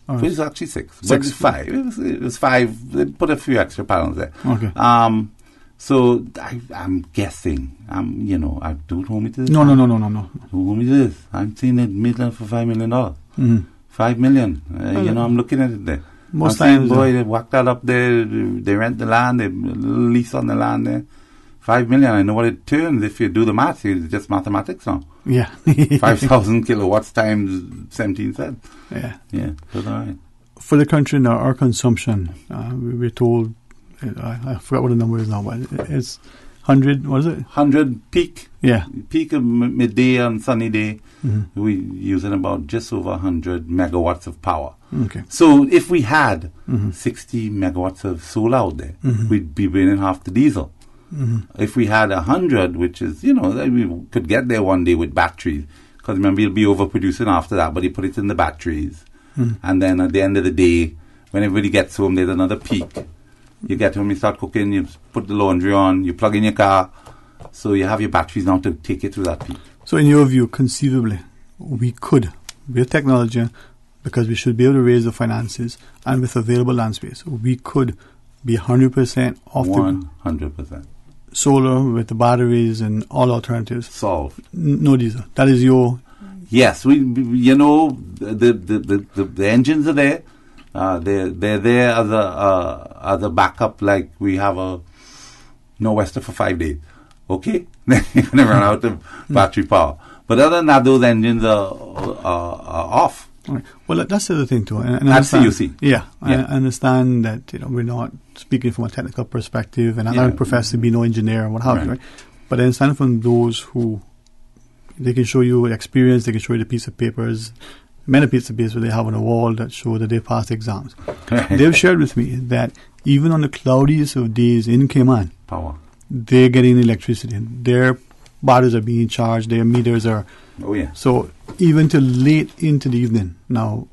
It was actually 6. But it's 5. It was 5. They put a few extra panels there. Okay. So I'm guessing. Don't hold me to this. No. Don't hold me to this. I'm seeing it Midland for $5 million. Mm-hmm. 5 million. I'm looking at it there. Most times, times, they whack that up there. They rent the land. They lease on the land there. 5 million. I know what it turns if you do the math. It's just mathematics now. Yeah. 5,000 kilowatts times 17 cents. Yeah. Yeah. That's all right. For the country now, our consumption, we're told, I forgot what the number is now, but it's 100, what is it? 100 peak. Yeah. Peak of midday on sunny day. Mm-hmm. We're using about just over 100 megawatts of power. Okay. So if we had 60 megawatts of solar out there, we'd be burning half the diesel. Mm-hmm. If we had 100, which is, we could get there one day with batteries. Because remember, you'll be overproducing after that, but you put it in the batteries. And then at the end of the day, when everybody gets home, there's another peak. You get home, you start cooking, you put the laundry on, you plug in your car. So you have your batteries now to take you through that peak. So in your view, conceivably, we could, with technology, because we should be able to raise the finances, and with available land space, we could be 100% off 100%. Solar with the batteries and all alternatives. Solved. No diesel. That is your... Yes, the engines are there. They're there as a backup, like we have a Nor'wester for 5 days. Okay? Then you're going to run out of battery power. But other than that, those engines are off. Right. Well, that's the other thing too. And that's CUC. Yeah, I understand that we're not speaking from a technical perspective, and I don't profess to be no engineer or what have you, right? But I understand from those who they can show you experience, they can show you the piece of papers, many pieces of papers they have on the wall that show that they passed exams. They've shared with me that even on the cloudiest of days in Cayman, power, they're getting electricity. Their batteries are being charged. Their meters are. Oh yeah. So even till late into the evening now.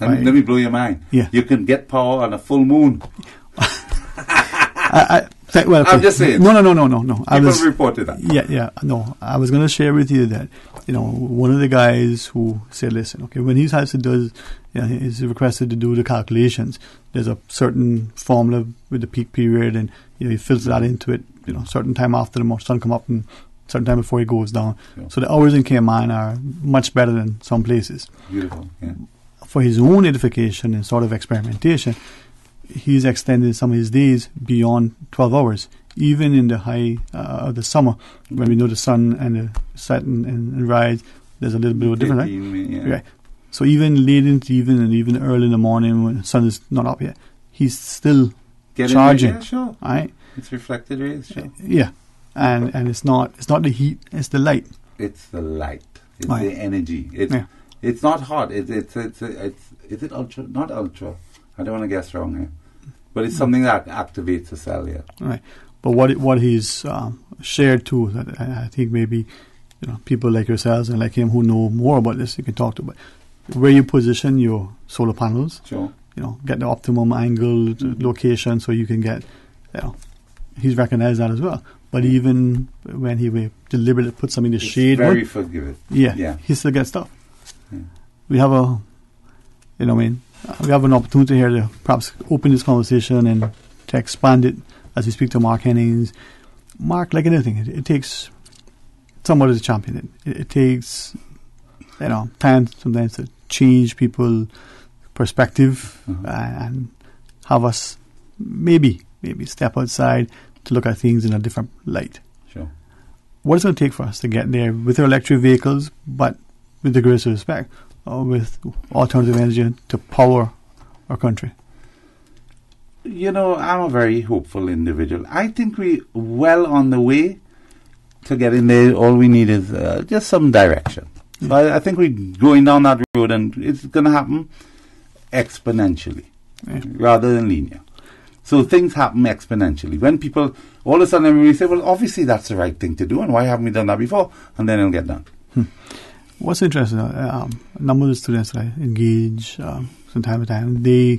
Let me blow your mind. Yeah. You can get power on a full moon. I'm just saying. No. People reported that. Yeah. No, I was going to share with you that one of the guys who said, listen, okay, when he's is requested to do the calculations, there's a certain formula with the peak period, and he fills that into it. Certain time after the sun come up and certain time before it goes down. Yeah. So the hours in Cayman are much better than some places. Beautiful. Yeah. For his own edification and sort of experimentation, he's extended some of his days beyond 12 hours, even in the high of the summer, when we know the sun and the set and rise, there's a little bit of a difference, right? Yeah. Right. So even late into the evening and even early in the morning when the sun is not up yet, he's still charging. Yeah, sure. Right? It's reflected rays, sure. Yeah. And it's not the heat, it's the light. It's the light. It's the energy. It's not hot. Is it ultra? Not ultra. I don't want to guess wrong here. But it's something that activates the cell, yeah. Right. But what he's shared too, that I think maybe people like yourselves and like him who know more about this, you can talk to. But where you position your solar panels, sure. Get the optimum angle, location, so you can get. He's recognized that as well. But even when he deliberately put some in the shade, very forgiving. Yeah, he still gets stuff. Yeah. We have we have an opportunity here to perhaps open this conversation and to expand it as we speak to Mark Hennings. Mark, like anything, it takes somebody to champion it. It takes time sometimes to change people's perspective and have us maybe step outside to look at things in a different light. Sure. What is it going to take for us to get there with our electric vehicles, but with the greatest respect, with alternative energy to power our country? I'm a very hopeful individual. I think we're well on the way to getting there. All we need is just some direction. So I think we're going down that road, and it's going to happen exponentially rather than linear. So things happen exponentially. When people, all of a sudden everybody say, well, obviously that's the right thing to do, and why haven't we done that before? And then it'll get done. What's interesting, a number of the students that I engage from time to time, they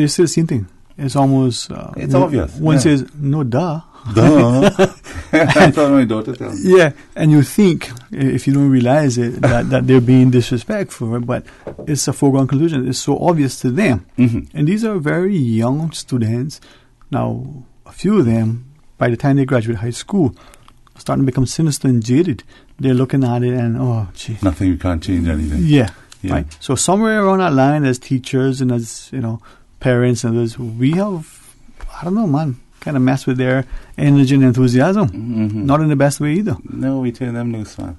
say the same thing. it's almost... it's obvious. One says, no, duh. Duh. That's what my daughter tells me. Yeah, and you think, if you don't realize it, that they're being disrespectful, but it's a foregone conclusion. It's so obvious to them. Mm-hmm. And these are very young students. Now, a few of them, by the time they graduate high school, are starting to become sinister and jaded. They're looking at it and, oh, gee. Nothing, you can't change anything. Yeah. Right. So somewhere around that line, as teachers and as, parents and others, we have, I don't know, man, kind of mess with their energy and enthusiasm. Mm-hmm. Not in the best way either. No, we turn them loose, man.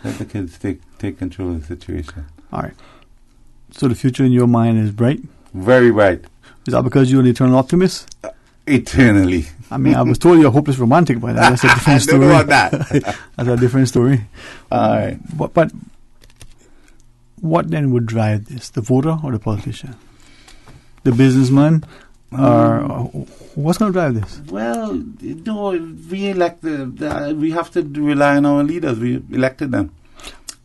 Let the kids take control of the situation. All right. So the future in your mind is bright? Very bright. Is that because you're an eternal optimist? Eternally. I mean, I was told you're a hopeless romantic, but that's a different story. I don't know about that. That's a different story. All right. But what then would drive this? The voter or the politician? The businessman? Or what's going to drive this? Well, we elect we have to rely on our leaders. We elected them.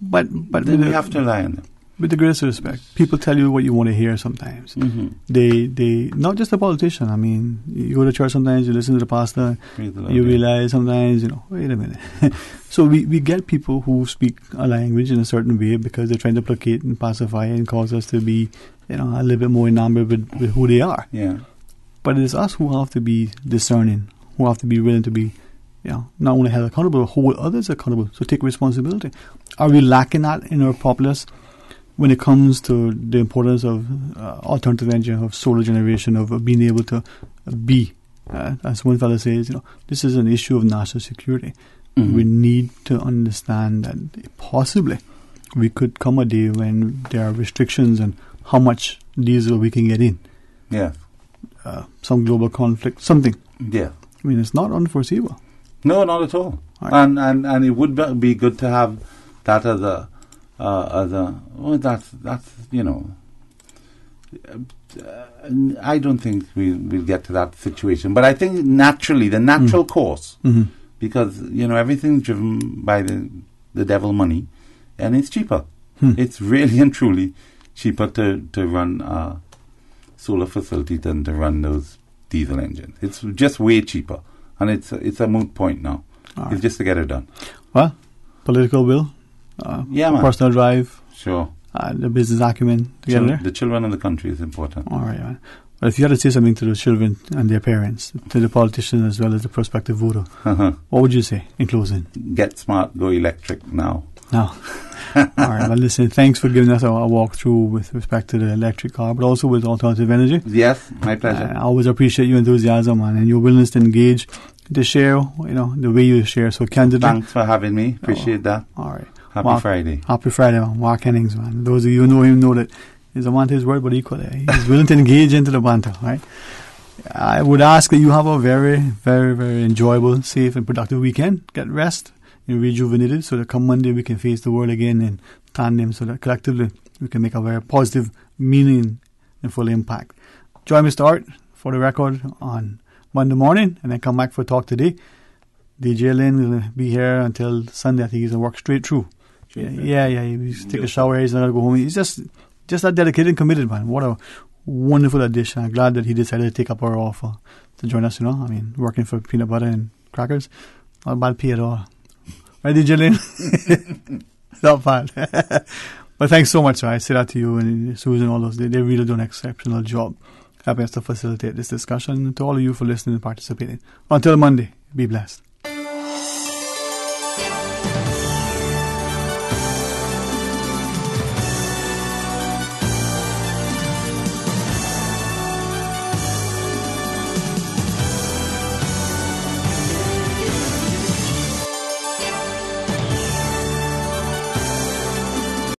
But then we have to rely on them. With the greatest respect, people tell you what you want to hear sometimes. Mm-hmm. They not just the politician. I mean, you go to church sometimes, you listen to the pastor, you realize sometimes, wait a minute. So we get people who speak a language in a certain way because they're trying to placate and pacify and cause us to be, a little bit more enamored with who they are. Yeah. But it's us who have to be discerning, who have to be willing to be, not only held accountable, but hold others accountable. So take responsibility. Are we lacking that in our populace when it comes to the importance of alternative energy, of solar generation, of being able to be, as one fellow says, this is an issue of national security. Mm-hmm. We need to understand that possibly we could come a day when there are restrictions on how much diesel we can get in. Yeah. Some global conflict, something. Yeah. I mean, it's not unforeseeable. No, not at all. Right. And it would be good to have that as a I don't think we'll get to that situation. But I think naturally, the natural course, because, everything's driven by the devil money, and it's cheaper. It's really and truly cheaper to run a solar facility than to run those diesel engines. It's just way cheaper. And it's a moot point now. It's just to get it done. Well, political will. Personal drive. Sure. The business acumen together. The children of the country is important. All right, man. But if you had to say something to the children and their parents, to the politicians as well as the prospective voter, what would you say in closing? Get smart, go electric now. Now. All right, well, listen, thanks for giving us a walkthrough with respect to the electric car, but also with alternative energy. Yes, my pleasure. I always appreciate your enthusiasm and your willingness to engage, to share, the way you share so candidly. Thanks for having me. Appreciate that. All right. Happy Friday. Happy Friday, man. Mark Hennings, man. Those of you who know him know that he's a man to his word, but equally, he's willing to engage into the banter, right? I would ask that you have a very, very, very enjoyable, safe, and productive weekend. Get rest. You're rejuvenated so that come Monday we can face the world again in tandem so that collectively we can make a very positive meaning and full impact. Join Mr. Orrett for the record on Monday morning and then come back for Talk Today. DJ Lynn will be here until Sunday. I think he's going to work straight through. Yeah. He's take a shower. He's not going to go home. He's just that dedicated and committed, man. What a wonderful addition. I'm glad that he decided to take up our offer to join us, I mean, working for peanut butter and crackers. Not a bad pay at all. Right, DJ Lynn? Not bad. But thanks so much, sir. I say that to you and Susan, all those. They really do an exceptional job helping us to facilitate this discussion. And to all of you for listening and participating. Until Monday, be blessed.